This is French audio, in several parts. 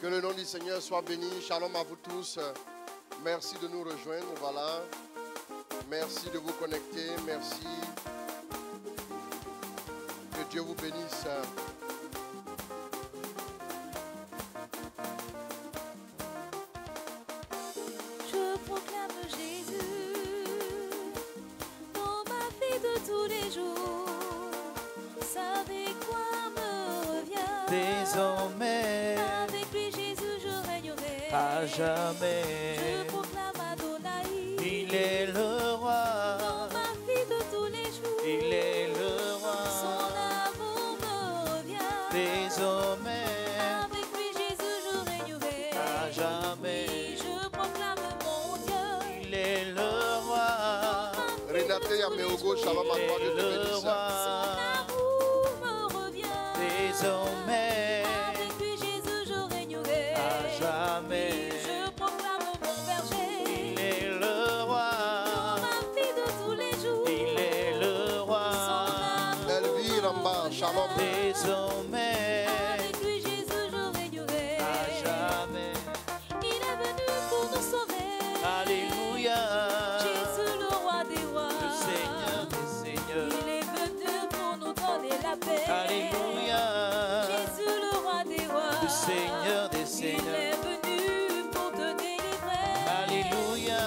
Que le nom du Seigneur soit béni. Shalom à vous tous. Merci de nous rejoindre. Voilà. Merci de vous connecter. Merci. Que Dieu vous bénisse. Je proclame Jésus dans ma vie de tous les jours. Savez quoi me revient. Désormais, avec lui Jésus je régnerai. à jamais, Je proclame Adonai. il est le roi. Dans ma vie de tous les jours. Il est le roi. Son amour me revient. Désormais, avec lui Jésus je régnerai. à jamais, Oui, je proclame mon Dieu. il est le roi. Renate Yameogo, shalom à toi. Dieu te Le bénisse. roi. Amour me revient. Désormais, Avec lui Jésus je régnerai. à jamais, Je proclame mon berger. il est le roi. Dans ma vie de tous les jours. Il est le roi. Elvire en bas, shalom. Désormais, Avec lui Jésus je régnerai. à jamais, Il est venu pour nous sauver. alléluia. Jésus le roi des rois. Le Seigneur des seigneurs, Il est venu pour nous donner la paix. alléluia. Jésus le roi des rois. Le Seigneur des Il seigneurs, est venu pour te délivrer. alléluia.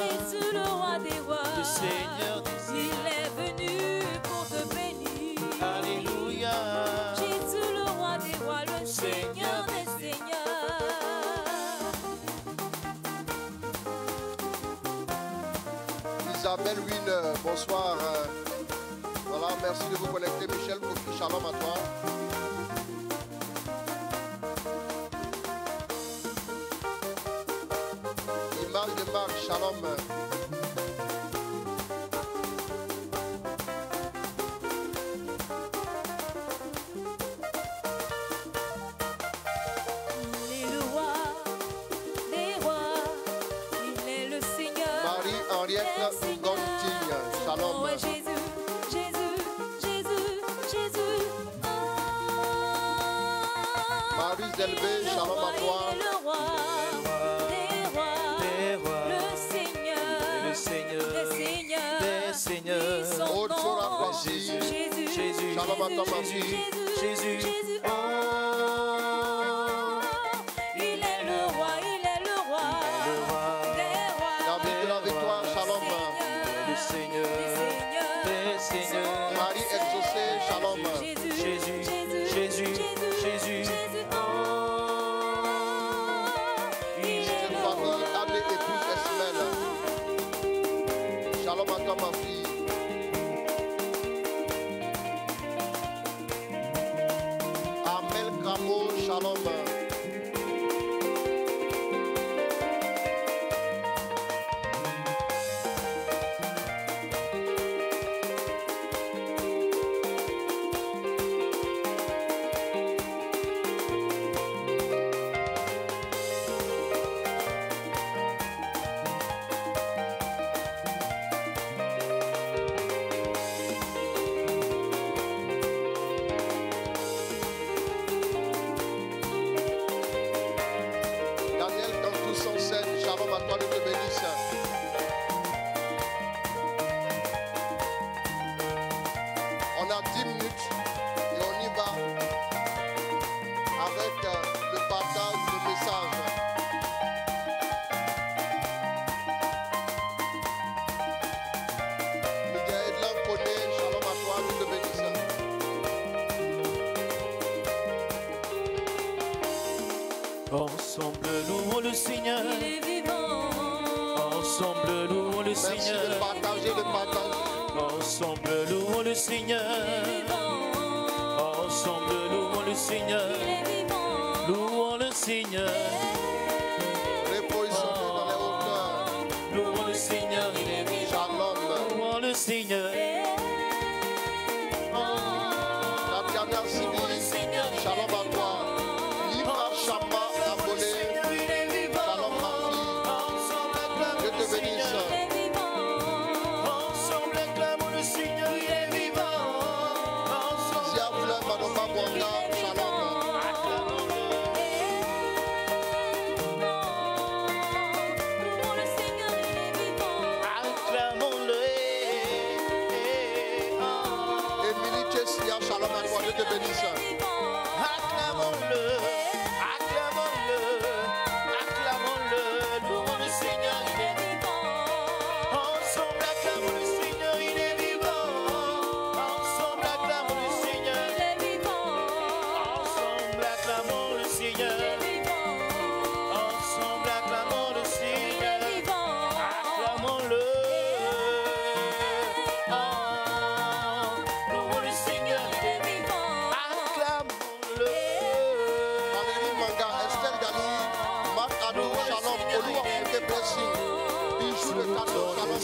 Jésus le roi des rois. Le Seigneur des Il seigneurs, est venu pour te bénir. alléluia. Jésus le roi des rois, le Seigneur des seigneurs. Isabelle Wiener, bonsoir. Voilà, merci de vous connecter. Michel Kofi, shalom à toi. Image de Marc, shalom. Il est le roi des rois. Il est le Seigneur. Marie-Henriette des seigneurs. Gontigne, shalom. Oh, Jésus, Jésus, Jésus, Jésus. Oh. Marie Delbé, Il est le shalom roi, à toi. il est le roi Des rois, le Seigneur, le Seigneur des seigneurs, des seigneurs. Dis son Oh, nom. Tora Jésus, Jésus, Jésus, Shalom à toi, ma Jésus, fille. Jésus, Jésus. Jésus. Oh, il est le roi, il est le roi, Le roi. des rois, David de la victoire, shalom. Le Seigneur des seigneurs, Marie exaucée, shalom. Jésus, Jésus, Jésus, Jésus, Jésus. Oh, il est le Stéphanie, roi. Anne épouse Esmel. Shalom à toi, ma fille. Amel Kamo, shalom. Daniel Cantou sans scène, shalom à toi, Dieu te bénisse. On a 10 minutes et on y va avec le partage de messages. Miguel Lancone, shalom à toi, Dieu te bénisse. Ensemble louons le Seigneur, Il est vivant. ensemble louons le Merci Seigneur, de partager, de partager. ensemble louons le Seigneur, ensemble louons le Seigneur, Il est vivant. louons le Seigneur, Repositionné dans les hauteurs. louons le Seigneur, il est vivant, Shalom. louons le Seigneur, Tatiana Sibi, shalom à toi. Lima Chamba, abonné. Shalom ma fille. Dieu te bénisse. Il est vivant. ensemble acclamons le Seigneur, il est vivant, ensemble Zia Fleur, Madoba Bonga, shalom. acclamons-le.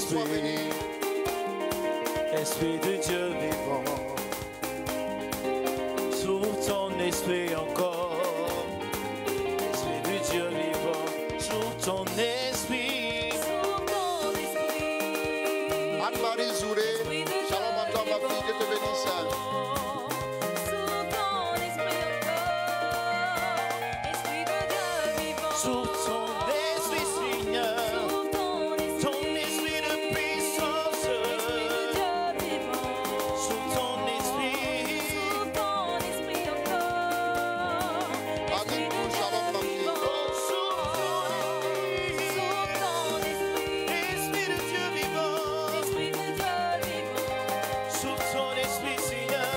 sois béni. Esprit de Dieu vivant, sous ton esprit encore. Esprit de Dieu vivant, sous ton esprit. Anne-Marie Zouré, shalom à toi ma fille, Dieu te bénisse. Sous ton esprit, Seigneur, ton esprit de puissance. Sous ton esprit, Avec nous, shalom ma fille. sous ton esprit de Dieu vivant. Sous ton esprit, Seigneur,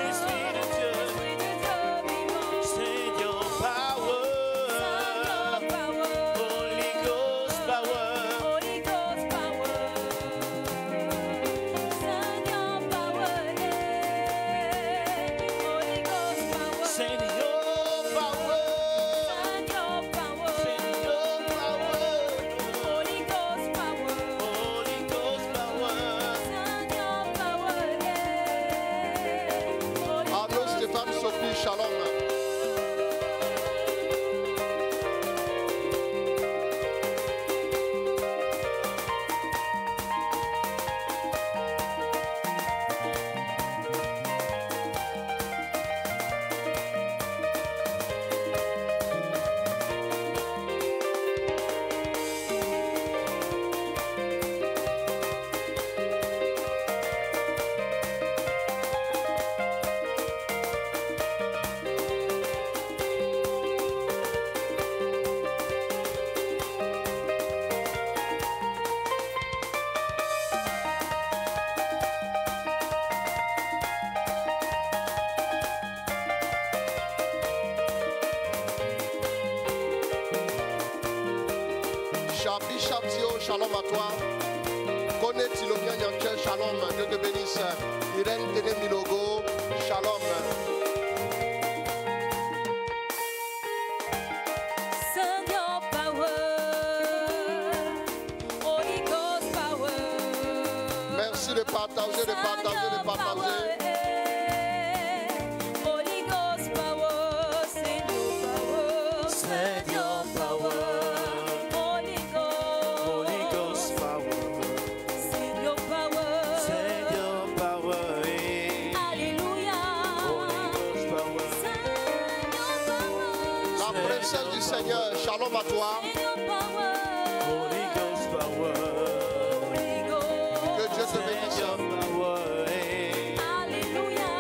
esprit de Dieu, send your power, Holy Ghost power. Send your power, send your power, Holy Ghost power. Arnaud Stéphane Sophie, shalom. Chabi Chabzio, shalom à toi. Kone Tilomia Nyanke, shalom. Dieu te bénisse. Irène Tene Milogo, shalom. Send your power, Holy Ghost power. Merci de partager, de partager, de partager. Holy Ghost power, send your power, Send your power, Holy Holy Ghost, Ghost power. send your power, Send your power, Alléluia. Holy Ghost power. Send your power, La princesse du Seigneur, shalom à toi. send your power, Holy Ghost power. Holy Ghost, Que Dieu te Send bénisse. your power, Alléluia.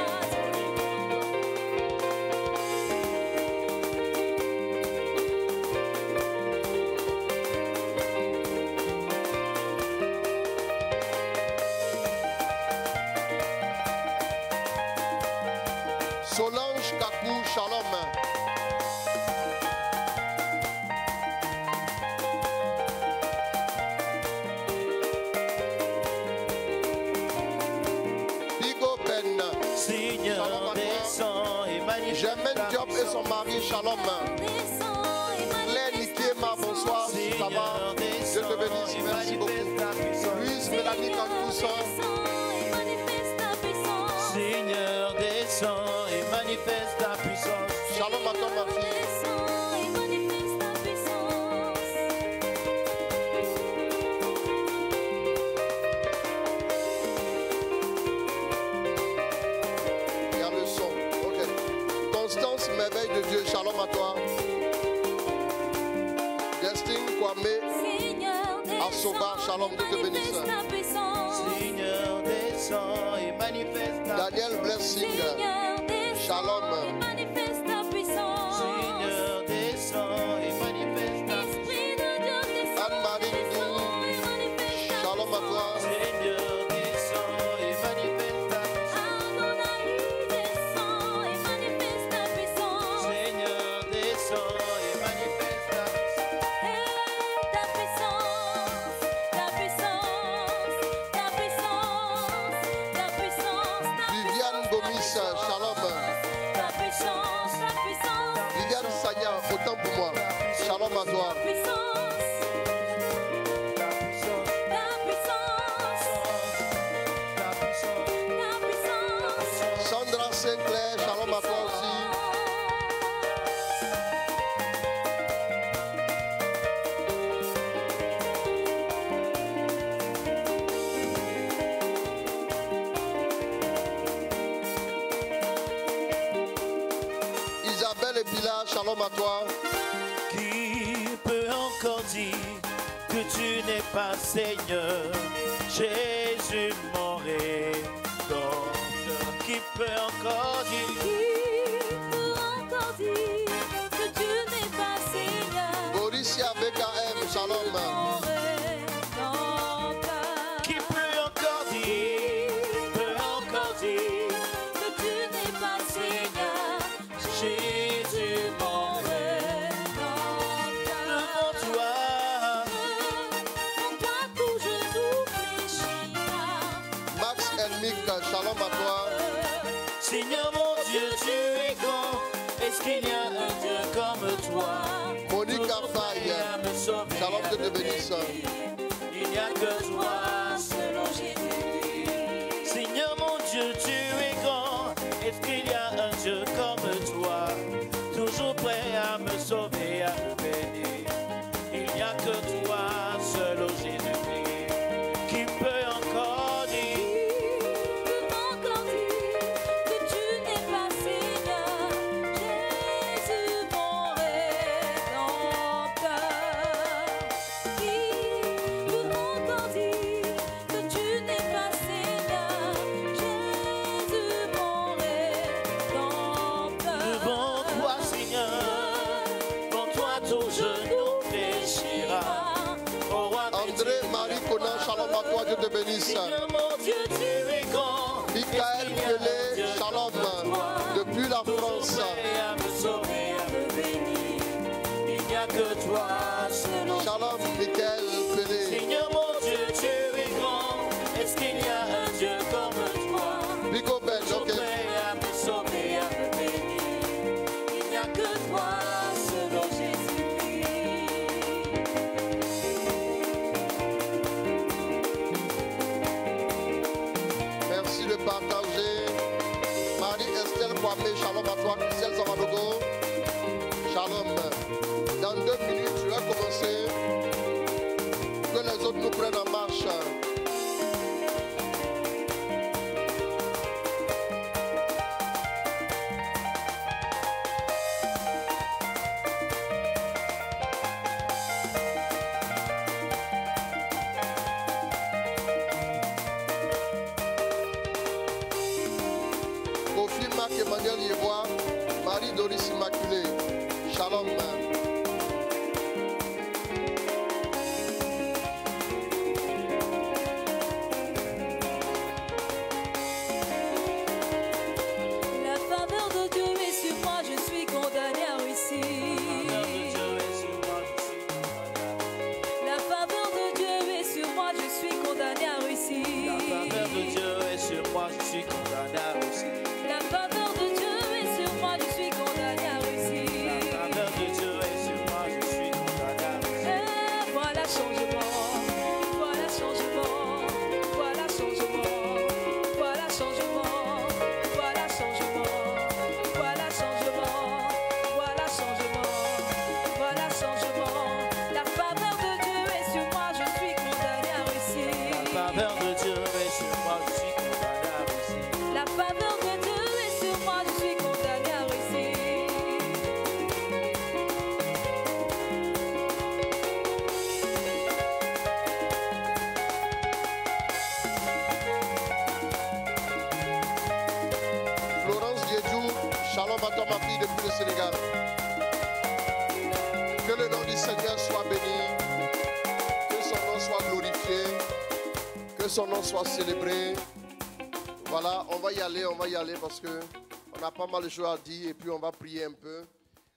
Solange Kakou, shalom. Bigo Ben, Seigneur, Shalom à toi. descends et manifeste Germaine ta Diop et son mari, shalom. Claire Nikiema, bonsoir, ça va? Dieu te bénisse, merci beaucoup. Louise Mélanie Kankoussan, Seigneur, descends et manifeste ta puissance. shalom à toi ma fille. Il y a le son, ok. Constance, merveille de Dieu, shalom à toi. Destin Kwame, Asoba, shalom, Dieu te bénisse. Seigneur, descends et manifeste ta Daniel Blessing, shalom. Seigneur, descends et manifeste ta Anne-Marie Ndou, shalom à toi. Seigneur, descends et manifeste ta Seigneur, descends et manifeste ta Viviane Gomis, shalom. Viviane Sagna, autant pour moi. Shalom à toi. Silla, shalom à toi. Qui peut encore dire que tu n'es pas Seigneur? Jésus mon rédempteur. Qui peut encore dire? Qui peut encore dire que tu n'es pas Seigneur? Borissia BKM, shalom. Mon rédempteur. Qui peut encore dire Que tu n'es pas Seigneur? Jésus mon rédempteur. devant toi? Pour toi tout genou fléchira. Max Elmic, shalom à toi. Seigneur mon Dieu, tu es grand. Est-ce qu'il y a un Dieu comme toi? Monique Arfaille, shalom, Dieu te bénisse. Il n'y a que toi, selon Jésus. Seigneur mon Dieu, tu es grand. Est-ce qu'il y a un Dieu comme toi? Toujours prêt à me sauver, à me bénir. Il n'y a que toi, selon Jésus-Christ. Qui peut encore dire? Encore dire que tu n'es pas Seigneur, Jésus mon rédempteur. Qui peut encore dire que tu n'es pas Seigneur, Jésus mon rédempteur. Devant toi, Seigneur, devant toi, tout genou fléchira. Au roi des André Marie Conan, shalom à toi, Dieu te bénisse. Seigneur mon Dieu, tu es grand. Michael Pelé, shalom, depuis la France. Prêt à me sauver, à me bénir. Il n'y a que toi, selon Shalom, Michael Pelé. Seigneur mon Dieu, tu es grand. Est-ce qu'il y a un Dieu comme toi? Bigo Ben, Toujours ok. prêt à me sauver, à me bénir. Il n'y a que toi, selon Jésus-Christ. Merci de partager. Marie-Estelle Kwame, shalom à toi. Christelle Samadogo, shalom. Dans 2 minutes, je vais commencer. Que les autres nous prennent en marche. Kofi Marc Emmanuel Yevois, Marie Doris Immaculée, shalom. La faveur de Dieu est sur moi, je suis condamné à réussir. La faveur de Dieu est sur moi, je suis condamné à réussir. La faveur de Dieu est sur moi, je suis condamné à réussir. La faveur de Dieu est sur moi, je suis condamné à réussir. La faveur de Dieu est sur moi, je suis condamné à réussir. Voilà changement, voilà changement, voilà changement, voilà changement, voilà changement, voilà changement, voilà changement, voilà changement. La faveur de Dieu est sur moi, je suis condamné à réussir. La faveur de Dieu est sur moi, je suis condamné à réussir. La faveur de Dieu est sur moi, je suis condamné à réussir. Florence Diédou, shalom à toi ma fille depuis le Sénégal. Que le nom du Seigneur soit béni, que son nom soit glorifié, que son nom soit célébré. Voilà, on va y aller parce que on a pas mal de choses à dire et puis on va prier un peu.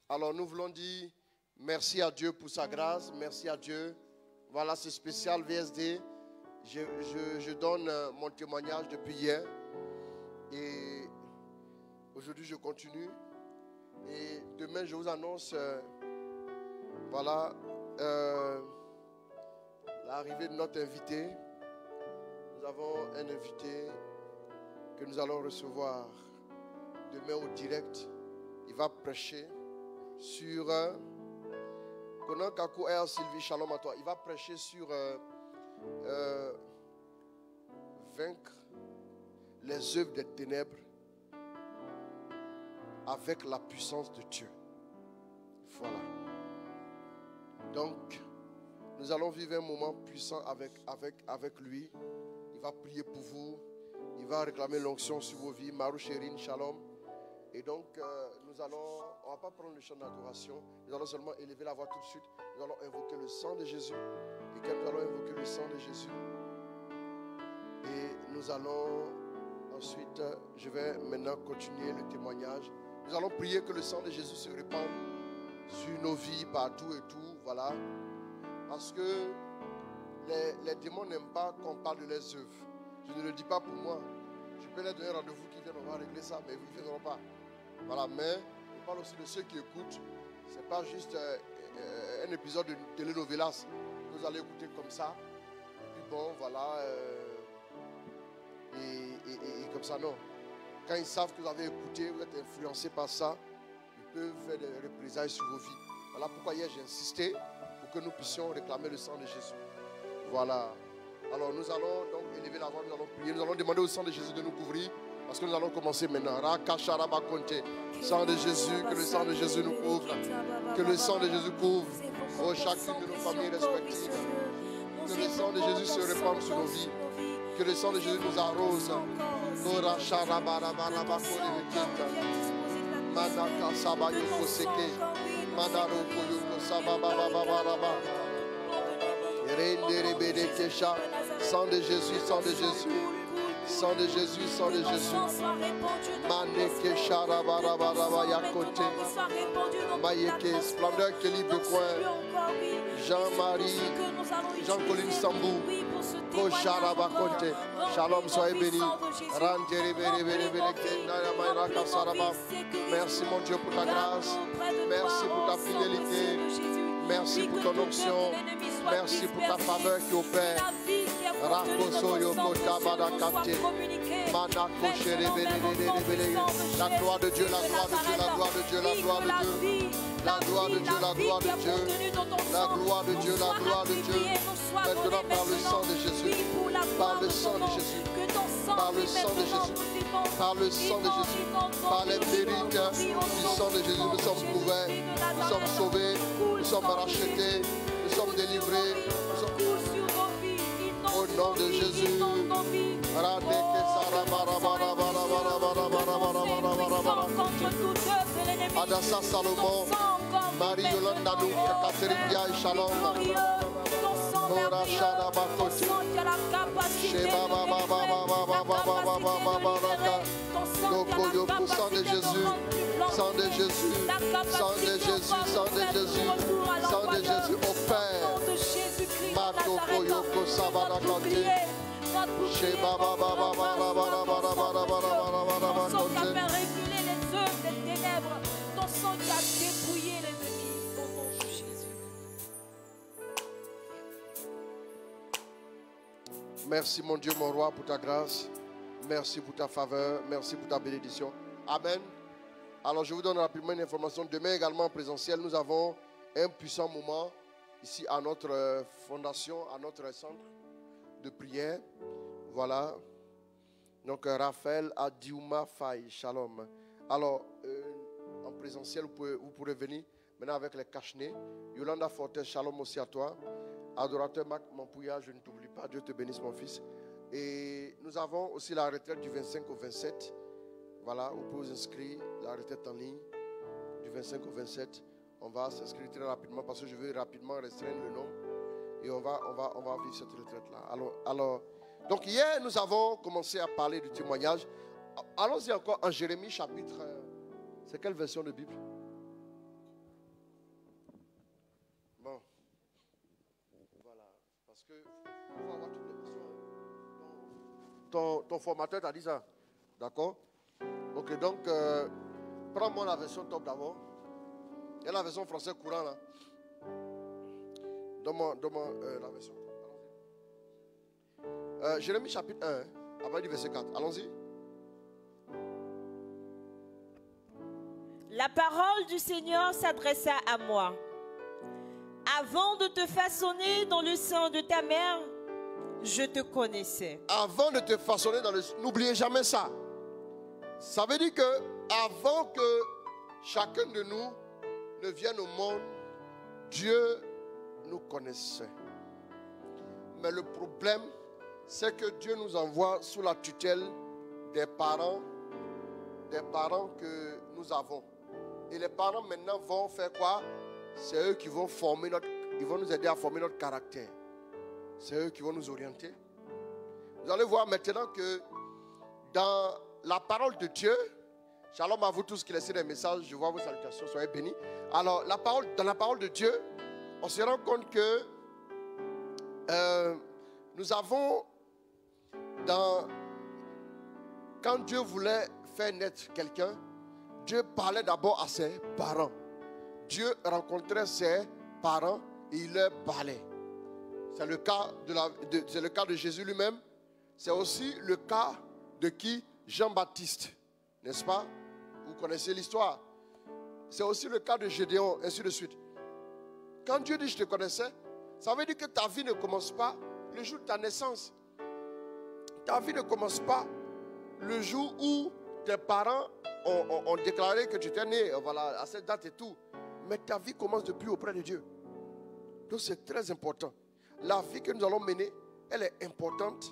Alors nous voulons dire merci à Dieu pour sa grâce, merci à Dieu. Voilà, c'est spécial VSD. Je donne mon témoignage depuis hier et aujourd'hui je continue. Et demain je vous annonce voilà l'arrivée de notre invité. Nous avons un invité que nous allons recevoir demain au direct. Il va prêcher sur Conan Kakou Air Sylvie, shalom à toi. Il va prêcher sur vaincre les œuvres des ténèbres avec la puissance de Dieu. Voilà. Donc, nous allons vivre un moment puissant avec lui. Il va prier pour vous. Il va réclamer l'onction sur vos vies. Marou Chérine, Shalom. Et donc, on ne va pas prendre le chant d'adoration. Nous allons seulement élever la voix tout de suite. Nous allons invoquer le sang de Jésus. Et quand nous allons invoquer le sang de Jésus, et nous allons ensuite, je vais maintenant continuer le témoignage. Nous allons prier que le sang de Jésus se répande sur nos vies, partout et tout. Voilà. Parce que les démons n'aiment pas qu'on parle de leurs œuvres. Je ne le dis pas pour moi. Je peux leur donner rendez-vous qui viennent, on va régler ça, mais ils ne le feront pas. Voilà, mais on parle aussi de ceux qui écoutent. Ce n'est pas juste un épisode de télénovelas que vous allez écouter comme ça. Et puis bon, voilà. Et comme ça, non. Quand ils savent que vous avez écouté, vous êtes influencé par ça, ils peuvent faire des représailles sur vos vies. Voilà pourquoi hier j'ai insisté pour que nous puissions réclamer le sang de Jésus. Voilà. Alors nous allons donc élever la voix, nous allons prier, nous allons demander au sang de Jésus de nous couvrir. Parce que nous allons commencer maintenant. Sang de Jésus, que le sang de Jésus nous couvre. Que le sang de Jésus couvre chacune de nos familles respectives. Que le sang de Jésus se répande sur nos vies. Que le sang de Jésus nous arrose. Sang de Jésus, sang de Jésus. Sang de Jésus, sang de Jésus. Maneke Sharabarabara Yakote. Mayeke, Splendeur Kelly de Coin. Jean-Marie, Jean-Colin Sambou. Kosharabakote. Shalom, soyez bénis. Merci mon Dieu pour ta grâce. Merci pour ta fidélité. Merci pour ton onction. Merci pour ta faveur qui opère. Rakoso Yokota Badakate. Manako Sherebe. La gloire de Dieu, la gloire de Dieu, la gloire de Dieu, la gloire de Dieu. La gloire de Dieu, la gloire de Dieu. La gloire de Dieu, la gloire de Dieu. Maintenant par le sang de Jésus. Par le sang de Jésus. Par le sang de Jésus. Par le sang de Jésus. Par les mérites du sang de Jésus, nous sommes couverts. Nous sommes sauvés. Nous sommes rachetés. Nous sommes délivrés. Au nom de Jésus. Adassa Salomon, Marie-Yolande Nanou, Catherine Diaye, Shalom. Nora Shada Bakote. Sheba Baba Baba Baba Baba. Yoko Yoko, sang de Jésus. Sang de Jésus. Sang de Jésus. Sang de Jésus. Sang de Jésus au Père. Matoko Yoko Sabada Kote. Sheba Baba Baba Baba Baba. Ton sang qui a fait reculer les œuvres des ténèbres. Ton sang qui a dépouillé les ennemis. Au nom de Jésus. Merci mon Dieu, mon roi, pour ta grâce. Merci pour ta faveur. Merci pour ta bénédiction. Amen. Alors je vous donne rapidement une information. Demain également en présentiel, nous avons un puissant moment ici à notre fondation, à notre centre de prière. Voilà. Donc Raphaël Adiouma Faye, Shalom. Alors en présentiel, vous pourrez venir maintenant avec les cache-nez. Yolanda Fortes, Shalom aussi à toi. Adorateur Marc Mampouya, je ne t'oublie pas. Dieu te bénisse mon fils. Et nous avons aussi la retraite du 25 au 27. Voilà, vous pouvez vous inscrire. La retraite en ligne du 25 au 27. On va s'inscrire très rapidement parce que je veux rapidement restreindre le nombre. Et on va vivre cette retraite-là. Alors, donc hier, nous avons commencé à parler du témoignage. Allons-y encore en Jérémie chapitre... C'est quelle version de Bible? Bon. Voilà. Parce que il faut avoir toutes les versions. Ton formateur t'a dit ça. D'accord? Ok, donc, prends-moi la version top d'abord. Il y a la version français courant là. Donne-moi la version. Allons-y. Jérémie chapitre 1, après du verset 4. Allons-y. La parole du Seigneur s'adressa à moi. Avant de te façonner dans le sein de ta mère, je te connaissais. Avant de te façonner dans le... N'oubliez jamais ça. Ça veut dire que avant que chacun de nous ne viennent au monde, Dieu nous connaissait. Mais le problème, c'est que Dieu nous envoie sous la tutelle des parents que nous avons. Et les parents maintenant vont faire quoi? C'est eux qui vont former ils vont nous aider à former notre caractère. C'est eux qui vont nous orienter. Vous allez voir maintenant que dans la parole de Dieu, shalom à vous tous qui laissez des messages, je vois vos salutations, soyez bénis. Alors, dans la parole de Dieu, on se rend compte que nous avons, quand Dieu voulait faire naître quelqu'un, Dieu parlait d'abord à ses parents. Dieu rencontrait ses parents et il leur parlait. C'est le cas de Jésus lui-même. C'est aussi le cas de qui? Jean-Baptiste, n'est-ce pas? Vous connaissez l'histoire. C'est aussi le cas de Gédéon, ainsi de suite. Quand Dieu dit je te connaissais, ça veut dire que ta vie ne commence pas le jour de ta naissance. Ta vie ne commence pas le jour où tes parents ont déclaré que tu étais né, voilà, à cette date et tout. Mais ta vie commence depuis auprès de Dieu. Donc c'est très important. La vie que nous allons mener, elle est importante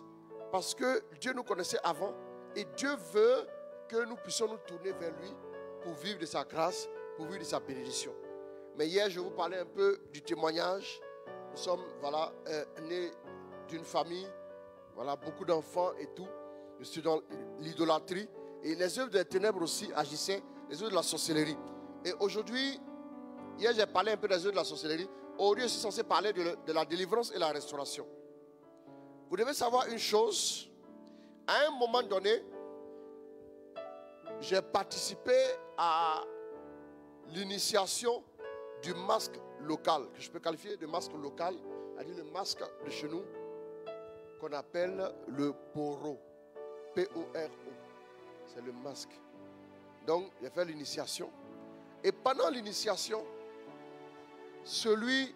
parce que Dieu nous connaissait avant et Dieu veut que nous puissions nous tourner vers lui pour vivre de sa grâce, pour vivre de sa bénédiction. Mais hier, je vous parlais un peu du témoignage. Nous sommes nés d'une famille, beaucoup d'enfants et tout. Je suis dans l'idolâtrie. Et les œuvres des ténèbres aussi agissaient, les œuvres de la sorcellerie. Et aujourd'hui, hier j'ai parlé un peu des œuvres de la sorcellerie. Aujourd'hui, je suis censé parler de la délivrance et la restauration. Vous devez savoir une chose. À un moment donné, j'ai participé à l'initiation du masque local, que je peux qualifier de masque local, c'est-à-dire le masque de chez nous, qu'on appelle le poro. P-O-R-O. C'est le masque. Donc, j'ai fait l'initiation. Et pendant l'initiation, celui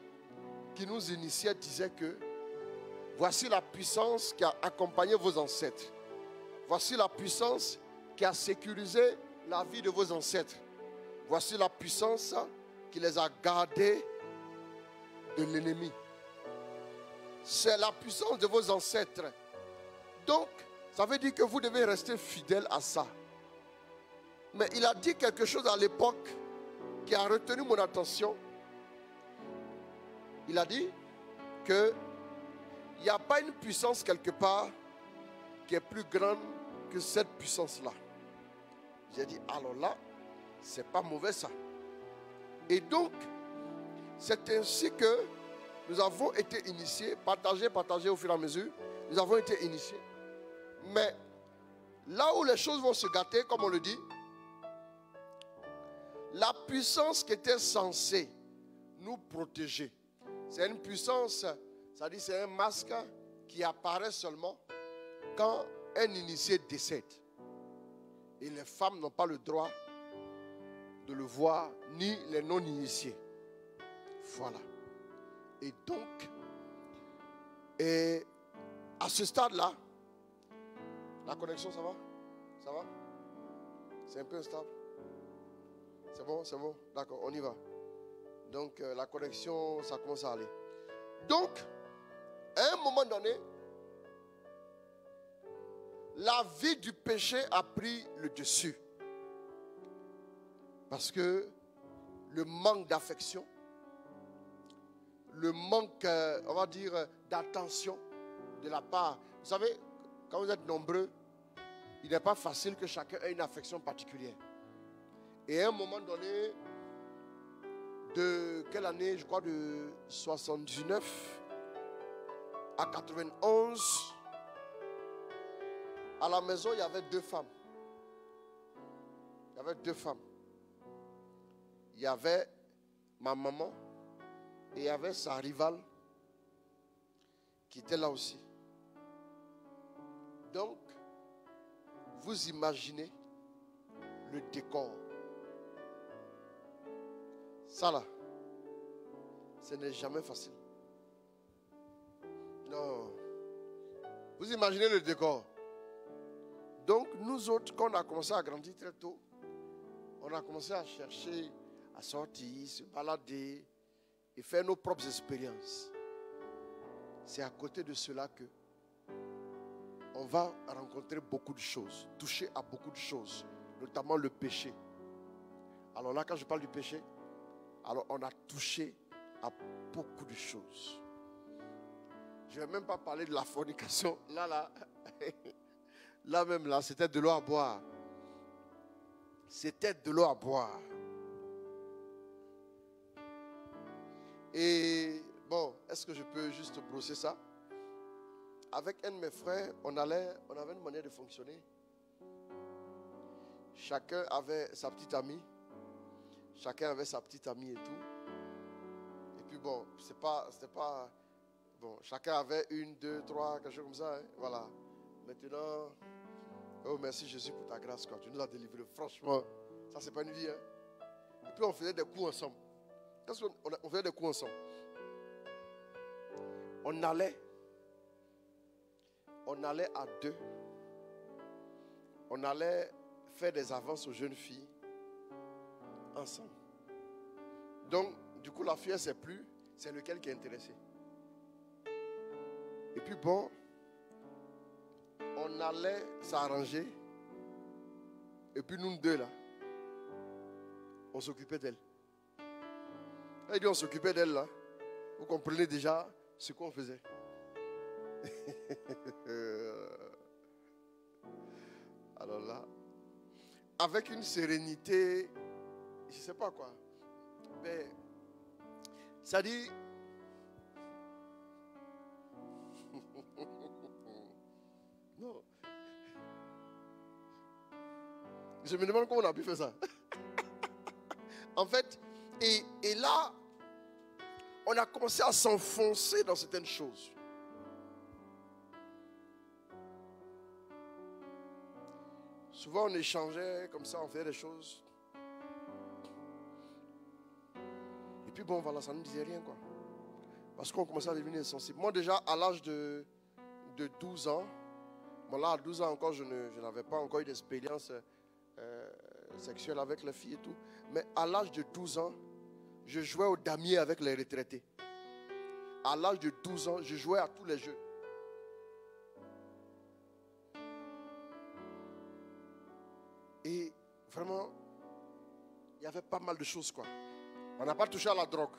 qui nous initiait disait que voici la puissance qui a accompagné vos ancêtres. Voici la puissance qui a sécurisé la vie de vos ancêtres. Voici la puissance qui les a gardés de l'ennemi. C'est la puissance de vos ancêtres. Donc, ça veut dire que vous devez rester fidèle à ça. Mais il a dit quelque chose à l'époque qui a retenu mon attention. Il a dit qu'il n'y a pas une puissance quelque part qui est plus grande que cette puissance-là. J'ai dit, alors là, c'est pas mauvais ça. Et donc, c'est ainsi que nous avons été initiés, partagés au fur et à mesure. Nous avons été initiés. Mais là où les choses vont se gâter, comme on le dit, la puissance qui était censée nous protéger, c'est une puissance, c'est-à-dire c'est un masque qui apparaît seulement quand un initié décède. Et les femmes n'ont pas le droit de le voir, ni les non-initiés. Voilà. Et donc, à ce stade-là, la connexion, ça va? Ça va? C'est un peu instable? C'est bon? C'est bon? D'accord, on y va. Donc, la connexion, ça commence à aller. Donc, à un moment donné, la vie du péché a pris le dessus. Parce que le manque d'affection, le manque, on va dire, d'attention de la part. Vous savez, quand vous êtes nombreux, il n'est pas facile que chacun ait une affection particulière. Et à un moment donné, de quelle année? Je crois de 79 à 91, à la maison, il y avait deux femmes. Il y avait deux femmes. Il y avait ma maman et il y avait sa rivale qui était là aussi. Donc, vous imaginez le décor. Ça là, ce n'est jamais facile. Non. Vous imaginez le décor. Donc, nous autres, quand on a commencé à grandir très tôt, on a commencé à chercher à sortir, se balader et faire nos propres expériences. C'est à côté de cela que on va rencontrer beaucoup de choses, toucher à beaucoup de choses, notamment le péché. Alors là, quand je parle du péché, alors on a touché à beaucoup de choses. Je ne vais même pas parler de la fornication. Là, c'était de l'eau à boire. C'était de l'eau à boire. Et bon, est-ce que je peux juste brosser ça? Avec un de mes frères, on avait une manière de fonctionner. Chacun avait sa petite amie. Chacun avait sa petite amie et tout. Et puis bon, c'était pas... Bon, chacun avait 1, 2, 3, quelque chose comme ça. Hein? Voilà. Maintenant, oh merci Jésus pour ta grâce, quoi. Tu nous as délivrés. Franchement, ça c'est pas une vie. Hein? Et puis on faisait des coups ensemble. Qu'est-ce qu'on faisait des coups ensemble? On allait à deux. On allait faire des avances aux jeunes filles ensemble. Donc, du coup, la fille, elle ne sait plus c'est lequel qui est intéressé. Et puis bon, on allait s'arranger. Et puis nous deux là, on s'occupait d'elle. Et puis on s'occupait d'elle là. Vous comprenez déjà ce qu'on faisait. Alors là, avec une sérénité, je ne sais pas quoi. Mais ça dit, non. Je me demande comment on a pu faire ça. En fait, et là, on a commencé à s'enfoncer dans certaines choses. Souvent, on échangeait comme ça, on faisait des choses. Et puis bon, voilà, ça ne disait rien, quoi. Parce qu'on commençait à devenir insensible. Moi, déjà, à l'âge de 12 ans, bon là, à 12 ans encore, je n'avais pas encore eu d'expérience sexuelle avec les filles et tout. Mais à l'âge de 12 ans, je jouais au damier avec les retraités. À l'âge de 12 ans, je jouais à tous les jeux. Et vraiment, il y avait pas mal de choses, quoi. On n'a pas touché à la drogue.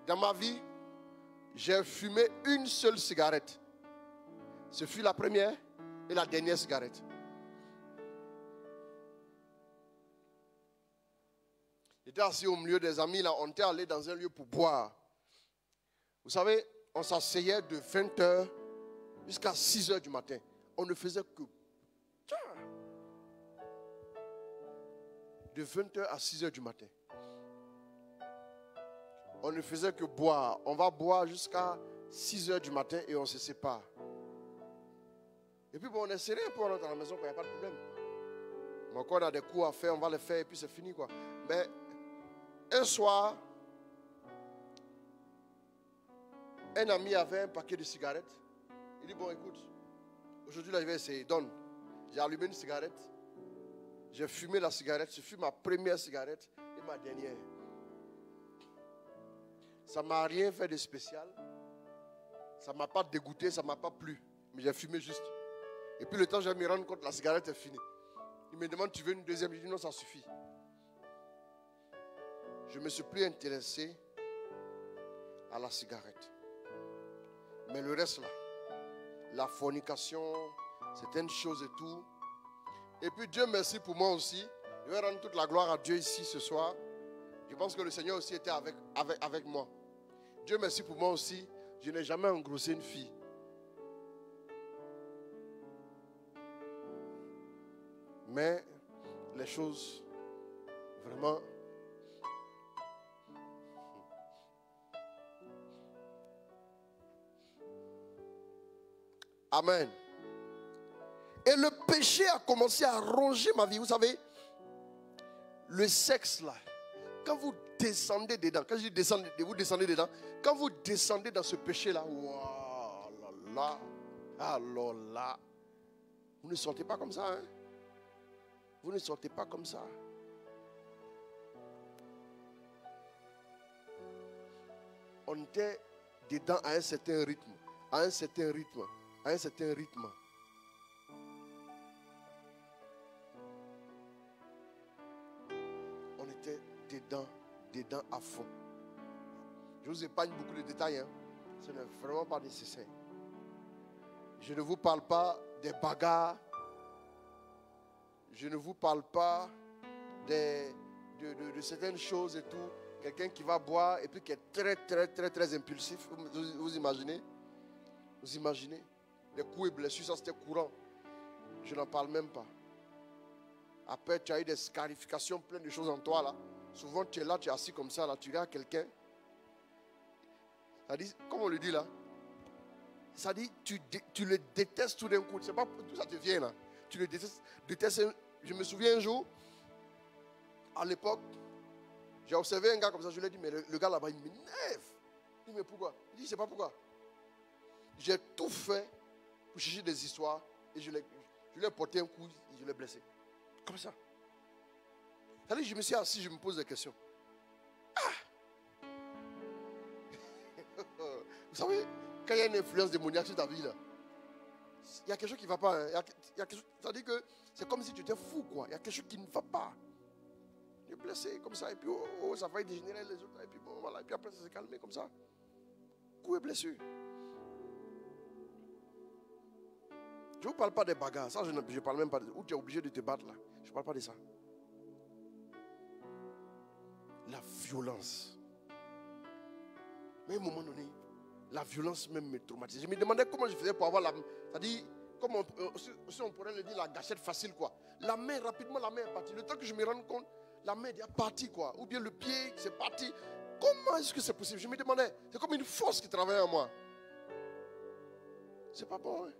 Dans ma vie, j'ai fumé une seule cigarette. Ce fut la première et la dernière cigarette. J'étais assis au milieu des amis, là, on était allé dans un lieu pour boire. Vous savez, on s'asseyait de 20h jusqu'à 6h du matin. On ne faisait que... De 20h à 6h du matin. On ne faisait que boire. On va boire jusqu'à 6h du matin et on se sépare. Et puis bon, on est serré un peu, on rentre à la maison, il n'y a pas de problème. Mais quand on a des coups à faire, on va les faire et puis c'est fini, quoi. Mais un soir, un ami avait un paquet de cigarettes. Il dit, bon, écoute, aujourd'hui, là, je vais essayer. Donne. J'ai allumé une cigarette. J'ai fumé la cigarette. Ce fut ma première cigarette et ma dernière. Ça ne m'a rien fait de spécial. Ça ne m'a pas dégoûté, ça ne m'a pas plu. Mais j'ai fumé juste. Et puis le temps, je vais me rendre compte que la cigarette est finie. Il me demande, tu veux une deuxième? Je dis, non, ça suffit. Je ne me suis plus intéressé à la cigarette. Mais le reste là, la fornication, certaines choses et tout. Et puis Dieu merci pour moi aussi. Je vais rendre toute la gloire à Dieu ici ce soir. Je pense que le Seigneur aussi était avec moi. Dieu merci pour moi aussi. Je n'ai jamais engrossé une fille. Mais les choses, vraiment... Amen. Et le péché a commencé à ronger ma vie. Vous savez, le sexe là, quand vous descendez dedans, quand je dis descendez, vous descendez dedans, quand vous descendez dans ce péché là, wow, là, alors là, vous ne sortez pas comme ça. Hein? Vous ne sortez pas comme ça. on était dedans à un certain rythme. À un certain rythme. À un certain rythme. On était dedans à fond. Je vous épargne beaucoup de détails. Hein. Ce n'est vraiment pas nécessaire. Je ne vous parle pas des bagarres. Je ne vous parle pas de certaines choses et tout. Quelqu'un qui va boire et puis qui est très impulsif. Vous imaginez? Vous imaginez? Les coups et blessures, ça c'était courant. Je n'en parle même pas. Après, tu as eu des scarifications, plein de choses en toi là. Souvent, tu es là, tu es assis comme ça, là, tu regardes quelqu'un. Ça dit, comme on le dit là, ça dit, tu le détestes tout d'un coup. C'est pas tout ça te vient là. Tu le détestes. Je me souviens un jour, à l'époque, j'ai observé un gars comme ça, je lui ai dit, mais le gars là-bas, il m'énerve. Il dit, mais pourquoi? Il dit, c'est pas pourquoi. J'ai tout fait pour chercher des histoires et je lui ai porté un coup et je l'ai blessé. Comme ça. C'est-à-dire, je me suis assis, je me pose des questions. Ah! Vous savez, quand il y a une influence démoniaque sur ta vie, là, il y a quelque chose qui ne va pas. Hein. C'est-à-dire que c'est comme si tu étais fou, quoi. Il y a quelque chose qui ne va pas. Il est blessé comme ça, et puis ça va dégénérer les autres, et puis bon, voilà, et puis après ça s'est calmé comme ça. Coup et blessure. Je ne vous parle pas des bagarres, ça je ne parle même pas de où tu es obligé de te battre là. Je ne parle pas de ça. La violence. Mais à un moment donné, la violence même me traumatise. Je me demandais comment je faisais pour avoir la main. C'est-à-dire, comment si on pourrait le dire, la gâchette facile quoi. La main, rapidement la main est partie. Le temps que je me rende compte, la main est déjà partie quoi. Ou bien le pied, c'est parti. Comment est-ce que c'est possible? Je me demandais, c'est comme une force qui travaille en moi. C'est pas bon, hein?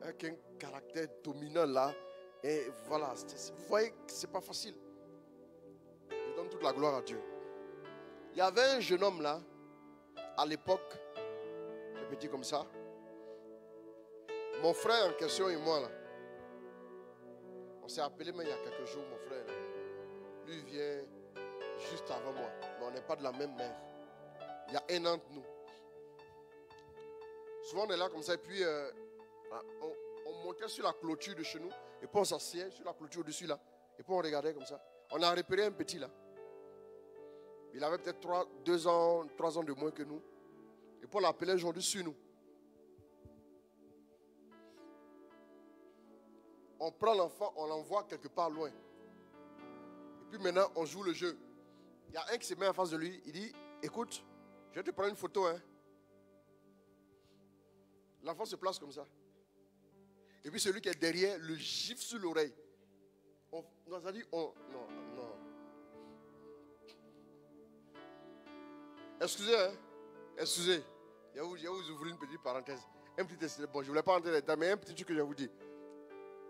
Avec un caractère dominant là, et voilà, vous voyez que ce n'est pas facile. Je donne toute la gloire à Dieu. Il y avait un jeune homme là, à l'époque, un petit comme ça. Mon frère en question et moi là, on s'est appelé mais il y a quelques jours, mon frère là. Lui il vient juste avant moi, mais on n'est pas de la même mère. Il y a un an entre nous. Souvent on est là comme ça et puis on montait sur la clôture de chez nous et puis on s'assied sur la clôture dessus là et puis on regardait comme ça. On a repéré un petit là. Il avait peut-être 3 ans de moins que nous. Et puis on l'appelait aujourd'hui sur nous. On prend l'enfant, on l'envoie quelque part loin. Et puis maintenant on joue le jeu. Il y a un qui se met en face de lui, il dit, écoute, je vais te prendre une photo, hein. L'enfant se place comme ça. Et puis celui qui est derrière le gifle sur l'oreille. Non. Excusez, hein. Excusez. Je vais vous ouvrir une petite parenthèse. Un petit test. Bon, je ne voulais pas rentrer là-dedans, mais un petit truc que je vais vous dire.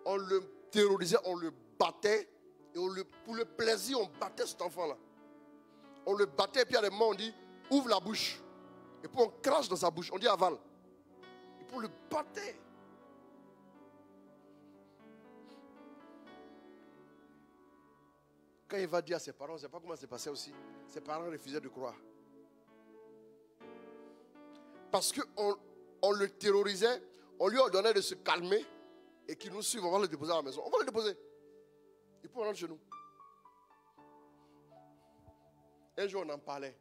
On le terrorisait, on le battait. Et pour le plaisir, on battait cet enfant-là. On le battait, et puis à des moments, on dit, ouvre la bouche. Et puis on crache dans sa bouche. On dit avale. Et puis on le battait. Quand il va dire à ses parents, on ne sait pas comment c'est passé aussi. Ses parents refusaient de croire. Parce qu'on le terrorisait, on lui ordonnait de se calmer et qu'il nous suive, on va le déposer à la maison. On va le déposer. Et puis on rentre chez nous. Un jour on en parlait.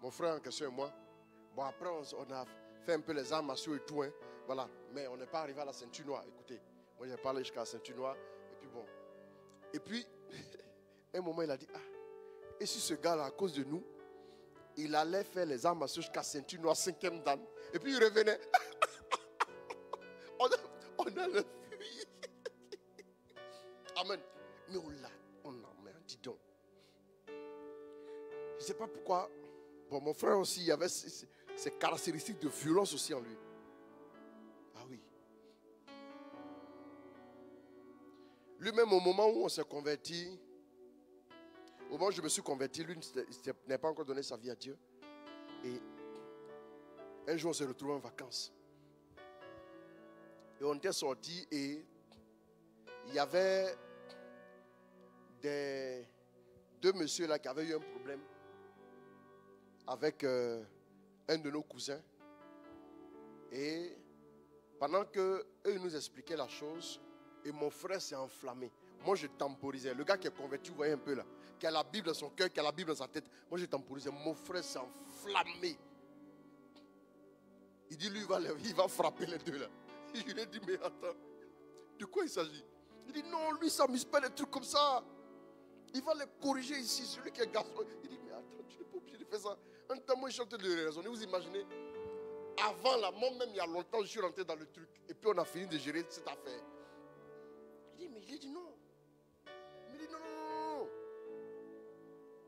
Mon frère en question et moi. Bon après on a fait un peu les armes martiaux et tout. Hein. Voilà. Mais on n'est pas arrivé à la ceinture noire. Écoutez, moi j'ai parlé jusqu'à la ceinture noire. Et puis bon. Et puis, un moment il a dit, et si ce gars-là, à cause de nous, il allait faire les armes martiaux jusqu'à ceinture noire, 5e dan. Et puis il revenait. on a le fui. Amen. Mais mais dis donc. Je ne sais pas pourquoi. Bon, mon frère aussi, il avait ces caractéristiques de violence aussi en lui. Ah oui. Lui-même, au moment où on s'est converti, au moment où je me suis converti, lui n'a pas encore donné sa vie à Dieu. Et un jour, on s'est retrouvé en vacances. Et on était sortis et il y avait deux messieurs là qui avaient eu un problème avec un de nos cousins. Et pendant qu'eux nous expliquaient la chose, et mon frère s'est enflammé. Moi je temporisais. Le gars qui est converti, vous voyez un peu là, qui a la Bible dans son cœur, qui a la Bible dans sa tête. Moi je temporisais. Mon frère s'est enflammé. Il dit lui il va frapper les deux là. Je lui ai dit mais attends, de quoi il s'agit? Il dit non, lui ça s'amuse pas des trucs comme ça. Il va les corriger ici, celui qui est garçon. Il dit mais attends, tu n'es pas obligé de faire ça. Un temps moi je suis en train de raisonner. Vous imaginez? Avant là, moi-même il y a longtemps, je suis rentré dans le truc. Et puis on a fini de gérer cette affaire. Il dit non. Il dit non.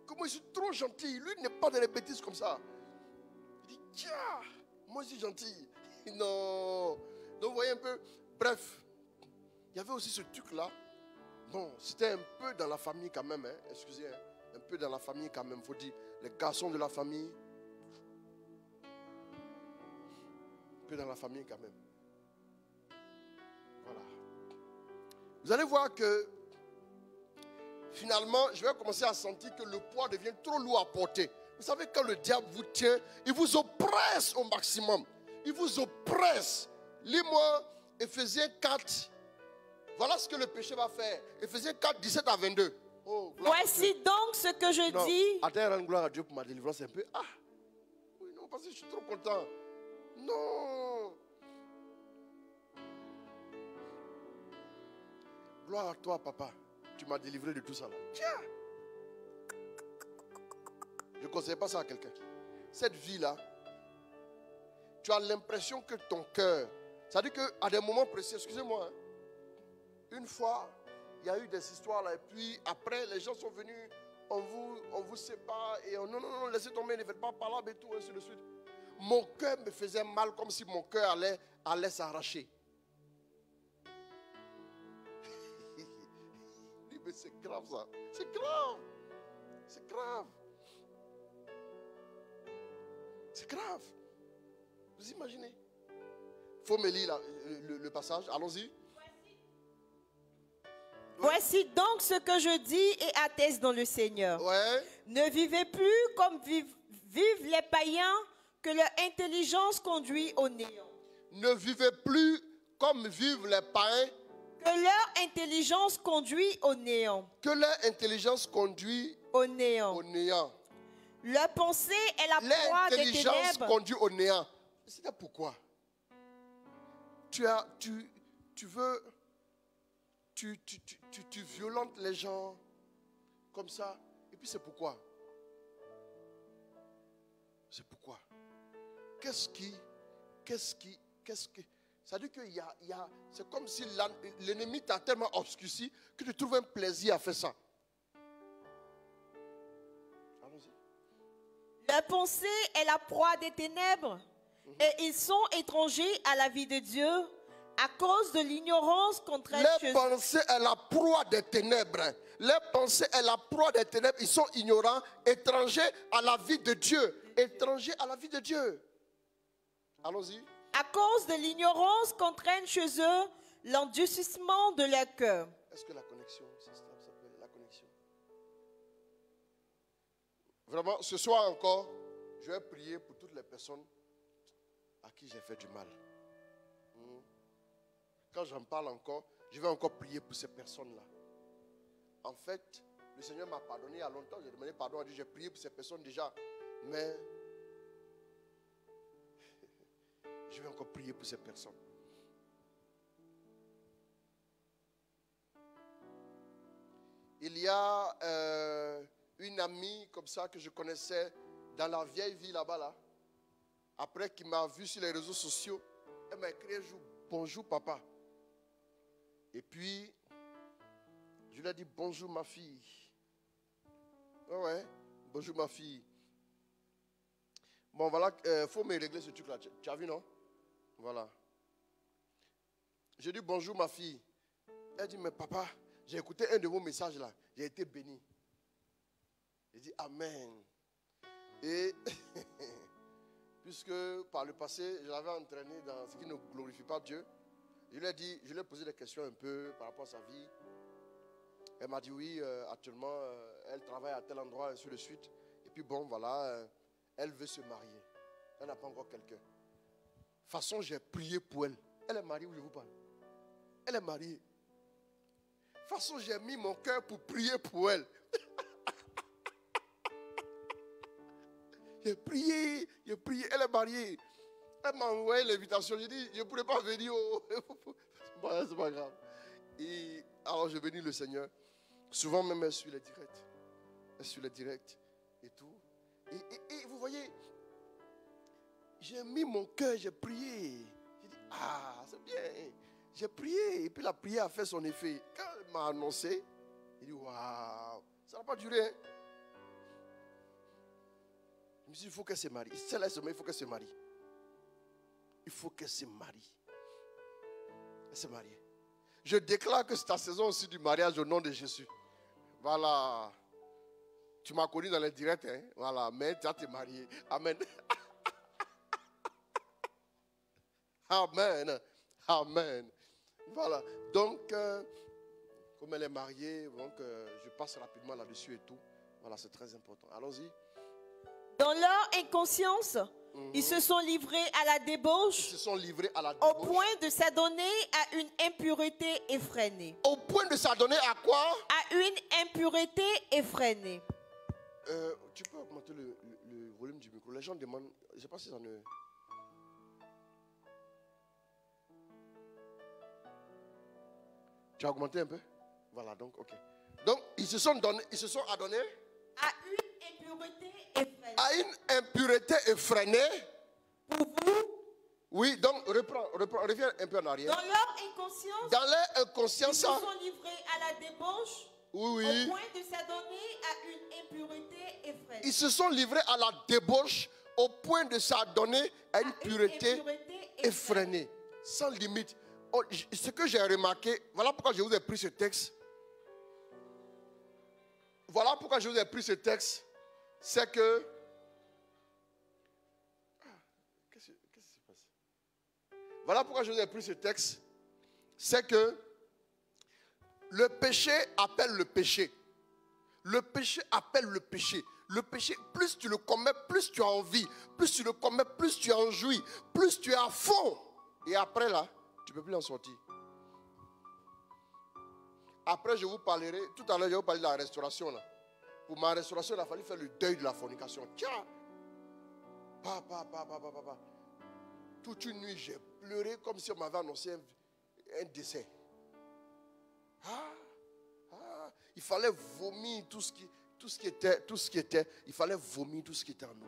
Comment je suis trop gentil. Lui n'est pas dans les bêtises comme ça. Il dit tiens, moi je suis gentil. Non. Donc vous voyez un peu. Bref, il y avait aussi ce truc là. Bon, c'était un peu dans la famille quand même. Hein. Excusez, hein. Un peu dans la famille quand même. Il faut dire, les garçons de la famille. Un peu dans la famille quand même. Voilà. Vous allez voir que finalement, je vais commencer à sentir que le poids devient trop lourd à porter. Vous savez, quand le diable vous tient, il vous oppresse au maximum. Il vous oppresse. Lis-moi Éphésiens 4. Voilà ce que le péché va faire. Éphésiens 4, 17 à 22. Oh, voici donc ce que je dis. Attends, rends gloire à Dieu pour ma délivrance un peu. Ah, oui, non, parce que je suis trop content. Non. Gloire à toi, papa. Tu m'as délivré de tout ça là. Tiens. Je ne conseille pas ça à quelqu'un. Cette vie-là, tu as l'impression que ton cœur, c'est-à-dire qu'à des moments précis, excusez-moi, hein, une fois, il y a eu des histoires là, et puis après, les gens sont venus, on vous sépare, et non, laissez tomber, ne faites pas parler, et tout, ainsi de suite. Mon cœur me faisait mal, comme si mon cœur allait s'arracher. Mais c'est grave ça, c'est grave, c'est grave. C'est grave. Vous imaginez? Il faut me lire le passage. Allons-y. Voici donc ce que je dis et atteste dans le Seigneur. Ouais. Ne vivez plus comme vivent les païens, que leur intelligence conduit au néant. Ne vivez plus comme vivent les païens. Que leur intelligence conduit au néant. Que leur intelligence conduit au néant. Au néant. Leur pensée est la proie des ténèbres. L'intelligence conduit au néant. C'est pourquoi tu violentes les gens comme ça. Et puis c'est pourquoi? C'est pourquoi? Qu'est-ce qui ça veut dire qu'il y a c'est comme si l'ennemi t'a tellement obscurci que tu trouves un plaisir à faire ça. Allons-y. Leur pensée est la proie des ténèbres, et ils sont étrangers à la vie de Dieu à cause de l'ignorance contraire. Leur pensée est la proie des ténèbres. Leur pensée est la proie des ténèbres. Ils sont ignorants, étrangers à la vie de Dieu. Étrangers à la vie de Dieu. Allons-y. À cause de l'ignorance qu'entraîne chez eux l'endurcissement de leur cœur. Est-ce que la connexion, ça s'appelle la connexion? Vraiment, ce soir encore, je vais prier pour toutes les personnes à qui j'ai fait du mal. Quand j'en parle encore, je vais encore prier pour ces personnes-là. En fait, le Seigneur m'a pardonné il y a longtemps. J'ai demandé pardon à Dieu. J'ai prié pour ces personnes déjà. Mais je vais encore prier pour ces personnes. Il y a une amie comme ça que je connaissais dans la vieille vie là-bas. Là. Après, qui m'a vu sur les réseaux sociaux. Elle m'a écrit un jour, bonjour papa. Et puis, je lui ai dit, bonjour ma fille. Ouais, bonjour ma fille. Bon, voilà, faut me régler ce truc-là. Tu as vu, non? Voilà. J'ai dit, bonjour ma fille. Elle dit, mais papa, j'ai écouté un de vos messages là. J'ai été béni. J'ai dit, amen. Et, puisque par le passé, je l'avais entraîné dans ce qui ne glorifie pas Dieu. Je lui ai dit, je lui ai posé des questions un peu par rapport à sa vie. Elle m'a dit oui, actuellement, elle travaille à tel endroit, ainsi de suite. Et puis bon, voilà, elle veut se marier. Elle n'a pas encore quelqu'un. De toute façon, j'ai prié pour elle. Elle est mariée où je vous parle. Elle est mariée. De toute façon, j'ai mis mon cœur pour prier pour elle. J'ai prié, elle est mariée. Elle m'a envoyé l'invitation. J'ai dit, je ne pourrais pas venir. C'est pas grave. Et alors, je bénis le Seigneur. Souvent, même, elle suit les directs. Elle suit les directs et tout. Et vous voyez, j'ai mis mon cœur, j'ai prié. J'ai dit, ah, c'est bien. J'ai prié. Et puis, la prière a fait son effet. Quand elle m'a annoncé, j'ai dit, waouh, ça n'a pas duré. Hein? Je me suis dit, il faut qu'elle se marie. Celle-là, il faut qu'elle se marie. Il faut qu'elle se marie. Elle s'est mariée. Je déclare que c'est ta saison aussi du mariage au nom de Jésus. Voilà. Tu m'as connu dans les directs. Hein? Voilà. Mais tu as te marié. Amen. Amen. Amen. Voilà. Donc, comme elle est mariée, donc, je passe rapidement là-dessus et tout. Voilà, c'est très important. Allons-y. Dans leur inconscience, ils se sont livrés à la débauche. Ils se sont livrés à la débauche. Au point de s'adonner à une impureté effrénée. Au point de s'adonner à quoi? À une impureté effrénée. Tu peux augmenter le volume du micro. Les gens demandent, je ne sais pas si ça ne... Tu as augmenté un peu? Voilà, donc, ok. Donc, ils se sont adonnés à une impureté effrénée. À une impureté effrénée. Pour vous? Oui, donc reviens un peu en arrière. Dans leur inconscience, ils se sont livrés à la débauche. Oui. Au point de s'adonner à une impureté effrénée. Ils se sont livrés à la débauche au point de s'adonner à une pureté effrénée. Sans limite. Oh, ce que j'ai remarqué, voilà pourquoi je vous ai pris ce texte. Voilà pourquoi je vous ai pris ce texte. C'est que... Qu'est-ce qui se passe? Voilà pourquoi je vous ai pris ce texte. C'est que le péché appelle le péché. Le péché appelle le péché. Le péché, plus tu le commets, plus tu as envie. Plus tu le commets, plus tu en jouis. Plus tu es à fond. Et après là, tu ne peux plus en sortir. Après, je vous parlerai. Tout à l'heure, je vais vous parler de la restauration là. Pour ma restauration, il a fallu faire le deuil de la fornication. Tiens! Toute une nuit, j'ai pleuré comme si on m'avait annoncé un décès. Il fallait vomir tout ce qui était. Il fallait vomir tout ce qui était en nous.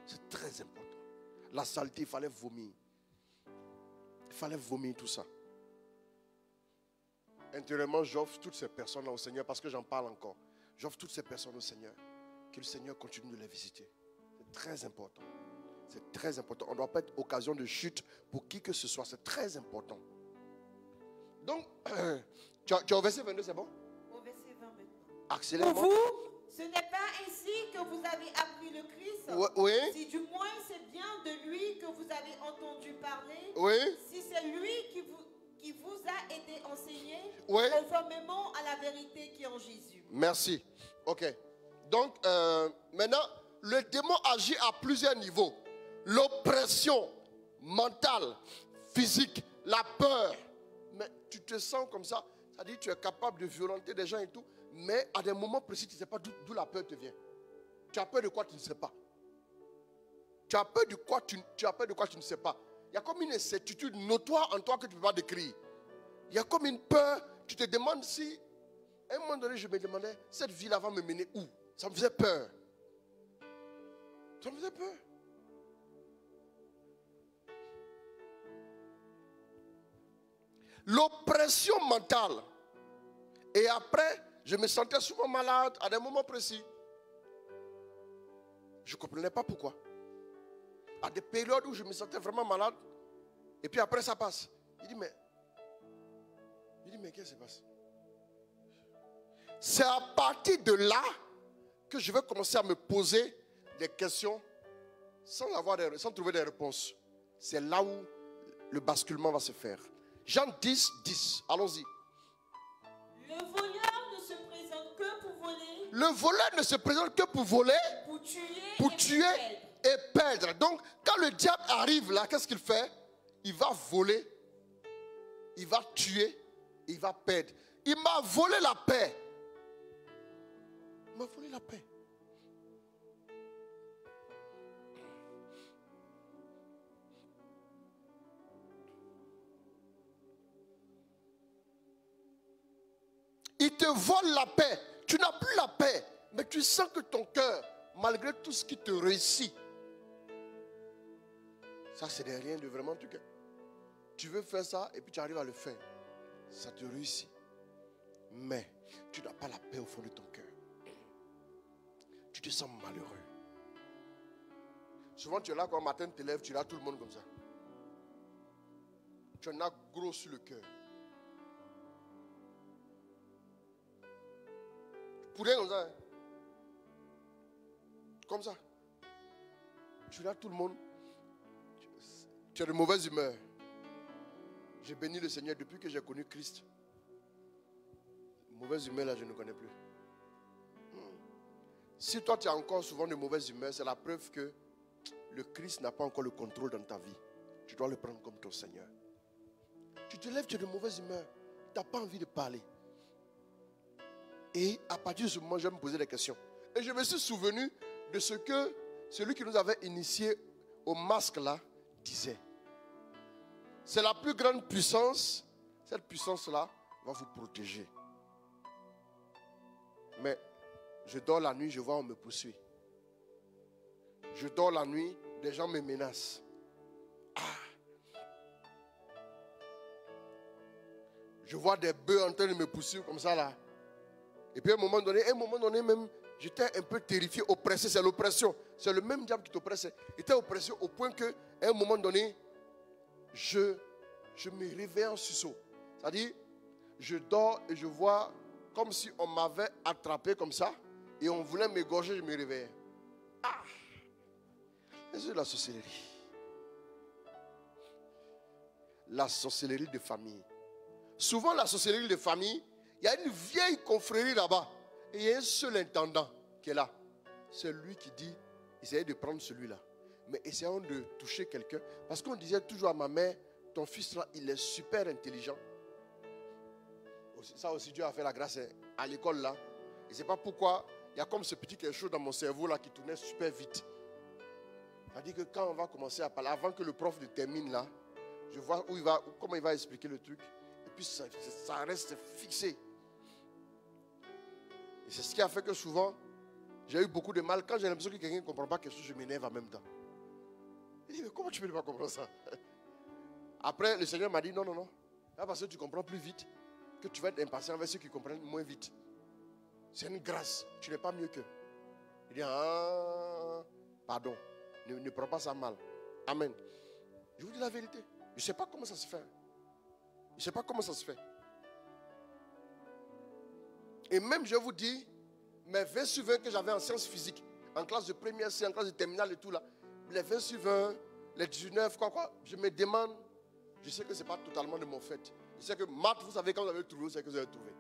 C'est très important. La saleté, il fallait vomir. Il fallait vomir tout ça. Intérieurement, j'offre toutes ces personnes-là au Seigneur parce que j'en parle encore. J'offre toutes ces personnes au Seigneur. Que le Seigneur continue de les visiter. C'est très important. C'est très important. On ne doit pas être occasion de chute pour qui que ce soit. C'est très important. Donc, tu as au verset 22, c'est bon? Au verset 20 maintenant. Accélère. Pour vous, ce n'est pas ainsi que vous avez appris le Christ. Oui. Si du moins c'est bien de lui que vous avez entendu parler. Oui. Si c'est lui qui vous a été enseigné, oui, conformément à la vérité qui est en Jésus. Merci. Ok. Donc, maintenant, le démon agit à plusieurs niveaux. L'oppression mentale, physique, la peur. Mais tu te sens comme ça. C'est-à-dire que tu es capable de violenter des gens et tout. Mais à des moments précis, tu ne sais pas d'où la peur te vient. Tu as peur de quoi tu ne sais pas. Tu as peur de quoi tu ne sais pas. Il y a comme une incertitude notoire en toi que tu ne peux pas décrire. Il y a comme une peur. Tu te demandes si... À un moment donné, je me demandais, cette vie-là va me mener où? Ça me faisait peur. Ça me faisait peur. L'oppression mentale. Et après, je me sentais souvent malade à des moments précis. Je ne comprenais pas pourquoi. À des périodes où je me sentais vraiment malade. Et puis après, ça passe. Il dit, mais qu'est-ce qui se passe? C'est à partir de là que je vais commencer à me poser des questions sans trouver des réponses. C'est là où le basculement va se faire. Jean 10, 10. Allons-y. Le voleur ne se présente que pour voler, Le voleur ne se présente que pour voler, pour tuer et et perdre. Donc, quand le diable arrive là, qu'est-ce qu'il fait? Il va voler, il va tuer, il va perdre. Il m'a volé la paix. Il m'a volé la paix. Il te vole la paix. Tu n'as plus la paix. Mais tu sens que ton cœur, malgré tout ce qui te réussit, ça c'est rien de vraiment tout cas. Tu veux faire ça et puis tu arrives à le faire. Ça te réussit. Mais tu n'as pas la paix au fond de ton cœur. Tu te sens malheureux. Souvent tu es là quand le matin tu te lèves, tu regardes tout le monde comme ça. Tu en as gros sur le cœur. Pour rien comme ça. Hein? Comme ça. Tu regardes tout le monde. Tu as de mauvaise humeur. J'ai béni le Seigneur depuis que j'ai connu Christ. Mauvaise humeur là, je ne connais plus. Si toi tu as encore souvent de mauvaise humeur, c'est la preuve que le Christ n'a pas encore le contrôle dans ta vie. Tu dois le prendre comme ton Seigneur. Tu te lèves, tu as de mauvaise humeur. Tu n'as pas envie de parler. Et à partir de ce moment, je vais me poser des questions. Et je me suis souvenu de ce que celui qui nous avait initié au masque là disait. C'est la plus grande puissance. Cette puissance-là va vous protéger. Mais je dors la nuit, je vois on me poursuit. Je dors la nuit, des gens me menacent. Je vois des bœufs en train de me poursuivre comme ça là. Et puis à un moment donné même, j'étais un peu terrifié, oppressé. C'est l'oppression. C'est le même diable qui t'oppressait. J'étais oppressé au point qu'à un moment donné, je me réveille en sursaut. C'est-à-dire, je dors et je vois comme si on m'avait attrapé comme ça et on voulait m'égorger, je me réveillais. C'est la sorcellerie. La sorcellerie de famille. Souvent, la sorcellerie de famille, il y a une vieille confrérie là-bas. Et il y a un seul intendant qui est là. C'est lui qui dit, essayez de prendre celui-là. Mais essayons de toucher quelqu'un. Parce qu'on disait toujours à ma mère, ton fils là, il est super intelligent. Ça aussi, Dieu a fait la grâce à l'école là. Et c'est pas pourquoi, il y a comme ce petit quelque chose dans mon cerveau là qui tournait super vite. C'est-à-dire que quand on va commencer à parler, avant que le prof ne termine là, je vois comment il va expliquer le truc. Et puis ça reste fixé. Et c'est ce qui a fait que souvent, j'ai eu beaucoup de mal. Quand j'ai l'impression que quelqu'un ne comprend pas quelque chose, je m'énerve en même temps. Il dit, mais comment tu peux ne pas comprendre ça? Après, le Seigneur m'a dit, non. Là, parce que tu comprends plus vite, que tu vas être impatient avec ceux qui comprennent moins vite. C'est une grâce. Tu n'es pas mieux qu'eux. Il dit, pardon. Ne prends pas ça mal. Amen. Je vous dis la vérité. Je ne sais pas comment ça se fait. Je ne sais pas comment ça se fait. Et même, je vous dis, mes 20 sur 20 que j'avais en sciences physiques, en classe de première C, en classe de terminale et tout là, les 20 sur 20, les 19, quoi, je me demande, je sais que ce n'est pas totalement de mon fait. Je sais que maths, vous savez, quand vous avez trouvé, vous savez que vous avez trouvé.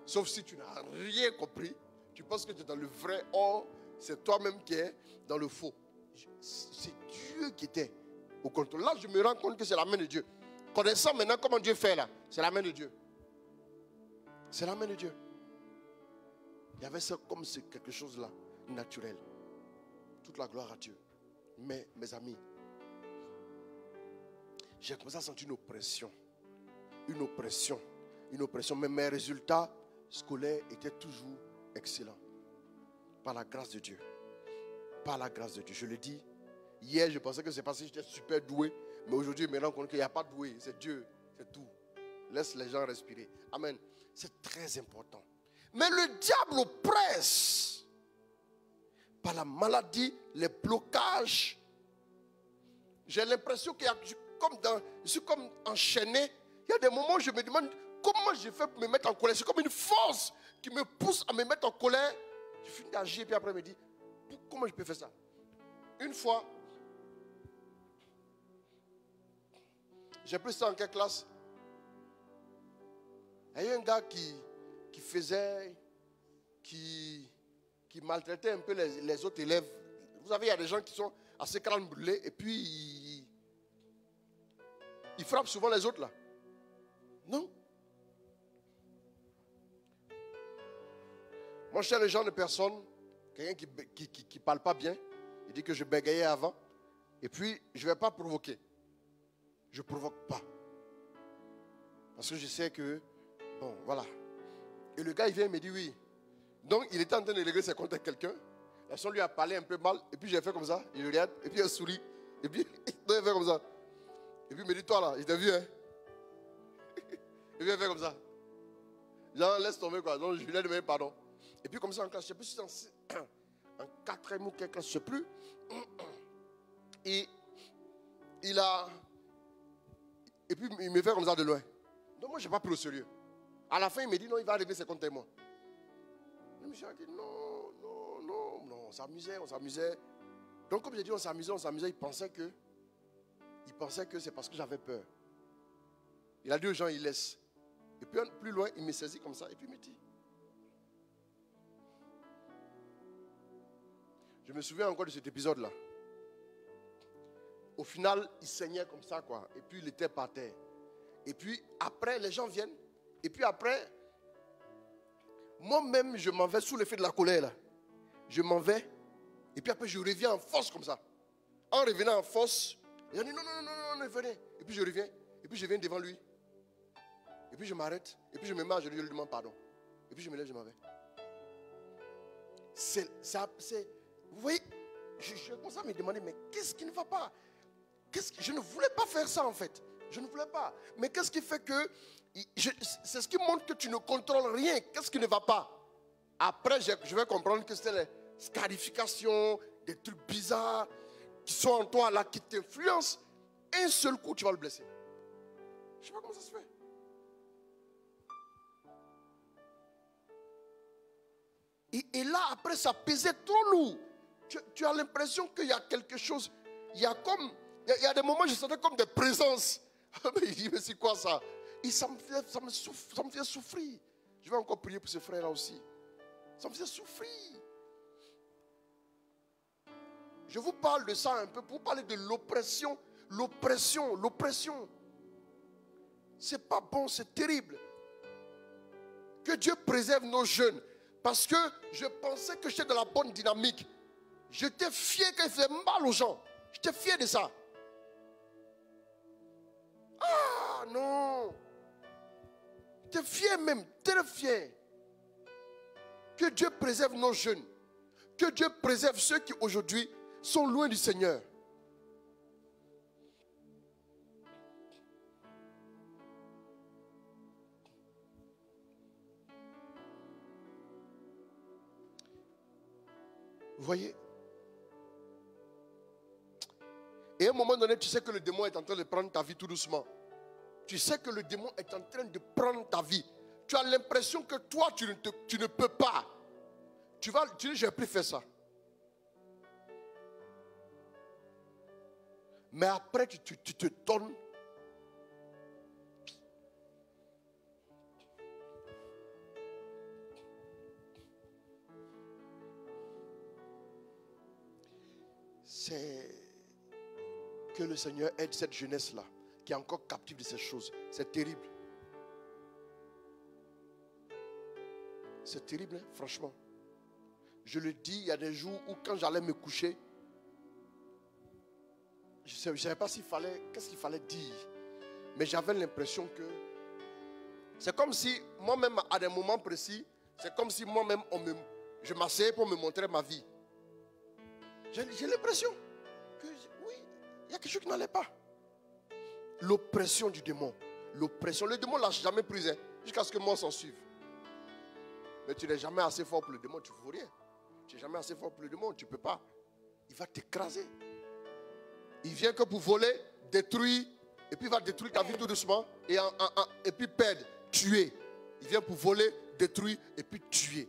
Sauf si tu n'as rien compris, tu penses que tu es dans le vrai, or, c'est toi-même qui es dans le faux. C'est Dieu qui était au contrôle. Là, je me rends compte que c'est la main de Dieu. Connaissant maintenant comment Dieu fait là, c'est la main de Dieu. C'est la main de Dieu. Il y avait ça comme c'est quelque chose là, naturel. Toute la gloire à Dieu. Mais, mes amis, j'ai commencé à sentir une oppression. Une oppression. Une oppression. Mais mes résultats scolaires étaient toujours excellents. Par la grâce de Dieu. Par la grâce de Dieu. Je le dis. Hier, je pensais que c'est parce que j'étais super doué. Mais aujourd'hui, je me rends compte qu'il n'y a pas de doué. C'est Dieu. C'est tout. Laisse les gens respirer. Amen. C'est très important. Mais le diable oppresse par la maladie, les blocages. J'ai l'impression qu'il y a je suis comme enchaîné. Il y a des moments où je me demande comment je fais pour me mettre en colère. C'est comme une force qui me pousse à me mettre en colère. Je finis d'agir et puis après je me dis, comment je peux faire ça? Une fois, j'ai pris ça en quelle classe? Il y a un gars qui maltraitait un peu les autres élèves. Vous savez, il y a des gens qui sont assez crâne brûlés et puis ils frappent souvent les autres là. Non. Moi, je suis le genre de personne, quelqu'un qui ne parle pas bien, il dit que je bégayais avant, et puis je ne vais pas provoquer. Je ne provoque pas. Parce que je sais que, bon, voilà. Et le gars, il vient et me dit oui. Donc, il était en train de régler ses comptes avec quelqu'un. La personne lui a parlé un peu mal, et puis j'ai fait comme ça, il regarde, et puis il sourit, et puis il fait comme ça. Et puis il me dit, toi là, il t'a vu, hein? Et puis il fait comme ça. Genre, laisse tomber quoi. Donc, je lui ai demandé pardon. Et puis comme ça en classe, je ne sais plus si c'est en quatrième ou quelle classe, je ne sais plus. Et puis il me fait comme ça de loin. Donc moi, je n'ai pas pris au sérieux. À la fin, il me dit non, il va régler ses comptes avec moi. Le monsieur a dit non, on s'amusait. Donc comme j'ai dit, on s'amusait, il pensait que c'est parce que j'avais peur. Il a dit aux gens, il laisse. Et puis plus loin, il me saisit comme ça, et puis il me dit. Je me souviens encore de cet épisode-là. Au final, il saignait comme ça, quoi. Et puis, il était par terre. Et puis, après, les gens viennent. Et puis après, moi-même, je m'en vais sous l'effet de la colère, là. Je m'en vais. Et puis après, je reviens en force, comme ça. En revenant en force, il a dit non, venez. Et puis, je reviens. Et puis, je viens devant lui. Et puis, je m'arrête. Et puis, je me marche, je lui demande pardon. Et puis, je me lève, je m'en vais. Vous voyez, je commence à me demander, mais qu'est-ce qui ne va pas? Je ne voulais pas faire ça en fait. Je ne voulais pas. Mais qu'est-ce qui fait que... c'est ce qui montre que tu ne contrôles rien. Qu'est-ce qui ne va pas? Après, je vais comprendre que c'est les scarifications, des trucs bizarres qui sont en toi là, qui t'influencent. Un seul coup, tu vas le blesser. Je ne sais pas comment ça se fait. Et là, après, ça pesait trop lourd. Tu as l'impression qu'il y a quelque chose. Il y a des moments où je sentais comme des présences. Il dit, mais c'est quoi ça? Et ça me fait souffrir. Je vais encore prier pour ce frère-là aussi. Ça me fait souffrir. Je vous parle de ça un peu pour parler de l'oppression. L'oppression. C'est pas bon, c'est terrible. Que Dieu préserve nos jeunes. Parce que je pensais que j'étais dans la bonne dynamique. J'étais fier qu'il faisait mal aux gens. J'étais fier de ça. Ah non. J'étais fier même, très fier. Que Dieu préserve nos jeunes. Que Dieu préserve ceux qui aujourd'hui sont loin du Seigneur. Vous voyez? Et à un moment donné, tu sais que le démon est en train de prendre ta vie tout doucement. Tu sais que le démon est en train de prendre ta vie. Tu as l'impression que toi, tu ne peux pas. Tu dis, je n'ai plus fait ça. Mais après, tu te donnes. C'est que le Seigneur aide cette jeunesse-là, qui est encore captive de ces choses. C'est terrible. C'est terrible, hein, franchement. Je le dis, il y a des jours où quand j'allais me coucher, je ne savais pas qu'est-ce qu'il fallait dire. Mais j'avais l'impression que c'est comme si moi-même, à des moments précis, c'est comme si moi-même, je m'asseyais pour me montrer ma vie. J'ai l'impression que, oui, il y a quelque chose qui n'allait pas. L'oppression du démon. L'oppression. Le démon ne l'a jamais prise, hein, jusqu'à ce que moi s'en suive. Mais tu n'es jamais assez fort pour le démon, tu ne vaux rien. Tu n'es jamais assez fort pour le démon, tu ne peux pas. Il va t'écraser. Il vient que pour voler, détruire, et puis il va détruire ta vie tout doucement, et puis perdre, tuer. Il vient pour voler, détruire, et puis tuer.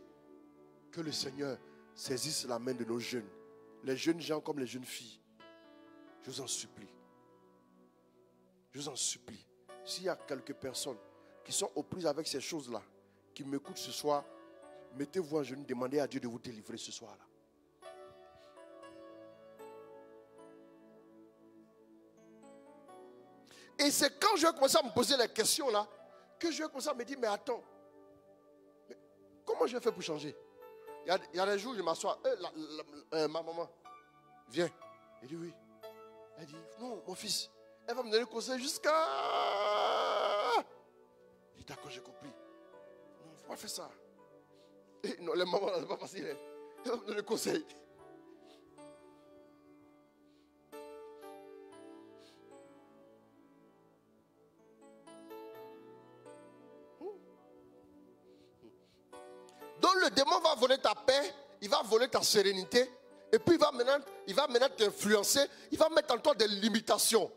Que le Seigneur saisisse la main de nos jeunes. Les jeunes gens comme les jeunes filles. Je vous en supplie. Je vous en supplie. S'il y a quelques personnes qui sont aux prises avec ces choses-là, qui m'écoutent ce soir, mettez-vous en genoux, demandez à Dieu de vous délivrer ce soir-là. Et c'est quand je vais commencer à me poser les questions là, que je vais commencer à me dire, mais attends, mais comment je vais faire pour changer? Il y a des jours où je m'assois, ma maman, viens. Elle dit oui. Elle dit, non, mon fils, elle va me donner le conseil jusqu'à... Je dis, d'accord, j'ai compris. Non, il ne faut pas faire ça. Et non, les mamans, c'est pas facile. Elle va me donner le conseil. Donc le démon va voler ta paix, il va voler ta sérénité, et puis il va maintenant t'influencer, il va mettre en toi des limitations.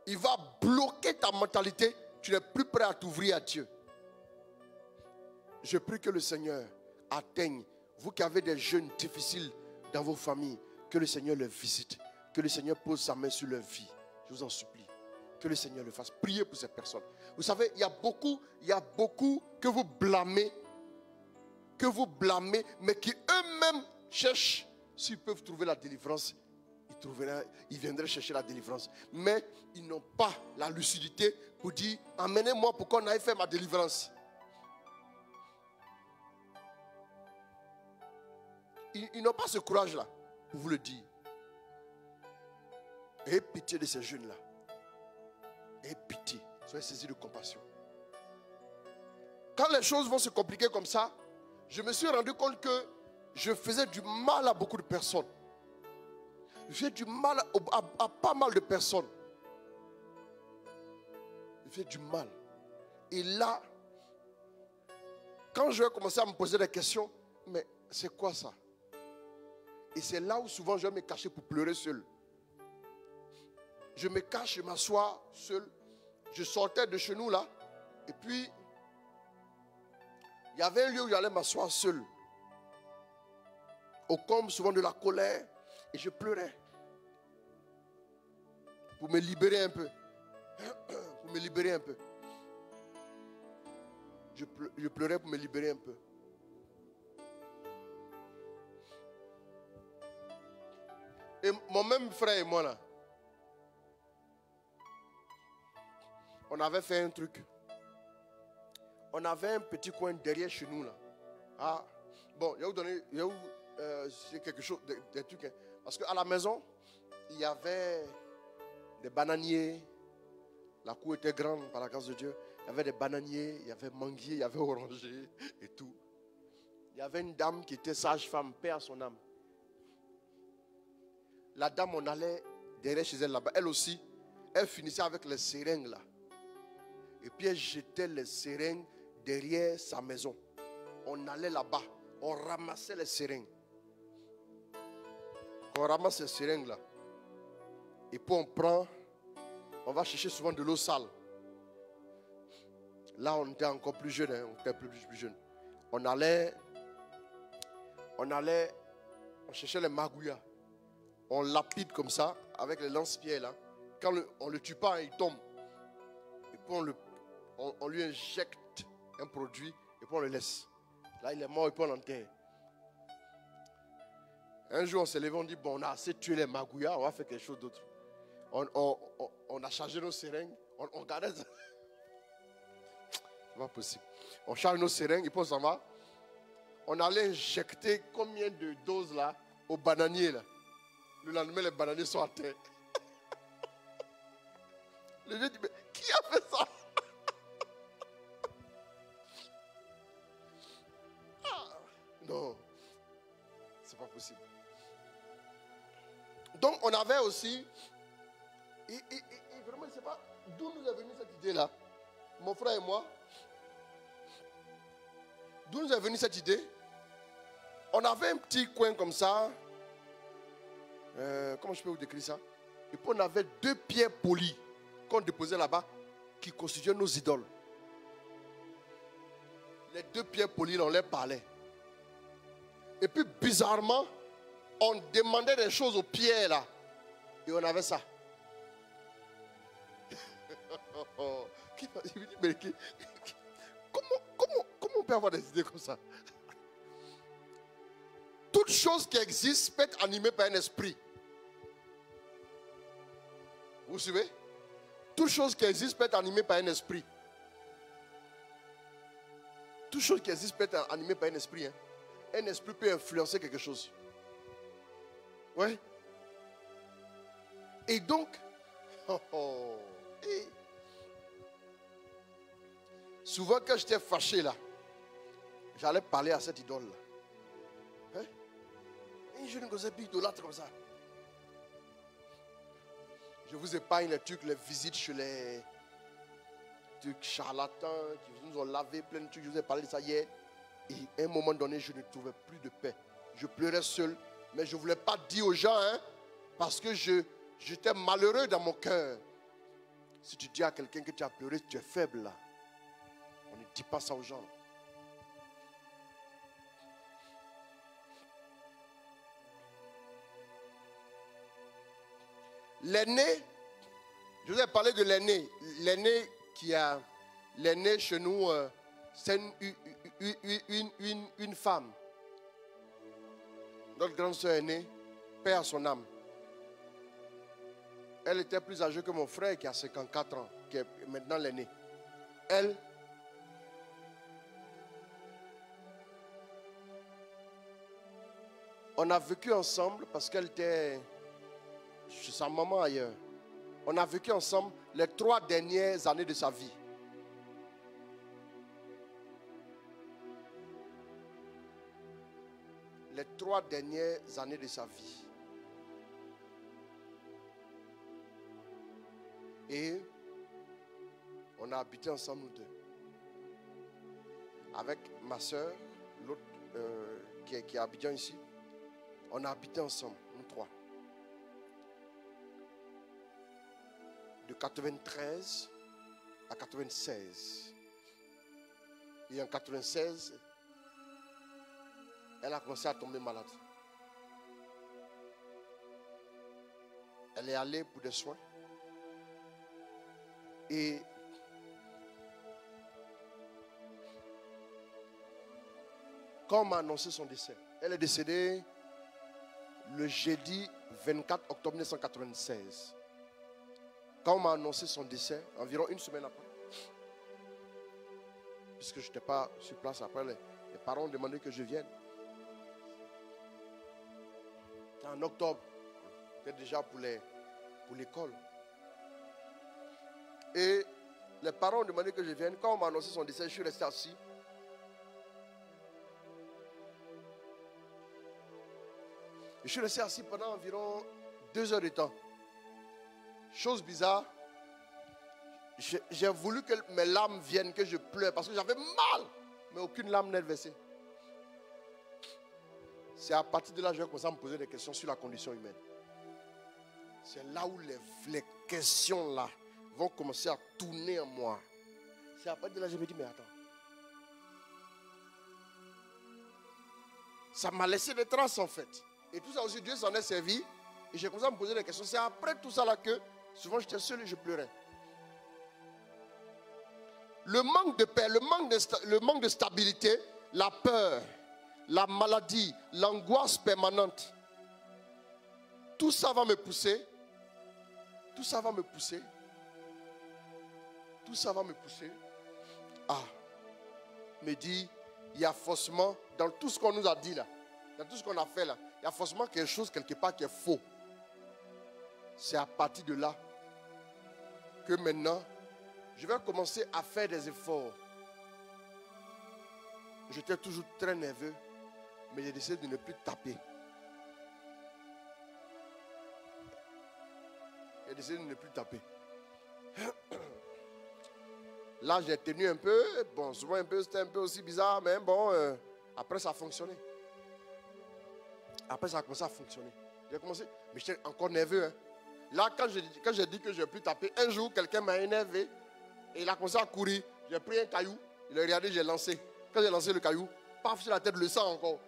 Il va bloquer ta mentalité, tu n'es plus prêt à t'ouvrir à Dieu. Je prie que le Seigneur atteigne, vous qui avez des jeunes difficiles dans vos familles, que le Seigneur les visite, que le Seigneur pose sa main sur leur vie. Je vous en supplie. Que le Seigneur le fasse. Priez pour ces personnes. Vous savez, il y a beaucoup que vous blâmez, mais qui eux-mêmes cherchent, s'ils peuvent trouver la délivrance, ils viendraient chercher la délivrance. Mais ils n'ont pas la lucidité pour dire, emmenez-moi pour qu'on aille faire ma délivrance. Ils n'ont pas ce courage-là pour vous le dire. Ayez pitié de ces jeunes-là. Ayez pitié. Soyez saisis de compassion. Quand les choses vont se compliquer comme ça, je me suis rendu compte que je faisais du mal à beaucoup de personnes. J'ai du mal à pas mal de personnes. J'ai du mal. Et là, quand je vais commencer à me poser des questions, mais c'est quoi ça? Et c'est là où souvent je vais me cacher pour pleurer seul. Je me cache, je m'assois seul. Je sortais de chez nous là. Et puis, il y avait un lieu où j'allais m'asseoir seul. Au comble souvent de la colère. Et je pleurais. Pour me libérer un peu. Pour me libérer un peu. Je pleurais pour me libérer un peu. Et mon même frère et moi là, on avait fait un truc. On avait un petit coin derrière chez nous là. Ah, bon, je vais vous donner quelque chose, des trucs. Hein. Parce qu'à la maison, il y avait des bananiers. La cour était grande par la grâce de Dieu. Il y avait des bananiers, il y avait manguiers, il y avait orangers et tout. Il y avait une dame qui était sage-femme, paix à son âme. La dame, on allait derrière chez elle là-bas. Elle aussi, elle finissait avec les seringues là. Et puis elle jetait les seringues derrière sa maison. On allait là-bas, on ramassait les seringues. Quand on ramasse les seringues là, et puis on va chercher souvent de l'eau sale. Là, on était encore plus jeune, hein, on était plus jeune. On cherchait les magouillas. On lapide comme ça, avec les lance-pierres là. Quand on ne le tue pas, hein, il tombe. Et puis on lui injecte un produit, et puis on le laisse. Là, il est mort, et puis on l'enterre. Un jour, on s'est levé, on dit, bon, on a assez tué les magouillas, on va faire quelque chose d'autre. On a chargé nos seringues, on gardait ça. C'est pas possible. On charge nos seringues, et puis on s'en va. On allait injecter combien de doses là, aux bananiers là. Le lendemain, les bananiers sont à terre. Le vieux dit, mais qui a fait ça? Non, c'est pas possible. Donc, on avait aussi, et vraiment, je ne sais pas d'où nous est venue cette idée-là, mon frère et moi. D'où nous est venue cette idée? On avait un petit coin comme ça. Comment je peux vous décrire ça? Et puis on avait 2 pierres polies qu'on déposait là-bas qui constituaient nos idoles. Les 2 pierres polies, là, on les parlait. Et puis bizarrement, on demandait des choses aux pierres là. Et on avait ça. Il me dit, mais comment on peut avoir des idées comme ça? Toute chose qui existe peut être animée par un esprit. Vous suivez? Toute chose qui existe peut être animée par un esprit. Toute chose qui existe peut être animée par un esprit. Hein. Un esprit peut influencer quelque chose. Ouais. Et donc, souvent quand j'étais fâché là, j'allais parler à cette idole là. Hein? Et je ne causais plus idolâtre comme ça. Je vous épargne les trucs, les visites chez les trucs charlatans qui nous ont lavé plein de trucs. Je vous ai parlé de ça hier. Et à un moment donné, je ne trouvais plus de paix. Je pleurais seul. Mais je ne voulais pas dire aux gens, hein, parce que j'étais malheureux dans mon cœur. Si tu dis à quelqu'un que tu as pleuré, tu es faible là. On ne dit pas ça aux gens. L'aîné, je vous ai parlé de l'aîné. L'aîné chez nous, c'est une femme. Notre grande soeur aînée, paix à son âme. Elle était plus âgée que mon frère qui a 54 ans, qui est maintenant l'aîné. Elle, on a vécu ensemble parce qu'elle était chez sa maman ailleurs. On a vécu ensemble les 3 dernières années de sa vie. Les 3 dernières années de sa vie. Et on a habité ensemble nous deux. Avec ma soeur, l'autre qui est à Abidjan ici. On a habité ensemble, nous 3. De 93 à 96. Et en 96, elle a commencé à tomber malade. Elle est allée pour des soins. Et quand on m'a annoncé son décès, elle est décédée le jeudi 24 octobre 1996. Quand on m'a annoncé son décès, environ une semaine après, puisque je n'étais pas sur place après, les parents ont demandé que je vienne. En octobre, c'était déjà pour l'école. Et les parents ont demandé que je vienne. Quand on m'a annoncé son décès, je suis resté assis. Je suis resté assis pendant environ 2 heures de temps. Chose bizarre, j'ai voulu que mes larmes viennent, que je pleure, parce que j'avais mal, mais aucune larme n'est versée. C'est à partir de là que j'ai commencé à me poser des questions sur la condition humaine. C'est là où les questions là vont commencer à tourner en moi. C'est à partir de là que je me dis, mais attends. Ça m'a laissé des traces en fait. Et tout ça aussi, Dieu s'en est servi. Et j'ai commencé à me poser des questions. C'est après tout ça là que souvent j'étais seul et je pleurais. Le manque de paix, le manque de stabilité, la peur, la maladie, l'angoisse permanente. Tout ça va me pousser. Tout ça va me pousser. Tout ça va me pousser à me dire, il y a forcément, dans tout ce qu'on nous a dit là, dans tout ce qu'on a fait là, il y a forcément quelque chose quelque part qui est faux. C'est à partir de là que maintenant, je vais commencer à faire des efforts. J'étais toujours très nerveux, mais j'ai décidé de ne plus taper. J'ai décidé de ne plus taper. Là, j'ai tenu un peu. Bon, souvent un peu, c'était un peu aussi bizarre, mais bon, après ça a fonctionné. Après, ça a commencé à fonctionner. J'ai commencé, mais j'étais encore nerveux. Hein. Là, quand j'ai dit que je ne vais plus taper, un jour, quelqu'un m'a énervé et il a commencé à courir. J'ai pris un caillou, il a regardé, j'ai lancé. Quand j'ai lancé le caillou, paf, sur la tête, le sang encore.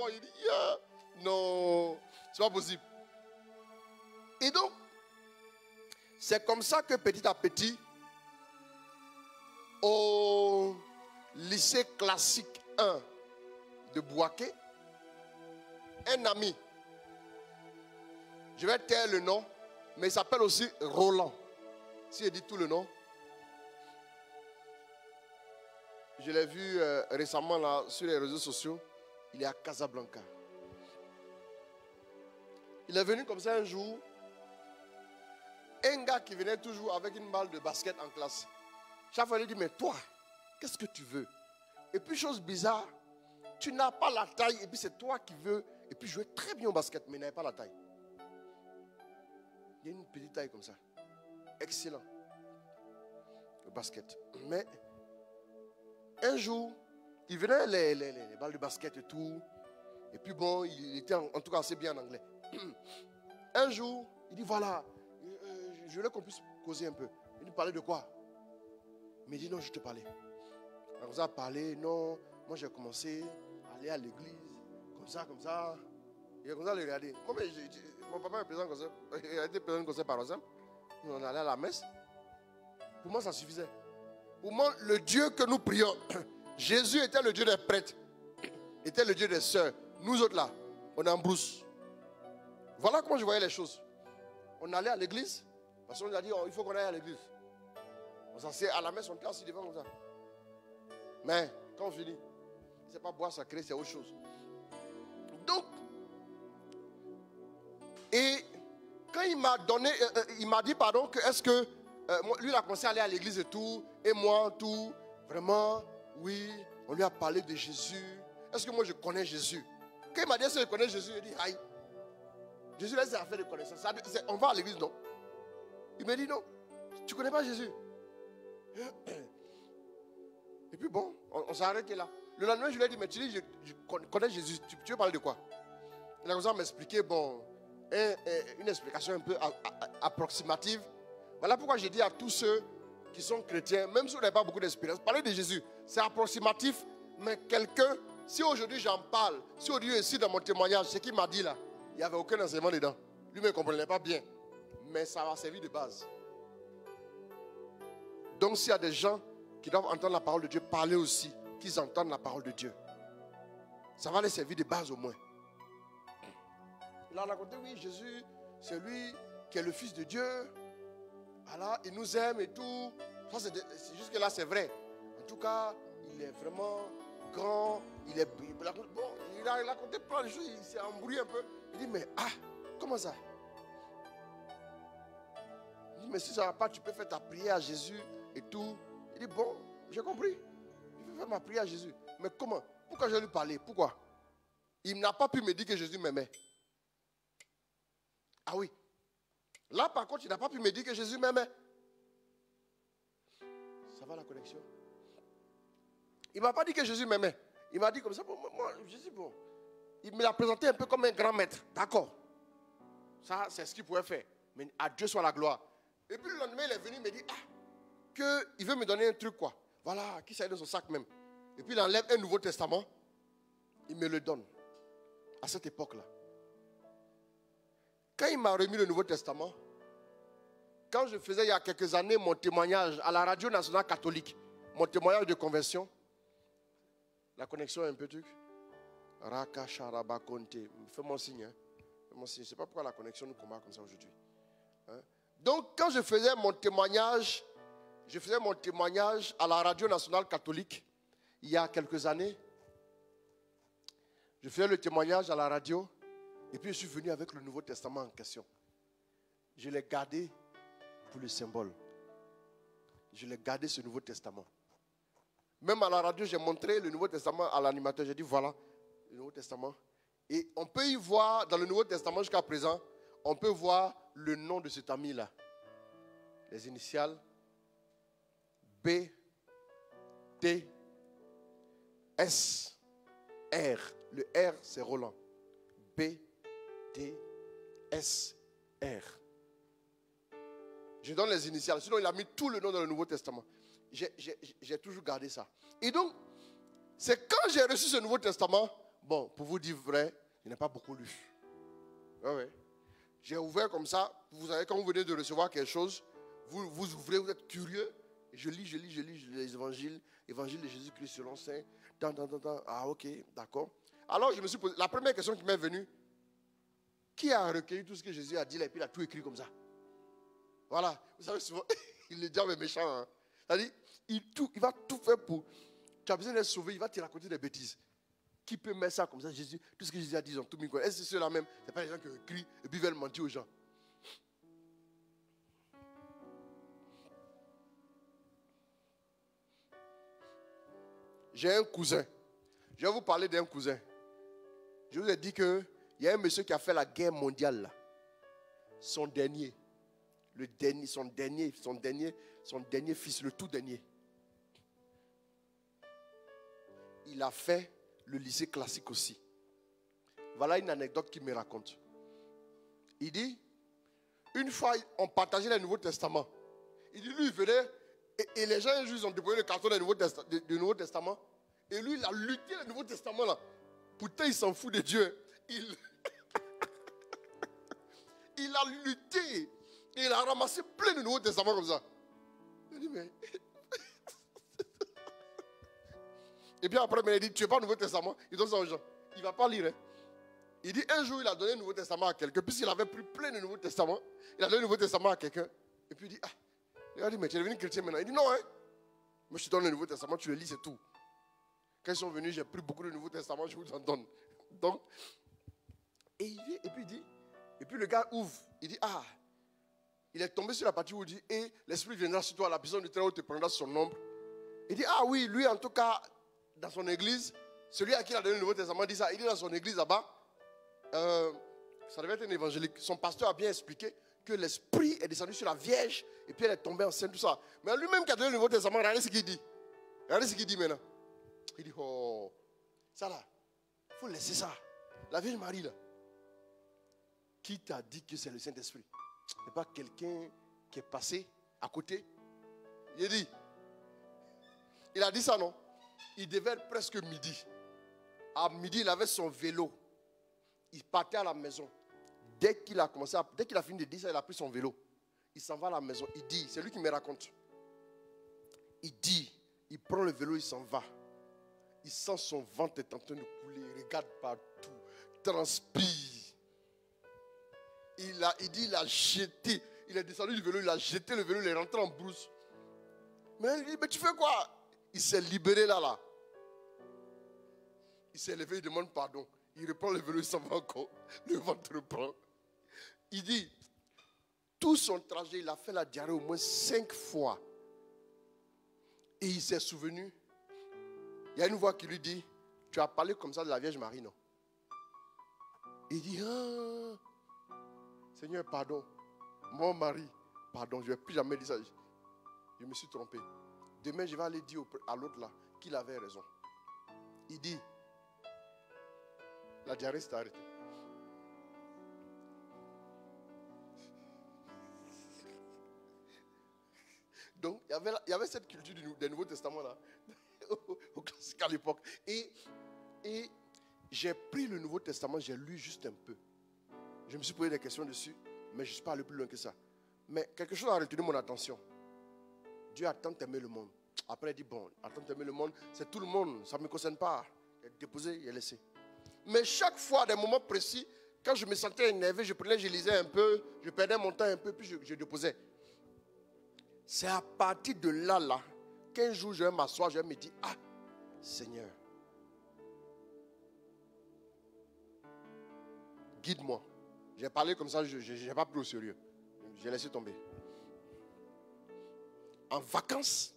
Il dit, yeah. Non, c'est pas possible. Et donc, C'est comme ça que petit à petit, au lycée classique 1 de Bouaké, un ami, je vais taire le nom, mais il s'appelle aussi Roland. Si je dis tout le nom, je l'ai vu récemment là, sur les réseaux sociaux, il est à Casablanca. Il est venu comme ça un jour, un gars qui venait toujours avec une balle de basket en classe. Chaque fois, il dit, mais toi, qu'est-ce que tu veux? Et puis, chose bizarre, tu n'as pas la taille, et puis c'est toi qui veux, et puis jouer très bien au basket, mais il n'avait pas la taille. Il y a une petite taille comme ça. Excellent. Le basket. Mais, un jour, il venait les balles de basket et tout, et puis bon, il était en tout cas assez bien en anglais. Un jour, il dit, voilà, je voulais qu'on puisse causer un peu. Il nous parlait de quoi? Mais il dit, non, je te parlais. On vous a parlé, non, moi j'ai commencé à aller à l'église, comme ça. Et comme ça, il regardait. Moi, mon papa est présent comme ça. Il a été présent comme ça par exemple. On allait à la messe. Pour moi, ça suffisait. Pour moi, le Dieu que nous prions, Jésus était le Dieu des prêtres, était le Dieu des sœurs. Nous autres là, on est en brousse. Voilà comment je voyais les choses. On allait à l'église, parce qu'on nous a dit, il faut qu'on aille à l'église. On s'assied à la messe, on était assis devant comme ça. Mais quand on finit, c'est pas boire sacré, c'est autre chose. Donc, et quand il m'a donné, il m'a dit, pardon, que est-ce que lui, il a commencé à aller à l'église et tout, et moi, tout, vraiment, oui, on lui a parlé de Jésus. Est-ce que moi, je connais Jésus? Quand il m'a dit, est-ce que je connais Jésus? Il dit, aïe. Jésus laisse ses affaires de connaissance. On va à l'église, non? Il me dit, non, tu ne connais pas Jésus. Et puis bon, on s'est arrêté là. Le lendemain, je lui ai dit, mais tu dis, je connais Jésus, tu veux parler de quoi? Il a commencé à m'expliquer, bon, une explication un peu approximative. Voilà pourquoi j'ai dit à tous ceux qui sont chrétiens, même si vous n'avez pas beaucoup d'expérience, parler de Jésus, c'est approximatif, mais quelqu'un, si aujourd'hui j'en parle, si aujourd'hui ici dans mon témoignage, ce qu'il m'a dit là, il n'y avait aucun enseignement dedans. Lui-même ne comprenait pas bien, mais ça va servir de base. Donc s'il y a des gens qui doivent entendre la parole de Dieu, parler aussi, qu'ils entendent la parole de Dieu. Ça va les servir de base au moins. Il a raconté, oui, Jésus, c'est lui qui est le Fils de Dieu. Voilà, il nous aime et tout. Jusque là, c'est vrai. En tout cas, il est vraiment grand. Il a raconté plein de choses. Il s'est embrouillé un peu. Il dit, mais comment ça? Il dit, mais si ça ne va pas, tu peux faire ta prière à Jésus et tout. Il dit, bon, j'ai compris. Je vais faire ma prière à Jésus. Mais comment? Pourquoi je vais lui parler? Pourquoi? Il n'a pas pu me dire que Jésus m'aimait. Ah oui. Là, par contre, il n'a pas pu me dire que Jésus m'aimait. Ça va la connexion? Il ne m'a pas dit que Jésus m'aimait. Il m'a dit comme ça, bon, moi, Jésus, bon. Il me l'a présenté un peu comme un grand maître. D'accord. Ça, c'est ce qu'il pouvait faire. Mais à Dieu soit la gloire. Et puis le lendemain, il est venu me dire, qu'il veut me donner un truc, quoi. Voilà, qui s'est dans son sac même. Et puis il enlève un Nouveau Testament. Il me le donne. À cette époque-là. Quand il m'a remis le Nouveau Testament, quand je faisais il y a quelques années mon témoignage à la Radio Nationale Catholique, mon témoignage de conversion, la connexion est un peu truc. Raka Sharaba Konte. Fais mon signe. Hein. Fais mon signe. Je ne sais pas pourquoi la connexion nous combat comme ça aujourd'hui. Hein? Donc, quand je faisais mon témoignage à la Radio Nationale Catholique, il y a quelques années, je faisais le témoignage à la radio, et puis je suis venu avec le Nouveau Testament en question. Je l'ai gardé pour le symbole. Je l'ai gardé ce Nouveau Testament. Même à la radio, j'ai montré le Nouveau Testament à l'animateur. J'ai dit, voilà, le Nouveau Testament. Et on peut y voir, dans le Nouveau Testament jusqu'à présent, on peut voir le nom de cet ami-là. Les initiales B, T, S, R. Le R, c'est Roland. B, T, S, R. Je donne les initiales. Sinon, il a mis tout le nom dans le Nouveau Testament. J'ai toujours gardé ça. Et donc, c'est quand j'ai reçu ce Nouveau Testament, bon, pour vous dire vrai, je n'ai pas beaucoup lu. Ouais. J'ai ouvert comme ça. Vous savez, quand vous venez de recevoir quelque chose, vous ouvrez, vous êtes curieux. Et je lis les évangiles. Évangile de Jésus-Christ selon Saint. Ah, ok, d'accord. Alors, je me suis posé, la première question qui m'est venue, qui a recueilli tout ce que Jésus a dit là, et puis il a tout écrit comme ça? Voilà. Vous savez, souvent, le diable est méchant. Hein? C'est-à-dire, il va tout faire pour... Tu as besoin d'être sauvé, il va te raconter des bêtises. Qui peut mettre ça comme ça, Jésus? Tout ce que Jésus a dit, ils ont tout mis. Est-ce que c'est ceux-là même? Ce n'est pas les gens qui écrivent et puis veulent mentir aux gens. J'ai un cousin. Je vais vous parler d'un cousin. Je vous ai dit qu'il y a un monsieur qui a fait la guerre mondiale. Là. Son dernier fils, le tout dernier. Il a fait le lycée classique aussi. Voilà une anecdote qu'il me raconte. Il dit, une fois, on partageait le Nouveau Testament. Il dit, lui, il venait, et les gens, un jour, ils ont déposé le carton du Nouveau Testament. Et lui, il a lutté le Nouveau Testament, là. Pourtant, il s'en fout de Dieu. Il a lutté. Et il a ramassé plein de Nouveaux Testaments comme ça. Il dit, mais... Et puis après, il dit, tu n'es pas le Nouveau Testament. Il donne ça aux gens. Il ne va pas lire. Hein. Il dit, un jour, il a donné le Nouveau Testament à quelqu'un. Puisqu'il avait pris plein de Nouveaux Testaments, il a donné le Nouveau Testament à quelqu'un. Et puis il dit, ah, il a dit, mais tu es devenu chrétien maintenant. Il dit, non, hein. Moi, je te donne le Nouveau Testament, tu le lis, c'est tout. Quand ils sont venus, j'ai pris beaucoup de Nouveaux Testaments, je vous en donne. Donc, et il vient, et puis il dit, et puis le gars ouvre. Il dit, ah, il est tombé sur la partie où il dit, et l'Esprit viendra sur toi, la puissance du Très-Haut te prendra son ombre. Il dit, ah oui, lui, en tout cas, dans son église, celui à qui il a donné le Nouveau Testament dit ça. Il dit dans son église là-bas, ça devait être un évangélique. Son pasteur a bien expliqué que l'Esprit est descendu sur la Vierge et puis elle est tombée enceinte, tout ça. Mais lui-même qui a donné le Nouveau Testament, regardez ce qu'il dit. Regardez ce qu'il dit maintenant. Il dit, oh, ça là, il faut laisser ça. La Vierge Marie là, qui t'a dit que c'est le Saint-Esprit? Ce n'est pas quelqu'un qui est passé à côté. Il a dit ça, non? Il devait être presque midi. À midi, il avait son vélo. Il partait à la maison. Dès qu'il a fini de dire ça, il a pris son vélo. Il s'en va à la maison. Il dit, c'est lui qui me raconte. Il dit, il prend le vélo, il s'en va. Il sent son ventre est en train de couler. Il regarde partout. Transpire. Il dit, il a jeté. Il est descendu du vélo, il a jeté le vélo, il est rentré en brousse. Mais il dit, mais tu fais quoi? Il s'est libéré là. Il s'est levé, il demande pardon. Il reprend le vélo, il s'en va encore. Le ventre reprend. Il dit, tout son trajet, il a fait la diarrhée au moins 5 fois. Et il s'est souvenu. Il y a une voix qui lui dit, tu as parlé comme ça de la Vierge Marie, non? Il dit, ah, Seigneur, pardon. Mon mari, pardon, je ne vais plus jamais dire ça. Je me suis trompé. Demain, je vais aller dire à l'autre là qu'il avait raison. Il dit, la diarrhée s'est arrêtée. Donc, il y avait cette culture du Nouveau Testament là, au classique à l'époque. Et j'ai pris le Nouveau Testament, j'ai lu juste un peu. Je me suis posé des questions dessus, mais je ne suis pas allé plus loin que ça. Mais quelque chose a retenu mon attention. Dieu a tant aimé le monde. Après, il dit, bon, a tant aimé le monde, c'est tout le monde, ça ne me concerne pas. Il a déposé, il a laissé. Mais chaque fois, à des moments précis, quand je me sentais énervé, je prenais, je lisais un peu, je perdais mon temps un peu, puis je déposais. C'est à partir de là, qu'un jour, je vais m'asseoir, je vais me dire, ah, Seigneur, guide-moi. J'ai parlé comme ça, je n'ai pas pris au sérieux. J'ai laissé tomber. En vacances,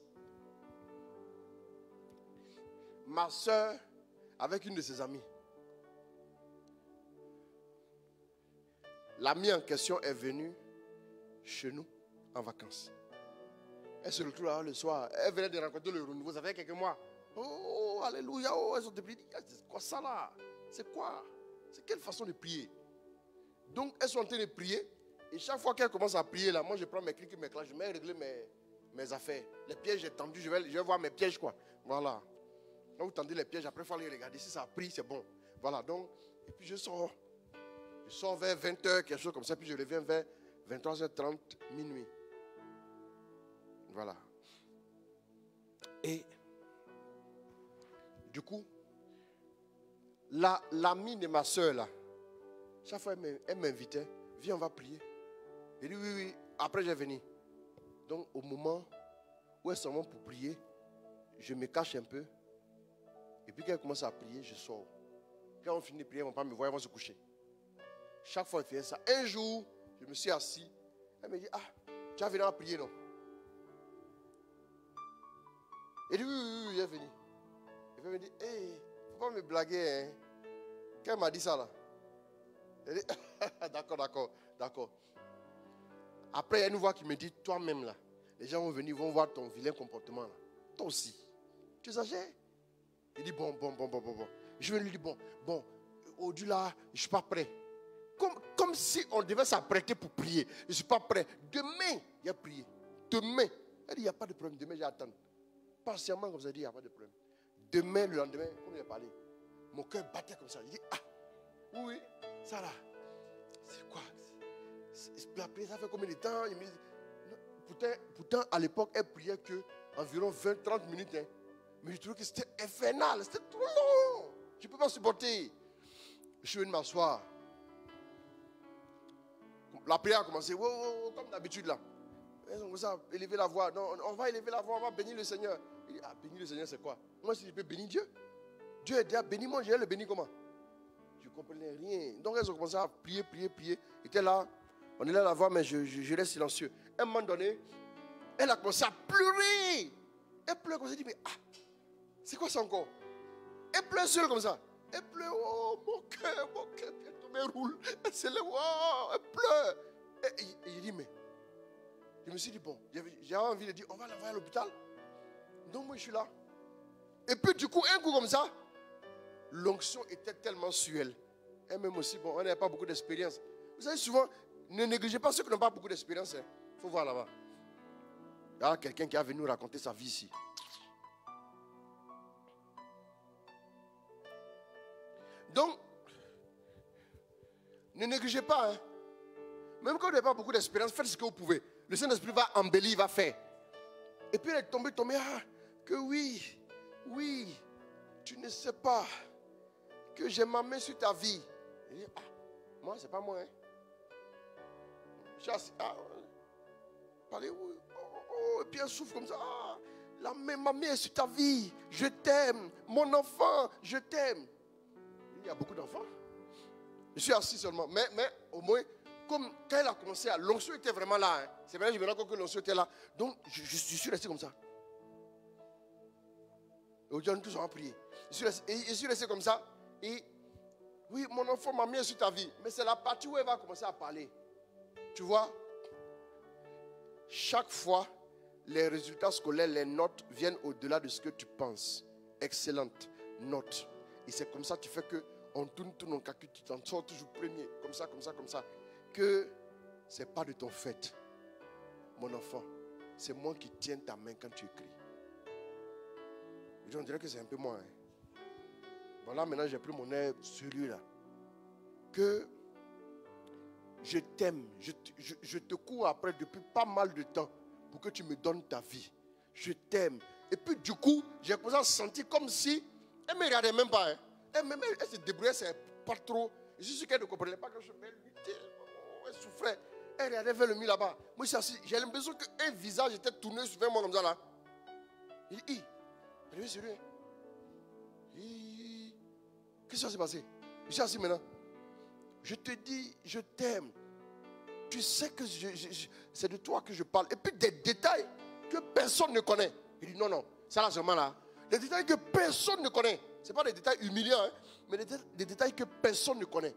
ma soeur, avec une de ses amies, l'amie en question est venue chez nous en vacances. Elle se retrouve là le soir. Elle venait de rencontrer le renouveau, ça fait quelques mois. Oh, alléluia, oh, elles ont prié. C'est quoi ça là? C'est quoi? C'est quelle façon de prier? Donc, elles sont en train de prier. Et chaque fois qu'elles commencent à prier, là, moi, je prends mes clics et mes classes, je vais régler mes affaires. Les pièges, j'ai tendu, je vais voir mes pièges, quoi. Voilà. Quand vous tendez les pièges, après, il faut aller regarder. Si ça a pris, c'est bon. Voilà, donc, et puis je sors. Je sors vers 20h, quelque chose comme ça, puis je reviens vers 23h30, minuit. Voilà. Et du coup, l'amie de ma soeur là, chaque fois elle m'invitait, viens on va prier. Elle dit oui, oui, après j'ai venu. Donc au moment où elle s'en va pour prier, je me cache un peu. Et puis quand elle commence à prier, je sors. Quand on finit de prier, on ne va pas me voir, ils vont se coucher. Chaque fois elle fait ça. Un jour, je me suis assis. Elle me dit, ah, tu as venu à prier non? Elle dit oui, oui, oui, elle est venue. Elle me dit, hey, il ne faut pas me blaguer. Hein. Quand elle m'a dit ça là, elle dit, d'accord. Après, il y a une voix qui me dit, toi-même là, les gens vont venir, vont voir ton vilain comportement là. Toi aussi. Tu exagères? Il dit, bon. Je vais lui dire, bon, au-delà, je ne suis pas prêt. Comme si on devait s'apprêter pour prier. Je ne suis pas prêt. Demain, il y a prié. Demain. Elle dit, il n'y a pas de problème. Demain, j'attends. Patiemment, comme ça, dit, il n'y a pas de problème. Demain, le lendemain, comme il a parlé, mon cœur battait comme ça. Il dit, ah, oui, ça là, c'est quoi? Ça fait combien de temps? Il me dit, pourtant, à l'époque, elle priait que environ 20-30 minutes. Hein. Mais je trouvais que c'était infernal, c'était trop long. Je ne peux pas supporter. Je suis venu m'asseoir. La prière a commencé, comme d'habitude là. On va élever la voix. Non, on va élever la voix, on va bénir le Seigneur. Il dit, ah, bénir le Seigneur, c'est quoi? Moi, si je peux bénir Dieu. Dieu est déjà béni, moi, je vais le bénir comment? Je ne comprenais rien. Donc, elles ont commencé à prier. Ils étaient là, on est là à la voix, mais je reste silencieux. À un moment donné, elle a commencé à pleurer. Elle pleure comme ça, elle dit, mais ah, c'est quoi ça encore? Elle pleure seule comme ça. Elle pleure, oh, mon cœur, elle roule. Elle se lève, oh, elle pleure. Et je dis, mais, je me suis dit, bon, j'avais envie de dire, on va l'envoyer à l'hôpital. Donc moi je suis là. Et puis du coup, un coup comme ça, l'onction était tellement suelle. Et même aussi, bon, on n'avait pas beaucoup d'expérience. Vous savez, souvent, ne négligez pas ceux qui n'ont pas beaucoup d'expérience. Il faut voir là-bas. Il y a quelqu'un qui a venu nous raconter sa vie ici. Donc, ne négligez pas. Hein. Même quand vous n'avez pas beaucoup d'expérience, faites ce que vous pouvez. Le Saint-Esprit va embellir, il va faire. Et puis elle est tombée, ah, que oui, tu ne sais pas que j'ai ma main sur ta vie. Elle dit, ah, moi, c'est pas moi. Hein. Je suis assis, ah, parlez, oui. Et puis elle souffre comme ça, ah, ma main est sur ta vie, je t'aime, mon enfant, je t'aime. Il y a beaucoup d'enfants. Je suis assis seulement, mais au moins, comme quand elle a commencé à... L'onction était vraiment là. Hein. C'est vrai, je me rends compte que l'onction était là. Donc, je suis resté comme ça. Et aujourd'hui, tous ont prié. Je suis resté comme ça. Et oui, mon enfant m'a mis sur ta vie. Mais c'est la partie où elle va commencer à parler. Tu vois, chaque fois, les résultats scolaires, les notes viennent au-delà de ce que tu penses. Excellente note. Et c'est comme ça que tu fais qu'on tourne, on calcule, tu t'en sors toujours premier. Comme ça. Que ce n'est pas de ton fait, mon enfant. C'est moi qui tiens ta main quand tu écris. On dirait que c'est un peu moi. Hein. Bon là maintenant j'ai pris mon air celui-là. Que je t'aime. Je te cours après depuis pas mal de temps pour que tu me donnes ta vie. Je t'aime. Et puis du coup, j'ai commencé à sentir comme si elle ne me regardait même pas. Hein. Elle se débrouillait, c'est pas trop. Je suis sûr qu'elle ne comprenait pas que je me luttais. Elle souffrait. Elle regardait vers le mur là-bas. Moi, j'ai l'impression qu'un visage était tourné vers moi comme ça là. Il dit, elle est sérieux. Qu'est-ce qui s'est passé? Je suis assis maintenant. Je te dis, je t'aime. Tu sais que c'est de toi que je parle. Et puis des détails que personne ne connaît. Il dit, non, ça là seulement là. Des détails que personne ne connaît. Ce n'est pas des détails humiliants, hein, mais des détails que personne ne connaît.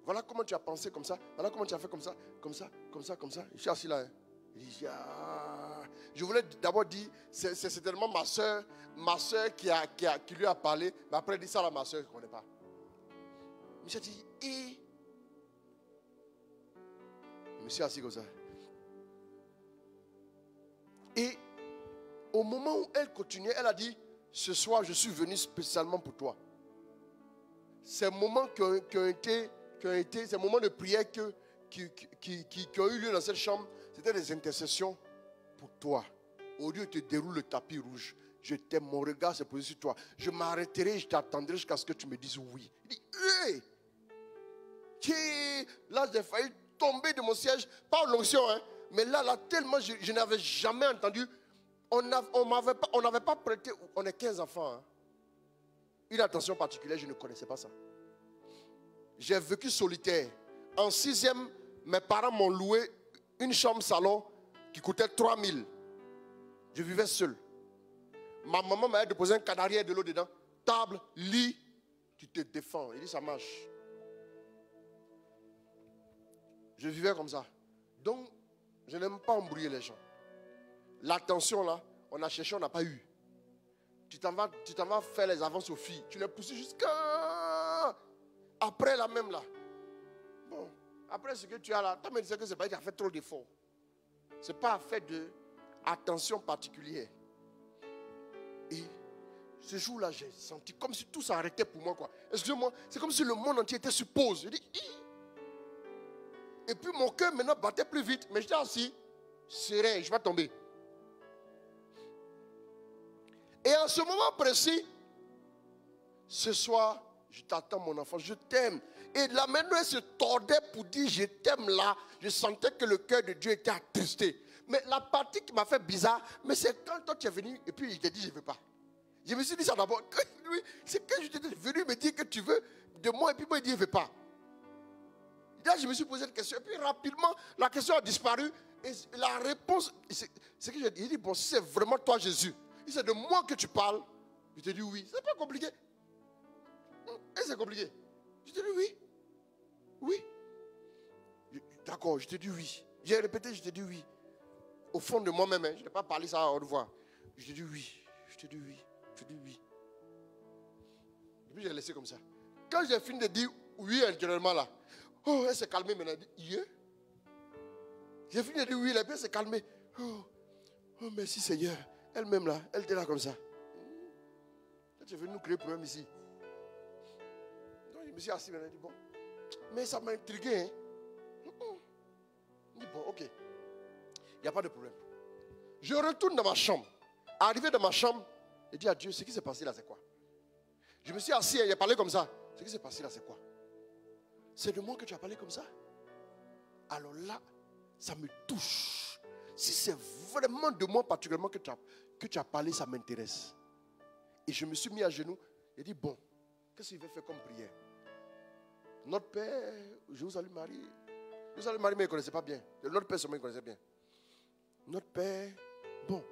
Voilà comment tu as pensé comme ça. Voilà comment tu as fait comme ça. Je suis assis là. Hein. Il dit, ah. Je voulais d'abord dire, c'est certainement ma soeur qui lui a parlé. Mais après, il dit ça là, ma soeur, je ne connais pas. Mais j'ai dit, je me suis assis comme ça. Et au moment où elle continuait, elle a dit, ce soir, je suis venu spécialement pour toi. Ces moments qui ont été, ces moments de prière qui ont eu lieu dans cette chambre, c'était des intercessions pour toi. Au lieu de te dérouler le tapis rouge, je t'aime, mon regard s'est posé sur toi. Je m'arrêterai, je t'attendrai jusqu'à ce que tu me dises oui. Il dit, hey! Là, j'ai failli tomber de mon siège, pas en onction, hein, mais là, tellement, je n'avais jamais entendu. On n'avait pas prêté, on est 15 enfants. Hein. Une attention particulière, je ne connaissais pas ça. J'ai vécu solitaire. En 6e, mes parents m'ont loué une chambre salon qui coûtait 3 000. Je vivais seul. Ma maman m'a déposé un canari et de l'eau dedans. Table, lit, tu te défends. Il dit, ça marche. Je vivais comme ça. Donc, je n'aime pas embrouiller les gens. L'attention là, on a cherché, on n'a pas eu. Tu t'en vas faire les avances aux filles. Tu les pousses jusqu'à... Après la même là. Bon, après ce que tu as là, tu me disais que ce n'est pas qu'il a fait trop d'efforts. Ce n'est pas fait d'attention particulière. Et ce jour-là, j'ai senti comme si tout s'arrêtait pour moi. Excusez-moi, c'est comme si le monde entier était sur pause. Je dis, et puis mon cœur maintenant battait plus vite. Mais j'étais assis, serein, je vais tomber. Et en ce moment précis, ce soir, je t'attends mon enfant, je t'aime. Et la main elle se tordait pour dire je t'aime là. Je sentais que le cœur de Dieu était attristé. Mais la partie qui m'a fait bizarre, mais c'est quand toi tu es venu et puis il t'a dit je ne veux pas. Je me suis dit ça d'abord. C'est quand je t'ai venu me dire que tu veux de moi et puis moi il dit je ne veux pas. Là je me suis posé une question et puis rapidement la question a disparu. Et la réponse, c'est que j'ai dit, bon si c'est vraiment toi Jésus, si c'est de moi que tu parles, je te dis oui. C'est pas compliqué. Et c'est compliqué. Je te dis oui. Oui. D'accord, je te dis oui. J'ai répété, je te dis oui. Au fond de moi-même, hein, je n'ai pas parlé ça à haute voix. Je te dis oui. Je te dis oui. Je te dis oui. Et puis j'ai laissé comme ça. Quand j'ai fini de dire oui intérieurement là, oh, elle s'est calmée maintenant. Elle dit, yeah. J'ai fini de dire oui, la paix s'est calmée. Oh, merci Seigneur. Elle-même là, elle était là comme ça. Tu es venu nous créer problème ici. Donc je me suis assis maintenant, je dis bon. Mais ça m'a intrigué. Hein? Je dis bon, ok. Il n'y a pas de problème. Je retourne dans ma chambre. Arrivé dans ma chambre, je dis à Dieu, ce qui s'est passé là, c'est quoi? Je me suis assis et il a parlé comme ça. Ce qui s'est passé là, c'est quoi? C'est de moi que tu as parlé comme ça? Alors là, ça me touche. Si c'est vraiment de moi particulièrement que tu as parlé, ça m'intéresse. Et je me suis mis à genoux et dit, bon, qu'est-ce qu'il va faire comme prière? Notre Père, je vous salue Marie. Je vous salue Marie, mais il ne connaissait pas bien. Notre Père seulement, il connaissait bien. Notre Père, bon.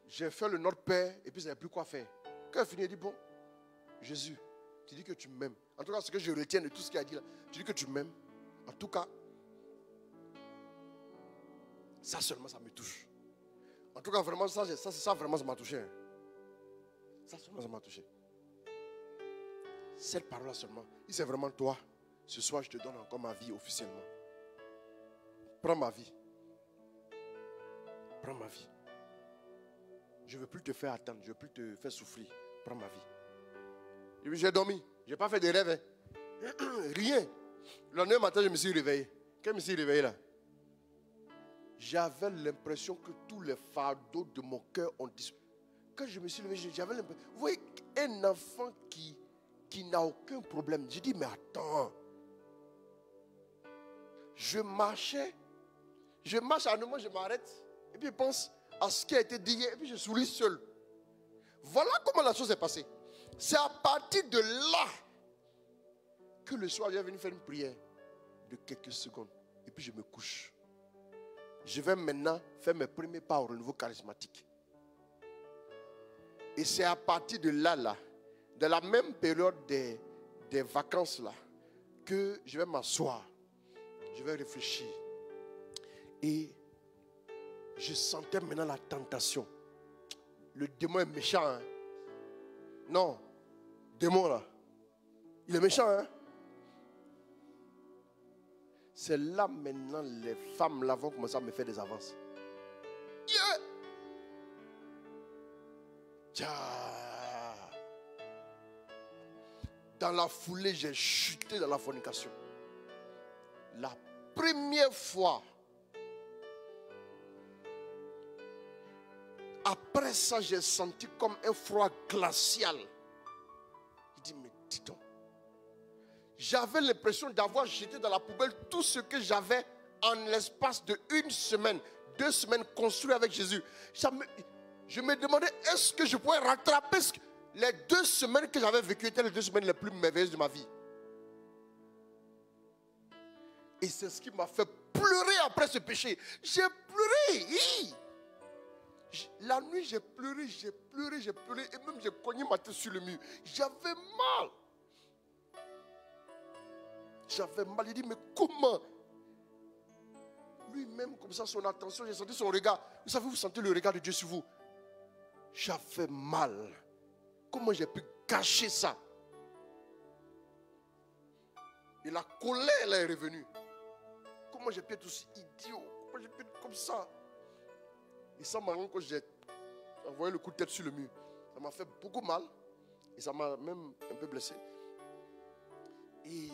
J'ai fait le Notre Père et puis je ne savais plus quoi faire. Quand il a fini, il dit, bon, Jésus, tu dis que tu m'aimes. En tout cas, ce que je retiens de tout ce qu'il a dit là, tu dis que tu m'aimes. En tout cas, ça seulement, ça me touche. En tout cas, vraiment, ça vraiment, ça m'a touché. Hein. Ça seulement, ça m'a touché. Cette parole-là seulement, si c'est vraiment toi, ce soir, je te donne encore ma vie officiellement. Prends ma vie. Prends ma vie. Je ne veux plus te faire attendre, je ne veux plus te faire souffrir. Prends ma vie. J'ai dormi, je n'ai pas fait de rêve. Hein. Rien. Le lendemain matin, je me suis réveillé. Quand je me suis réveillé là, j'avais l'impression que tous les fardeaux de mon cœur ont disparu. Quand je me suis levé, j'avais l'impression. Vous voyez, un enfant qui n'a aucun problème. J'ai dit, mais attends. Je marche à un moment, je m'arrête. Et puis je pense à ce qui a été dit hier. Et puis je souris seul. Voilà comment la chose est passée. C'est à partir de là que le soir, je vais venir faire une prière de quelques secondes. Et puis je me couche. Je vais maintenant faire mes premiers pas au renouveau charismatique. Et c'est à partir de là, de la même période des vacances là, que je vais m'asseoir. Je vais réfléchir. Et je sentais maintenant la tentation. Le démon est méchant. Hein? Non, démon là, il est méchant. Hein? C'est là maintenant les femmes là vont commencer à me faire des avances. Yeah! Dans la foulée, j'ai chuté dans la fornication. La première fois après ça, j'ai senti comme un froid glacial. Je dis, mais dis donc. J'avais l'impression d'avoir jeté dans la poubelle tout ce que j'avais en l'espace de 1 semaine, 2 semaines construit avec Jésus. Je me demandais, est-ce que je pourrais rattraper les 2 semaines que j'avais vécues étaient les 2 semaines les plus merveilleuses de ma vie. Et c'est ce qui m'a fait pleurer après ce péché. J'ai pleuré. La nuit, j'ai pleuré. Et même j'ai cogné ma tête sur le mur. J'avais mal. Il dit, mais comment? Lui-même, comme ça, son attention, j'ai senti son regard. Vous savez, vous sentez le regard de Dieu sur vous. J'avais mal. Comment j'ai pu cacher ça? Et la colère, elle est revenue. Comment j'ai pu être aussi idiot? Comment j'ai pu être comme ça? Et ça m'a rendu quand j'ai envoyé le coup de tête sur le mur. Ça m'a fait beaucoup mal. Et ça m'a même un peu blessé. Et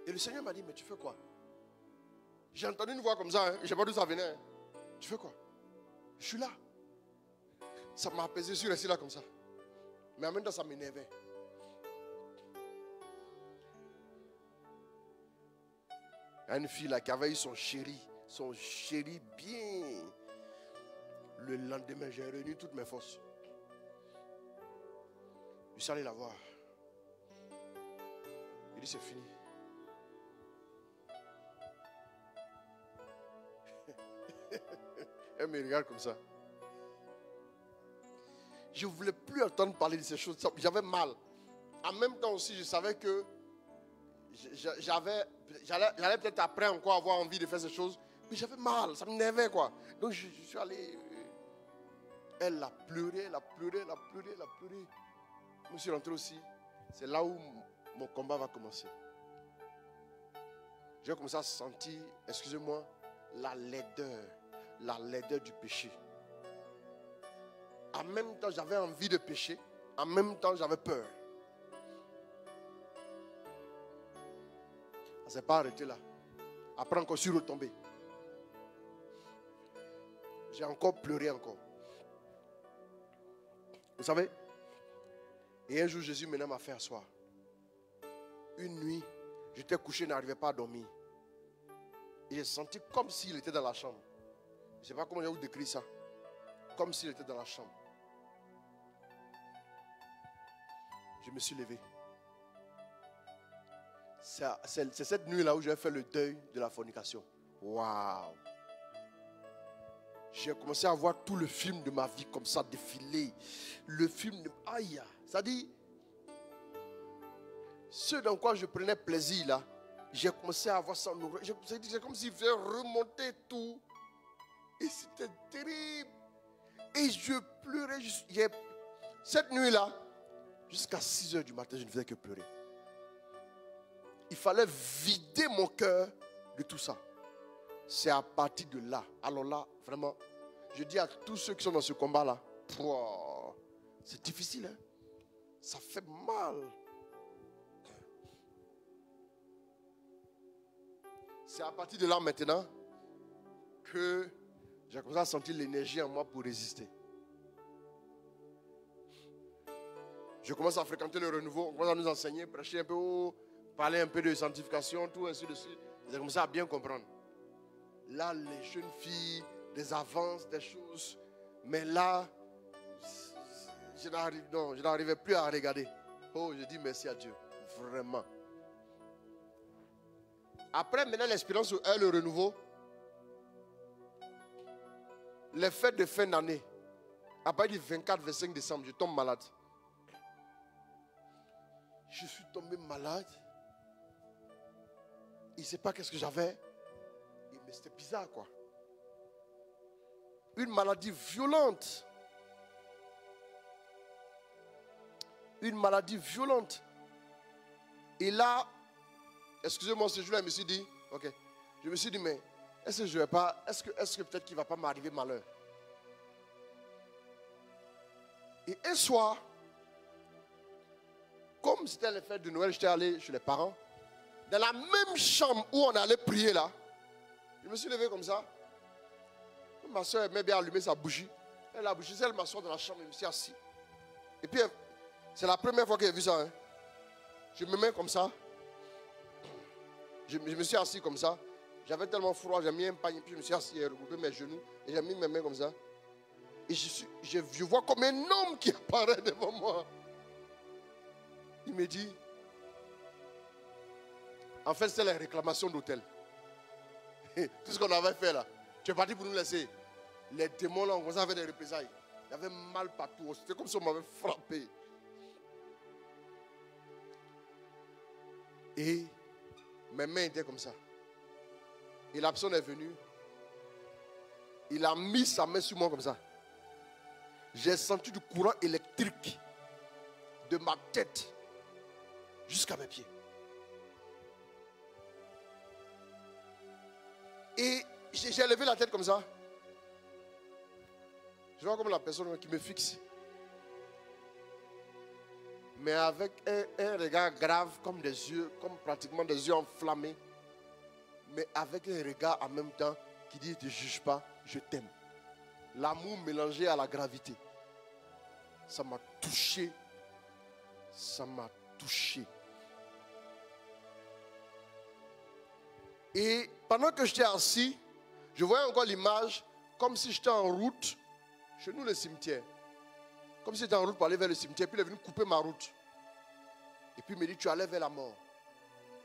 le Seigneur m'a dit, mais tu fais quoi? J'ai entendu une voix comme ça. Je ne sais pas d'où ça venait. Tu fais quoi? Je suis là. Ça m'a apaisé, je suis resté là comme ça. Mais en même temps, ça m'énervait. Il y a une fille là qui avait eu son chéri bien. Le lendemain, j'ai réuni toutes mes forces. Je suis allé la voir. Il dit, c'est fini. Elle me regarde comme ça. Je ne voulais plus entendre parler de ces choses. J'avais mal. En même temps aussi, je savais que j'allais peut-être après encore avoir envie de faire ces choses. Mais j'avais mal. Ça m'énervait quoi. Donc je suis allé. Elle a pleuré, elle a pleuré. Je me suis rentré aussi. C'est là où mon combat va commencer. J'ai commencé à sentir, excusez-moi, la laideur du péché. En même temps, j'avais envie de pécher. En même temps, j'avais peur. Ça ne s'est pas arrêté là. Après, encore, je suis retombé. J'ai encore pleuré encore. Vous savez, et un jour, Jésus maintenant m'a fait asseoir. Une nuit, j'étais couché, je n'arrivais pas à dormir. Et j'ai senti comme s'il était dans la chambre. Je ne sais pas comment je vais vous décrire ça. Comme s'il était dans la chambre. Je me suis levé. C'est cette nuit-là où j'ai fait le deuil de la fornication. Waouh! J'ai commencé à voir tout le film de ma vie comme ça défiler. Le film de... Aïe! Ça dit, ce dans quoi je prenais plaisir là, j'ai commencé à voir ça. C'est comme s'il faisait remonter tout. Et c'était terrible. Et je pleurais. Cette nuit-là, jusqu'à 6 heures du matin, je ne faisais que pleurer. Il fallait vider mon cœur de tout ça. C'est à partir de là. Alors là, vraiment, je dis à tous ceux qui sont dans ce combat-là, c'est difficile, hein? Ça fait mal. C'est à partir de là maintenant que j'ai commencé à sentir l'énergie en moi pour résister. Je commence à fréquenter le renouveau, on commence à nous enseigner, prêcher un peu, parler un peu de sanctification, tout ainsi de suite. J'ai commencé à bien comprendre. Là, les jeunes filles, des avances, des choses. Mais là, je n'arrivais plus à regarder. Oh, je dis merci à Dieu. Vraiment. Après, maintenant, l'expérience est le renouveau. Les fêtes de fin d'année. Après du 24-25 décembre, je tombe malade. Je suis tombé malade. Il ne sait pas qu'est-ce que j'avais. Mais c'était bizarre, quoi. Une maladie violente. Une maladie violente. Et là, excusez-moi, ce jour-là, je me suis dit, ok. Je me suis dit, mais est-ce que je vais pas, est-ce que peut-être qu'il ne va pas m'arriver malheur? Et un soir, comme c'était les fêtes de Noël, j'étais allé chez les parents. Dans la même chambre où on allait prier là, je me suis levé comme ça. Ma soeur aimait bien allumer sa bougie. Elle a la bougie, elle m'assoit dans la chambre, je me suis assis. Et puis, c'est la première fois que j'ai vu ça. Hein. Je me mets comme ça. Je me suis assis comme ça. J'avais tellement froid, j'ai mis un panier, puis je me suis assis et regroupé mes genoux. Et j'ai mis mes mains comme ça. Et je vois comme un homme qui apparaît devant moi. Il me dit, en fait, c'est la réclamation d'hôtel. Tout ce qu'on avait fait là, tu es parti pour nous laisser. Les démons là, on commençait à faire des représailles. Il y avait mal partout. C'était comme si on m'avait frappé. Et mes mains étaient comme ça. Et la personne est venue. Il a mis sa main sur moi comme ça. J'ai senti du courant électrique de ma tête jusqu'à mes pieds. Et j'ai levé la tête comme ça. Je vois comme la personne qui me fixe. Mais avec un regard grave, comme des yeux, comme pratiquement des yeux enflammés. Mais avec un regard en même temps qui dit, ne juge pas, je t'aime. L'amour mélangé à la gravité. Ça m'a touché. Ça m'a touché. Et pendant que j'étais assis, je voyais encore l'image comme si j'étais en route, chez nous le cimetière. Comme si j'étais en route pour aller vers le cimetière, puis il est venu couper ma route. Et puis il me dit, tu allais vers la mort.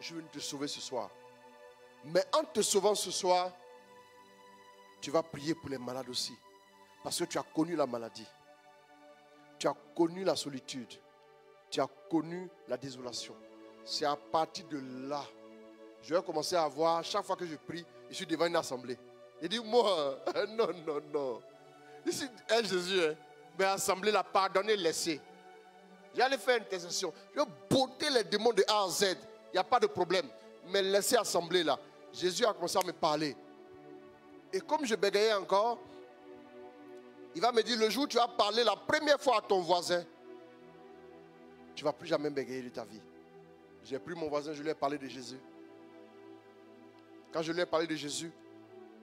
Je viens te sauver ce soir. Mais en te sauvant ce soir, tu vas prier pour les malades aussi. Parce que tu as connu la maladie. Tu as connu la solitude. Tu as connu la désolation. C'est à partir de là, je vais commencer à voir, chaque fois que je prie, je suis devant une assemblée. Il dit, moi, non. Ici, Jésus, mais assemblée, la pardonner, laisser. J'allais faire une intercession. Je vais botter les démons de A à Z. Il n'y a pas de problème. Mais laisser assembler là. Jésus a commencé à me parler. Et comme je bégayais encore, il va me dire, le jour où tu vas parler la première fois à ton voisin, tu ne vas plus jamais bégayer de ta vie. J'ai pris mon voisin, je lui ai parlé de Jésus. Quand je lui ai parlé de Jésus,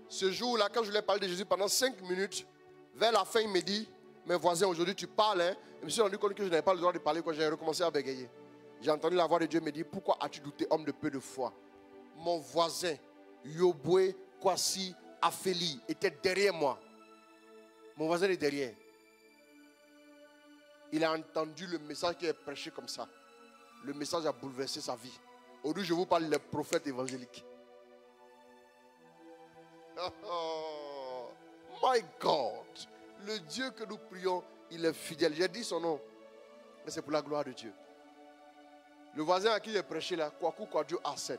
ce jour-là, quand je lui ai parlé de Jésus pendant 5 minutes, vers la fin, il me dit, mes voisins, aujourd'hui tu parles, hein? Je me suis rendu compte que je n'avais pas le droit de parler quand j'ai recommencé à bégayer. J'ai entendu la voix de Dieu me dire, pourquoi as-tu douté, homme de peu de foi? Mon voisin, Yoboué, Kwasi, Afeli, était derrière moi. Mon voisin est derrière. Il a entendu le message qui est prêché comme ça. Le message a bouleversé sa vie. Aujourd'hui, je vous parle des prophètes évangéliques. Oh, my God. Le Dieu que nous prions, il est fidèle. J'ai dit son nom. Mais c'est pour la gloire de Dieu. Le voisin à qui j'ai prêché là, Kwaku Kwadjo Arsène.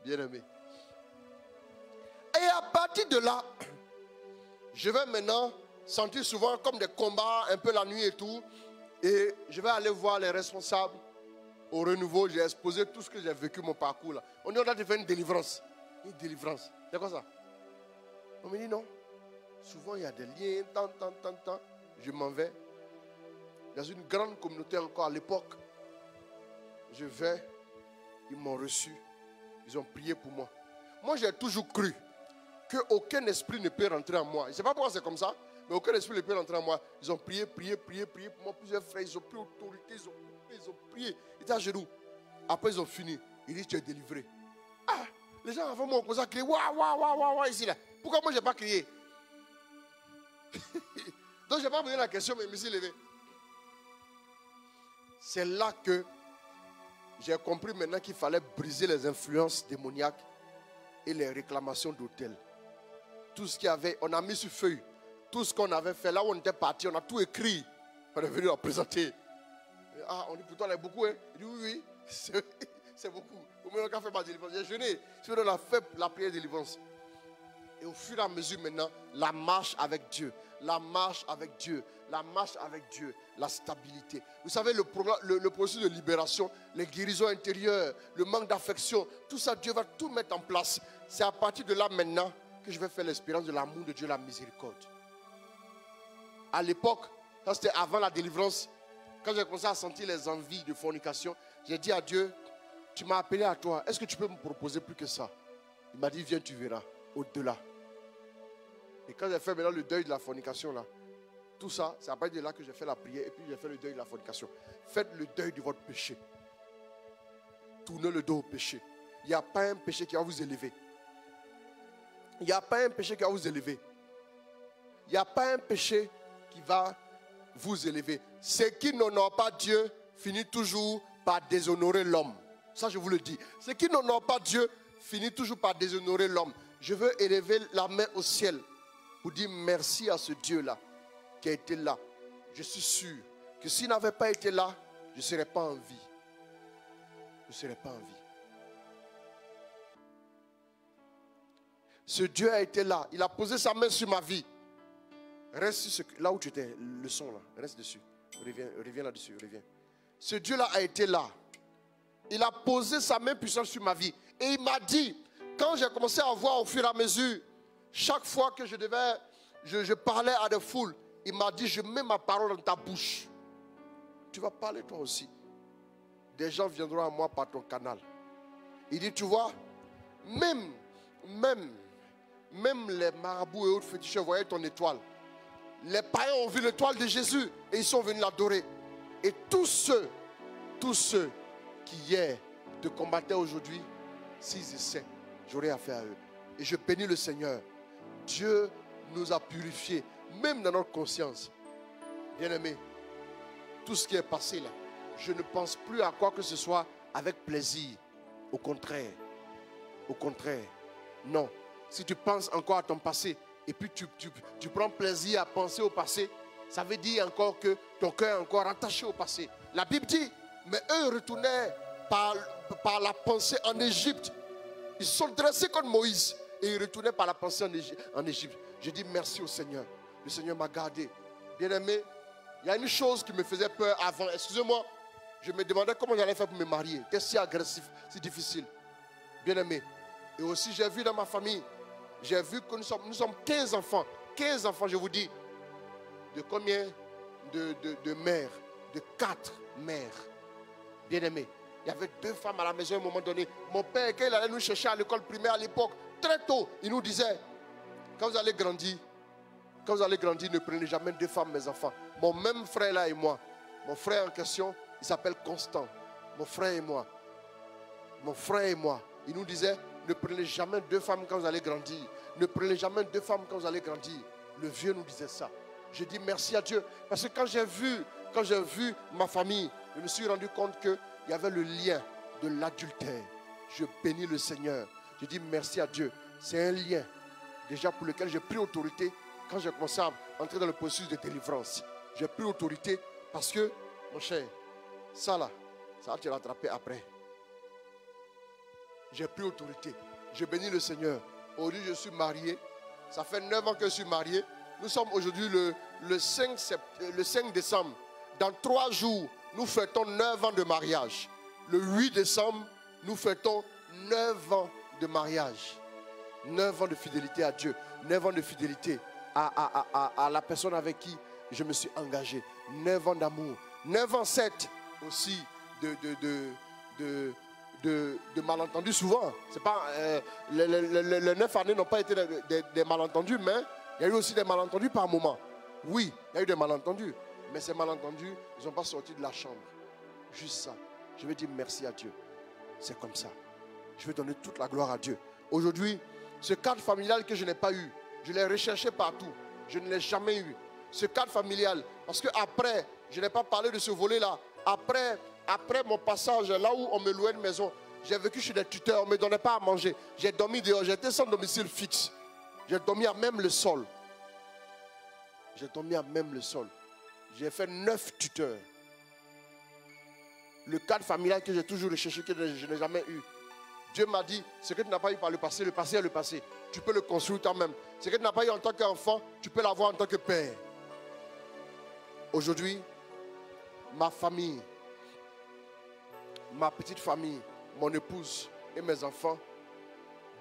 Bien-aimé. Et à partir de là, je vais maintenant sentir souvent comme des combats un peu la nuit et tout. Et je vais aller voir les responsables. Au renouveau, j'ai exposé tout ce que j'ai vécu, mon parcours là. On dit on a fait une délivrance. Une délivrance. C'est quoi ça? On me dit non. Souvent il y a des liens, tant. Je m'en vais. Dans une grande communauté encore à l'époque. Je vais. Ils m'ont reçu. Ils ont prié pour moi. Moi j'ai toujours cru qu'aucun esprit ne peut rentrer en moi. Je ne sais pas pourquoi c'est comme ça. Mais aucun esprit ne peut rentrer en moi. Ils ont prié pour moi. Plusieurs frères, ils ont pris autorité, ils ont prié. Ils étaient à genoux. Après, ils ont fini. Ils disent, tu es délivré. Ah, les gens avant moi ont commencé à crier, waouh, ici là. Pourquoi moi, je n'ai pas crié? Donc, je n'ai pas posé la question, mais je me suis levé. C'est là que j'ai compris maintenant qu'il fallait briser les influences démoniaques et les réclamations d'autel. Tout ce qu'il y avait, on a mis sur feuille. Tout ce qu'on avait fait, là où on était parti, on a tout écrit. On est venu à présenter. Ah, on dit pourtant, il y a beaucoup. Hein? Il dit oui, c'est beaucoup. Au moins, on a fait ma délivrance. J'ai jeûné. On a fait la prière de délivrance. Et au fur et à mesure, maintenant, la marche avec Dieu. La marche avec Dieu. La marche avec Dieu. La stabilité. Vous savez, le processus de libération, les guérisons intérieures, le manque d'affection, tout ça, Dieu va tout mettre en place. C'est à partir de là, maintenant, que je vais faire l'expérience de l'amour de Dieu, la miséricorde. À l'époque, ça c'était avant la délivrance, quand j'ai commencé à sentir les envies de fornication, j'ai dit à Dieu, tu m'as appelé à toi, est-ce que tu peux me proposer plus que ça? Il m'a dit, viens, tu verras, au-delà. Et quand j'ai fait maintenant le deuil de la fornication, là, tout ça, c'est à partir de là que j'ai fait la prière et puis j'ai fait le deuil de la fornication. Faites le deuil de votre péché. Tournez le dos au péché. Il n'y a pas un péché qui va vous élever. Il n'y a pas un péché qui va vous élever. Il n'y a pas un péché qui va vous élever. Ceux qui n'honorent pas Dieu finissent toujours par déshonorer l'homme. Ça, je vous le dis. Ceux qui n'honorent pas Dieu finissent toujours par déshonorer l'homme. Je veux élever la main au ciel pour dire merci à ce Dieu-là qui a été là. Je suis sûr que s'il n'avait pas été là, je ne serais pas en vie. Je ne serais pas en vie. Ce Dieu a été là. Il a posé sa main sur ma vie. Reste là où tu étais, le son là. Reste dessus. Reviens là-dessus. Reviens. Ce Dieu-là a été là. Il a posé sa main puissante sur ma vie. Et il m'a dit, quand j'ai commencé à voir au fur et à mesure, chaque fois que je parlais à des foules, il m'a dit, je mets ma parole dans ta bouche. Tu vas parler toi aussi. Des gens viendront à moi par ton canal. Il dit, tu vois, même les marabouts et autres féticheurs voyaient ton étoile. Les païens ont vu l'étoile de Jésus et ils sont venus l'adorer. Et tous ceux qui hier te combattaient aujourd'hui, s'ils essaient, j'aurai affaire à eux. Et je bénis le Seigneur. Dieu nous a purifiés, même dans notre conscience. Bien-aimés, tout ce qui est passé là, je ne pense plus à quoi que ce soit avec plaisir. Au contraire. Au contraire. Non. Si tu penses encore à ton passé et puis tu prends plaisir à penser au passé, ça veut dire encore que ton cœur est encore rattaché au passé. La Bible dit, mais eux retournaient par la pensée en Égypte. Ils sont dressés contre Moïse et ils retournaient par la pensée en Égypte. Je dis merci au Seigneur. Le Seigneur m'a gardé. Bien-aimé, il y a une chose qui me faisait peur avant. Excusez-moi, je me demandais comment j'allais faire pour me marier. C'était si agressif, si difficile. Bien-aimé. Et aussi, j'ai vu dans ma famille, j'ai vu que nous sommes 15 enfants. 15 enfants, je vous dis. De combien de mères? De 4 mères. Bien-aimés. Il y avait 2 femmes à la maison à un moment donné. Mon père, quand il allait nous chercher à l'école primaire à l'époque, très tôt, il nous disait, quand vous allez grandir, ne prenez jamais 2 femmes, mes enfants. Mon même frère là et moi, mon frère en question, il s'appelle Constant. Mon frère et moi, il nous disait, ne prenez jamais 2 femmes quand vous allez grandir. Ne prenez jamais 2 femmes quand vous allez grandir. Le vieux nous disait ça. Je dis merci à Dieu. Parce que quand j'ai vu ma famille, je me suis rendu compte qu'il y avait le lien de l'adultère. Je bénis le Seigneur. Je dis merci à Dieu. C'est un lien déjà pour lequel j'ai pris autorité quand j'ai commencé à entrer dans le processus de délivrance. J'ai pris autorité parce que, mon cher, ça va te rattraper après. J'ai pris autorité. Je bénis le Seigneur. Aujourd'hui, je suis marié. Ça fait 9 ans que je suis marié. Nous sommes aujourd'hui le 5 décembre. Dans 3 jours, nous fêtons 9 ans de mariage. Le 8 décembre, nous fêtons 9 ans de mariage. 9 ans de fidélité à Dieu. 9 ans de fidélité à la personne avec qui je me suis engagé. 9 ans d'amour. 9 ans 7 aussi de malentendus souvent. C'est pas, les 9 années n'ont pas été des malentendus, mais il y a eu aussi des malentendus par moment. Oui, il y a eu des malentendus, mais ces malentendus, ils n'ont pas sorti de la chambre. Juste ça. Je veux dire merci à Dieu. C'est comme ça. Je veux donner toute la gloire à Dieu. Aujourd'hui, ce cadre familial que je n'ai pas eu, je l'ai recherché partout. Je ne l'ai jamais eu. Ce cadre familial, parce que après, je n'ai pas parlé de ce volet-là. Après mon passage, là où on me louait une maison, j'ai vécu chez des tuteurs, on ne me donnait pas à manger. J'ai dormi dehors, j'étais sans domicile fixe. J'ai dormi à même le sol. J'ai fait 9 tuteurs. Le cadre familial que j'ai toujours recherché, que je n'ai jamais eu. Dieu m'a dit, ce que tu n'as pas eu par le passé est le passé. Tu peux le construire toi-même. Ce que tu n'as pas eu en tant qu'enfant, tu peux l'avoir en tant que père. Aujourd'hui, ma famille, ma petite famille, mon épouse et mes enfants,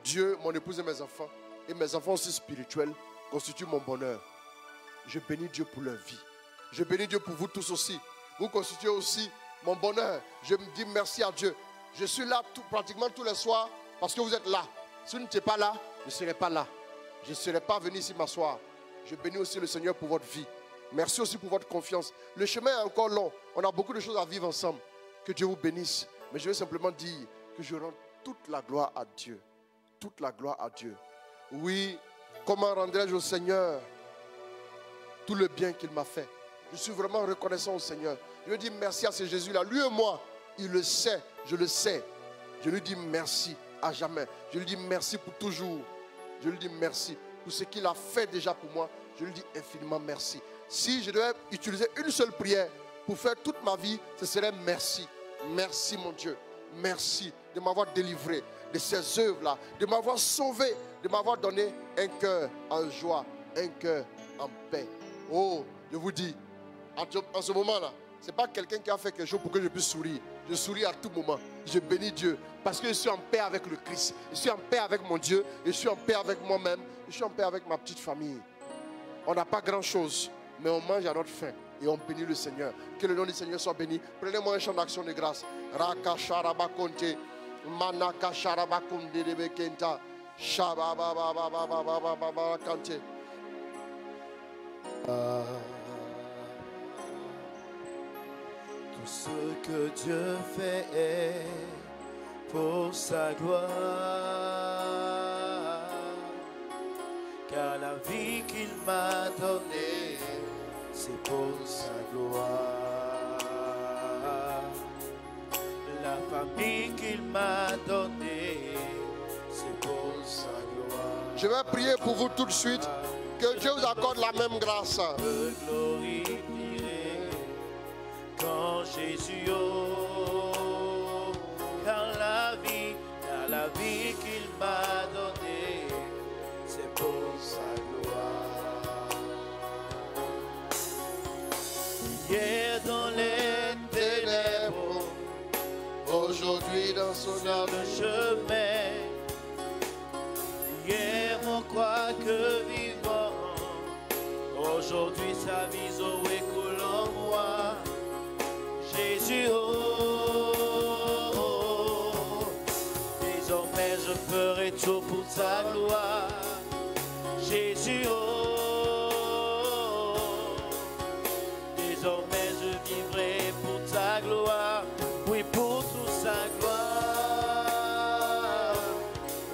Dieu, mon épouse et mes enfants aussi spirituels, constituent mon bonheur. Je bénis Dieu pour leur vie. Je bénis Dieu pour vous tous aussi. Vous constituez aussi mon bonheur. Je me dis merci à Dieu. Je suis là pratiquement tous les soirs parce que vous êtes là. Si vous n'étiez pas là, je ne serais pas là. Je ne serais pas venu ici m'asseoir. Je bénis aussi le Seigneur pour votre vie. Merci aussi pour votre confiance. Le chemin est encore long. On a beaucoup de choses à vivre ensemble. Que Dieu vous bénisse. Mais je veux simplement dire que je rends toute la gloire à Dieu. Toute la gloire à Dieu. Oui, comment rendrais-je au Seigneur tout le bien qu'il m'a fait? Je suis vraiment reconnaissant au Seigneur. Je lui dis merci à ce Jésus-là. Lui et moi, il le sait, je le sais. Je lui dis merci à jamais. Je lui dis merci pour toujours. Je lui dis merci pour ce qu'il a fait déjà pour moi. Je lui dis infiniment merci. Si je devais utiliser une seule prière pour faire toute ma vie, ce serait merci. Merci mon Dieu. Merci de m'avoir délivré de ces œuvres-là, de m'avoir sauvé, de m'avoir donné un cœur en joie, un cœur en paix. Oh, je vous dis, en ce moment-là, ce n'est pas quelqu'un qui a fait quelque chose pour que je puisse sourire. Je souris à tout moment. Je bénis Dieu parce que je suis en paix avec le Christ. Je suis en paix avec mon Dieu. Je suis en paix avec moi-même. Je suis en paix avec ma petite famille. On n'a pas grand-chose, mais on mange à notre faim et on bénit le Seigneur. Que le nom du Seigneur soit béni. Prenez-moi un chant d'action de grâce. Raka sharabakonte, manaka sharabakunde debekenta, shababababababababakante. Tout ce que Dieu fait est pour sa gloire, car la vie qu'il m'a donnée, c'est pour sa gloire. La famille qu'il m'a donnée, c'est pour sa gloire. Je vais prier pour vous tout de suite. Que Dieu vous accorde la même grâce. Je glorifierai quand Jésus, oh, car la vie qu'il m'a donnée, c'est pour sa gloire. Hier dans les ténèbres, Aujourd'hui dans son sur le chemin, hier on croit que vivant, aujourd'hui sa vie coule en moi. Jésus, oh, désormais je ferai tout pour ta gloire. Jésus, oh, désormais je vivrai pour ta gloire. Oui, pour toute sa gloire.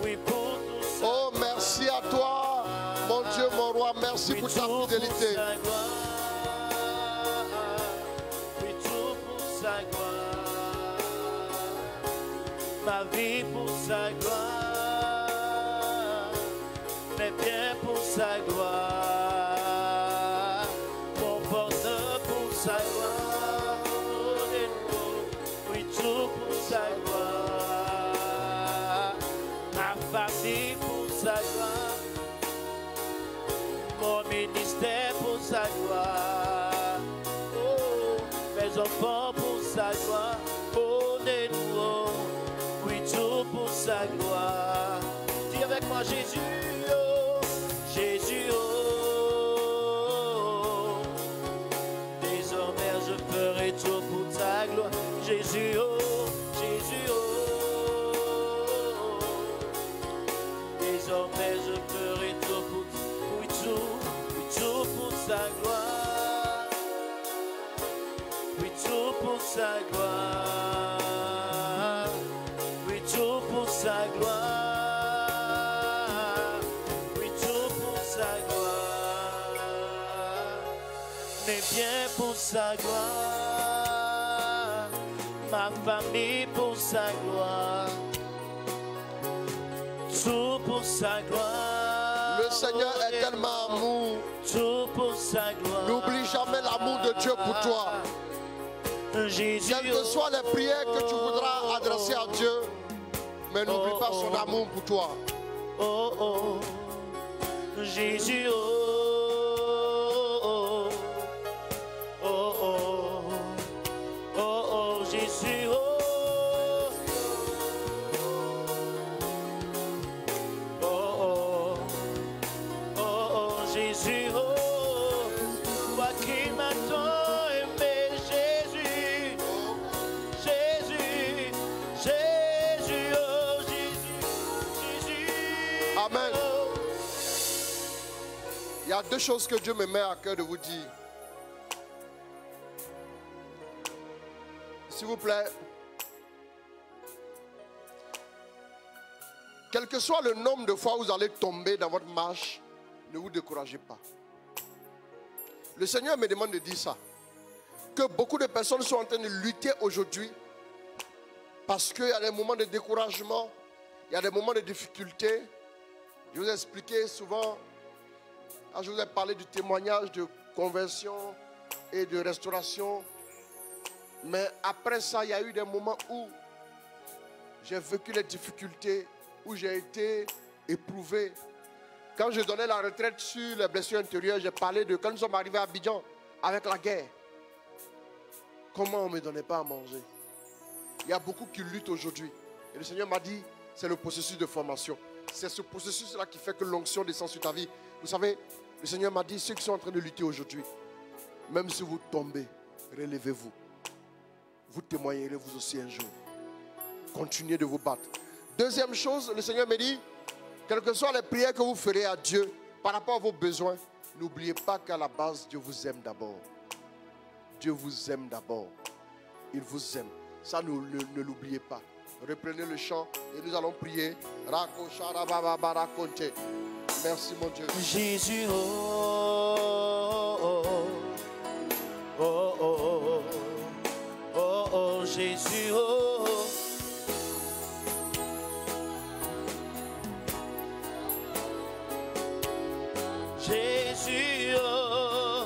Oui, pour toute sa gloire. Oh, merci à toi, mon Dieu, mon roi. Merci pour ta fidélité. Oui, tout pour sa gloire. Ma vie pour sa gloire. Mes biens pour sa gloire. Mon bonheur pour sa gloire. Oui, tout pour sa gloire. Ma famille pour sa gloire. Mon ministère pour sa gloire. Oh, mes enfants pour sa gloire. Oh, des nouveaux. Oui, tout pour sa gloire. Dis avec moi Jésus, oh, Jésus, oh. Désormais je ferai tout pour ta gloire. Jésus, oh, Jésus, oh. Désormais je ferai tout pour tout pour sa gloire. Oui, tout pour sa gloire. Oui, tout pour sa gloire. Oui, tout pour sa gloire. Mes biens pour sa gloire. Ma famille pour sa gloire. Tout pour sa gloire. Le Seigneur est tellement amour. Tout pour sa gloire. N'oublie jamais l'amour de Dieu pour toi. Jésus, Quelles que soient les prières que tu voudras adresser à Dieu, mais n'oublie pas son amour pour toi. oh, oh, Jésus, oh, oh, oh, oh, oh, oh, Jésus, oh, oh, oh, oh, oh, Jésus, oh, toi qui m'as tant aimé, Jésus, Jésus, Jésus, oh, Jésus, Jésus, deux choses que Dieu me met à cœur de vous dire. S'il vous plaît, quel que soit le nombre de fois où vous allez tomber dans votre marche, ne vous découragez pas. Le Seigneur me demande de dire ça. Que beaucoup de personnes sont en train de lutter aujourd'hui parce qu'il y a des moments de découragement, il y a des moments de difficulté. Je vous ai expliqué souvent, quand je vous ai parlé du témoignage de conversion et de restauration. Mais après ça, il y a eu des moments où j'ai vécu les difficultés, où j'ai été éprouvé. Quand je donnais la retraite sur les blessures intérieures, j'ai parlé de quand nous sommes arrivés à Abidjan avec la guerre. Comment on ne me donnait pas à manger? Il y a beaucoup qui luttent aujourd'hui. Et le Seigneur m'a dit, c'est le processus de formation. C'est ce processus-là qui fait que l'onction descend sur ta vie. Vous savez, le Seigneur m'a dit, ceux qui sont en train de lutter aujourd'hui, même si vous tombez, relevez-vous. Vous témoignerez vous aussi un jour. Continuez de vous battre. Deuxième chose, le Seigneur me dit, quelles que soient les prières que vous ferez à Dieu par rapport à vos besoins, n'oubliez pas qu'à la base, Dieu vous aime d'abord. Dieu vous aime d'abord. Il vous aime. Ça, ne l'oubliez pas. Reprenez le chant et nous allons prier. Merci mon Dieu. Jésus, oh, oh, oh, oh, oh, oh, oh, Jésus, oh. Jésus, oh.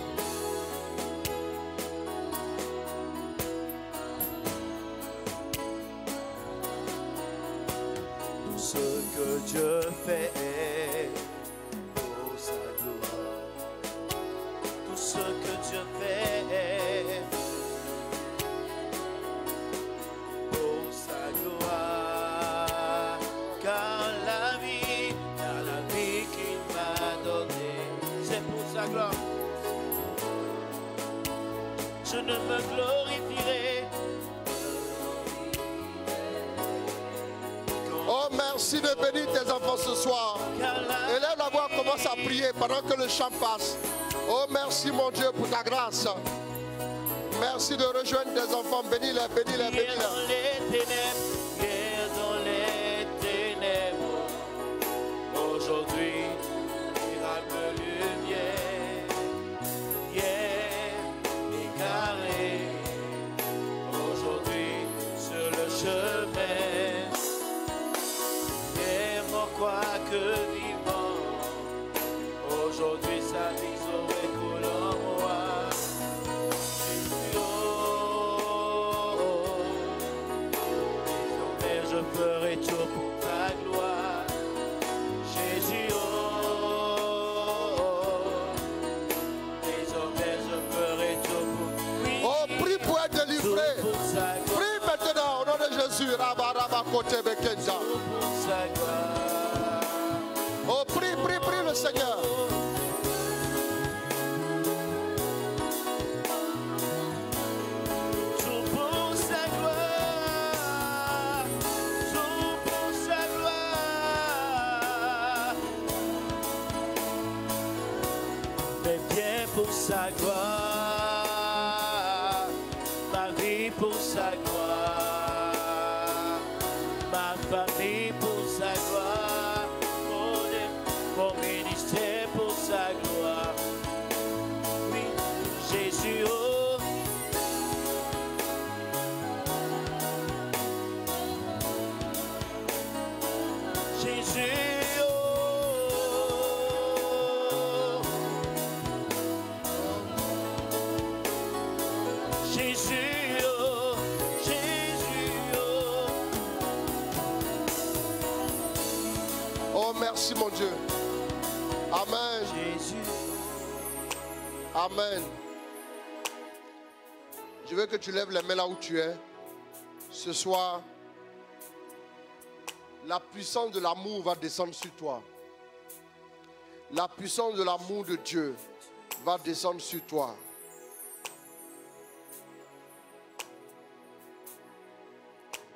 Tout ce que Dieu fait pour sa gloire, tout ce que Dieu fait pour sa gloire, car la vie qu'il m'a donnée, c'est pour sa gloire. Je ne me glorifierai. Oh, merci de bénir tes enfants ce soir. Élève la voix, commence à prier pendant que le chant passe. Oh, merci mon Dieu pour ta grâce. Merci de rejoindre tes enfants. Bénis-les, bénis-les, bénis-les. Dans les ténèbres, dans les ténèbres, aujourd'hui, miracle lumière, égaré, aujourd'hui, sur le chemin, et mort quoique vivant, aujourd'hui, sa vie saurait coule en moi. Je ferai tout pour ta gloire, Jésus, oh, désormais je ferai tout pour lui. Oh, prie pour être délivré. Tout pour sa gloire, Prie maintenant au nom de Jésus. Rabba, rabba, kote, bekenza. tout pour sa gloire. Oh, prie, prie, prie le Seigneur. Tout pour sa gloire, tout pour sa gloire, mes biens pour sa gloire, ma vie pour sa gloire, ma famille pour sa gloire, mon ministère pour sa gloire. Oui, Jésus, oh. Jésus, oh. Jésus, oh. Jésus, oh. Oh, merci mon Dieu. Amen. Jésus. Amen. Je veux que tu lèves les mains là où tu es. Ce soir, la puissance de l'amour va descendre sur toi. La puissance de l'amour de Dieu va descendre sur toi.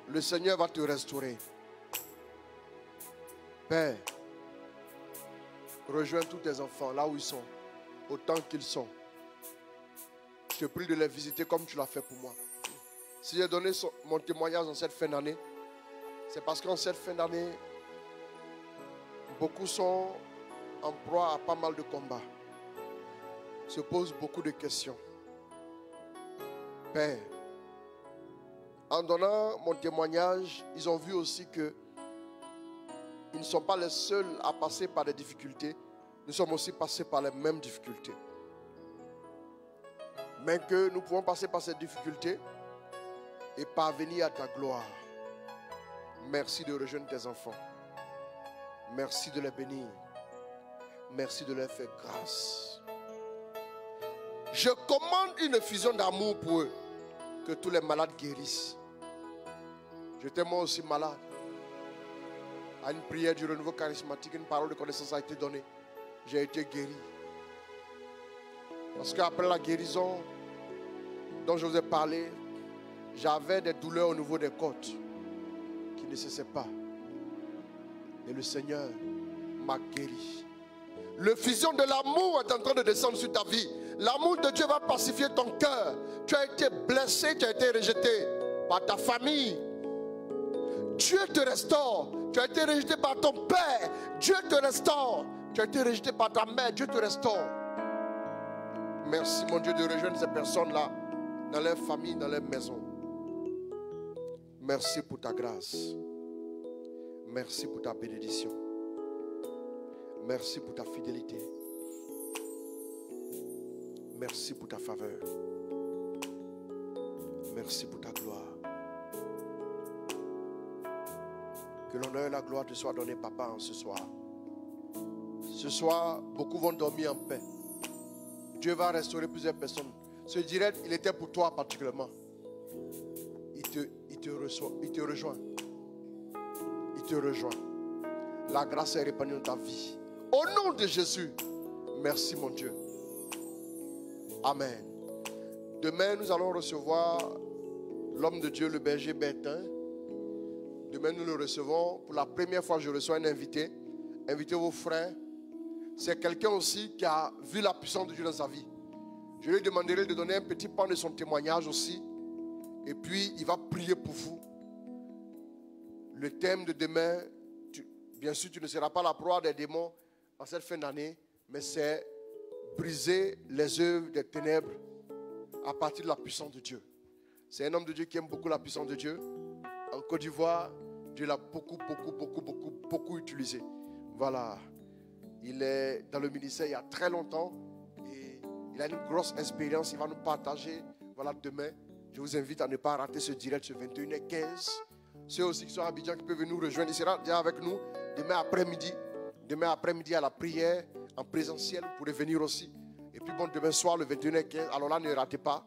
Le Seigneur va te restaurer. Père, rejoins tous tes enfants là où ils sont. autant qu'ils sont. Je te prie de les visiter comme tu l'as fait pour moi. Si j'ai donné mon témoignage en cette fin d'année, c'est parce qu'en cette fin d'année, beaucoup sont en proie à pas mal de combats. Se posent beaucoup de questions. Père, en donnant mon témoignage, ils ont vu aussi que ils ne sont pas les seuls à passer par des difficultés. Nous sommes aussi passés par les mêmes difficultés. Mais que nous pouvons passer par ces difficultés et parvenir à ta gloire. Merci de rejoindre tes enfants. Merci de les bénir. Merci de leur faire grâce. Je commande une fusion d'amour pour eux. Que tous les malades guérissent. J'étais moi aussi malade. À une prière du renouveau charismatique, une parole de connaissance a été donnée. J'ai été guéri. Parce qu'après la guérison dont je vous ai parlé, j'avais des douleurs au niveau des côtes qui ne cessaient pas. Et le Seigneur m'a guéri. Le fusion de l'amour est en train de descendre sur ta vie. L'amour de Dieu va pacifier ton cœur. Tu as été blessé, tu as été rejeté par ta famille. Dieu te restaure. Tu as été rejeté par ton père. Dieu te restaure. Tu as été rejeté par ta mère. Dieu te restaure. Merci mon Dieu de rejoindre ces personnes-là dans leur famille, dans leur maison. Merci pour ta grâce. Merci pour ta bénédiction. Merci pour ta fidélité. Merci pour ta faveur. Merci pour ta gloire. Que l'honneur et la gloire te soient donnés, papa, ce soir. Ce soir, beaucoup vont dormir en paix. Dieu va restaurer plusieurs personnes. Ce direct, il était pour toi particulièrement. Il te rejoint. Il te rejoint. La grâce est répandue dans ta vie. Au nom de Jésus, merci mon Dieu. Amen. Demain, nous allons recevoir l'homme de Dieu, le berger Bertin. Demain, nous le recevons. Pour la première fois, je reçois un invité. Invitez vos frères. C'est quelqu'un aussi qui a vu la puissance de Dieu dans sa vie. Je lui demanderai de donner un petit pan de son témoignage aussi. Et puis, il va prier pour vous. Le thème de demain, bien sûr, tu ne seras pas la proie des démons en cette fin d'année, mais c'est briser les œuvres des ténèbres à partir de la puissance de Dieu. C'est un homme de Dieu qui aime beaucoup la puissance de Dieu. En Côte d'Ivoire, Dieu l'a beaucoup utilisé. Voilà. Il est dans le ministère il y a très longtemps et il a une grosse expérience. Il va nous partager. Voilà, demain, je vous invite à ne pas rater ce direct ce 21h15. Ceux aussi qui sont à Abidjan qui peuvent venir nous rejoindre, il sera déjà avec nous demain après-midi. Demain après-midi à la prière en présentiel, vous pourrez venir aussi. Et puis bon, demain soir le 21h15, alors là ne ratez pas.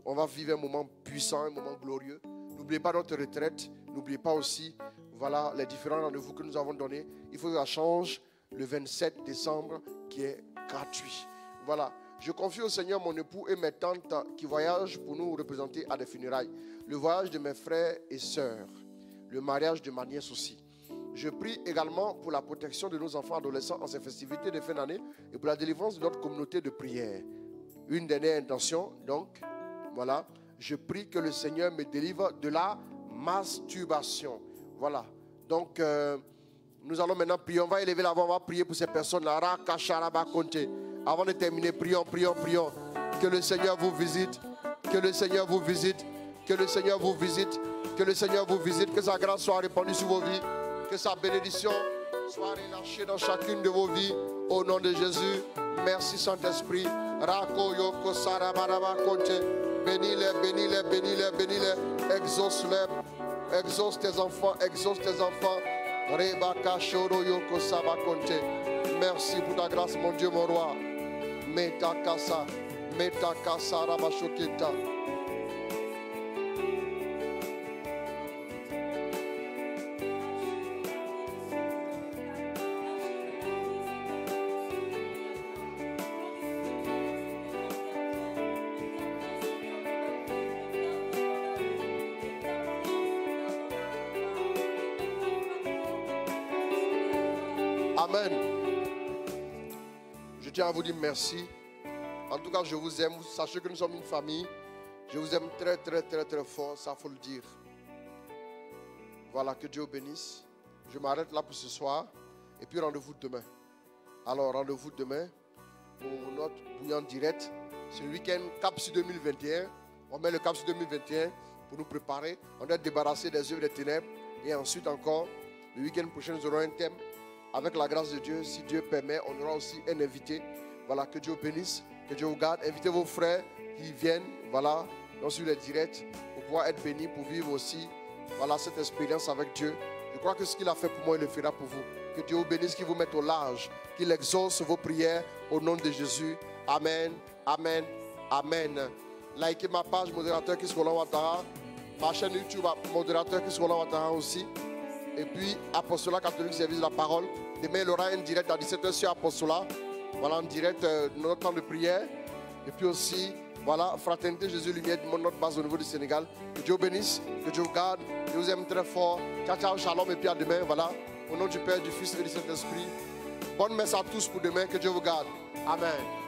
On va vivre un moment puissant, un moment glorieux. N'oubliez pas notre retraite. N'oubliez pas aussi, voilà, les différents rendez-vous que nous avons donnés. Il faut que ça change le 27 décembre qui est gratuit. Voilà. Je confie au Seigneur mon époux et mes tantes qui voyagent pour nous représenter à des funérailles. Le voyage de mes frères et sœurs. Le mariage de ma nièce aussi. Je prie également pour la protection de nos enfants adolescents en ces festivités de fin d'année et pour la délivrance de notre communauté de prière. Une dernière intention, donc, voilà. Je prie que le Seigneur me délivre de la masturbation. Voilà. Donc, nous allons maintenant prier. On va élever la voix, on va prier pour ces personnes-là. Avant de terminer, prions. Que le Seigneur vous visite. Que le Seigneur vous visite. Que le Seigneur vous visite. Que le Seigneur vous visite. Que sa grâce soit répandue sur vos vies. Que sa bénédiction soit relâchée dans chacune de vos vies. Au nom de Jésus. Merci Saint-Esprit. Bénis-les, bénis-les, bénis-les, bénis-les. Exauce-les. Exauce tes enfants. Exauce tes enfants. Merci pour ta grâce, mon Dieu, mon roi. Metakasa, metakasa, rabashoketa. Amen. Je tiens à vous dire merci En tout cas, je vous aime. Sachez que nous sommes une famille. Je vous aime très, très, très, très fort. Ça, faut le dire. Voilà, que Dieu vous bénisse. Je m'arrête là pour ce soir. Et puis, rendez-vous demain. Alors, rendez-vous demain pour notre bouillon direct. Ce week-end, CAPS 2021. On met le CAPS 2021 pour nous préparer. On doit débarrasser des œuvres des ténèbres. Et ensuite encore, le week-end prochain, nous aurons un thème. Avec la grâce de Dieu, si Dieu permet, on aura aussi un invité. Voilà, que Dieu vous bénisse, que Dieu vous garde. Invitez vos frères qui viennent, voilà, sur les directs, pour pouvoir être bénis, pour vivre aussi, voilà, cette expérience avec Dieu. Je crois que ce qu'il a fait pour moi, il le fera pour vous. Que Dieu vous bénisse, qu'il vous mette au large, qu'il exauce vos prières au nom de Jésus. Amen, amen, amen. Likez ma page modérateur Chris Roland Ouattara, ma chaîne YouTube modérateur Chris Roland Ouattara aussi. Et puis Apostolat catholique service de la parole. Demain il y aura un direct à 17h sur Apostolat. Voilà, en direct notre temps de prière. Et puis aussi, voilà, Fraternité Jésus Lumière, notre base au niveau du Sénégal. Que Dieu vous bénisse, que Dieu vous garde. Je vous aime très fort. Ciao, ciao, shalom. Et puis à demain, voilà. Au nom du Père, du Fils et du Saint-Esprit. Bonne messe à tous pour demain. Que Dieu vous garde. Amen.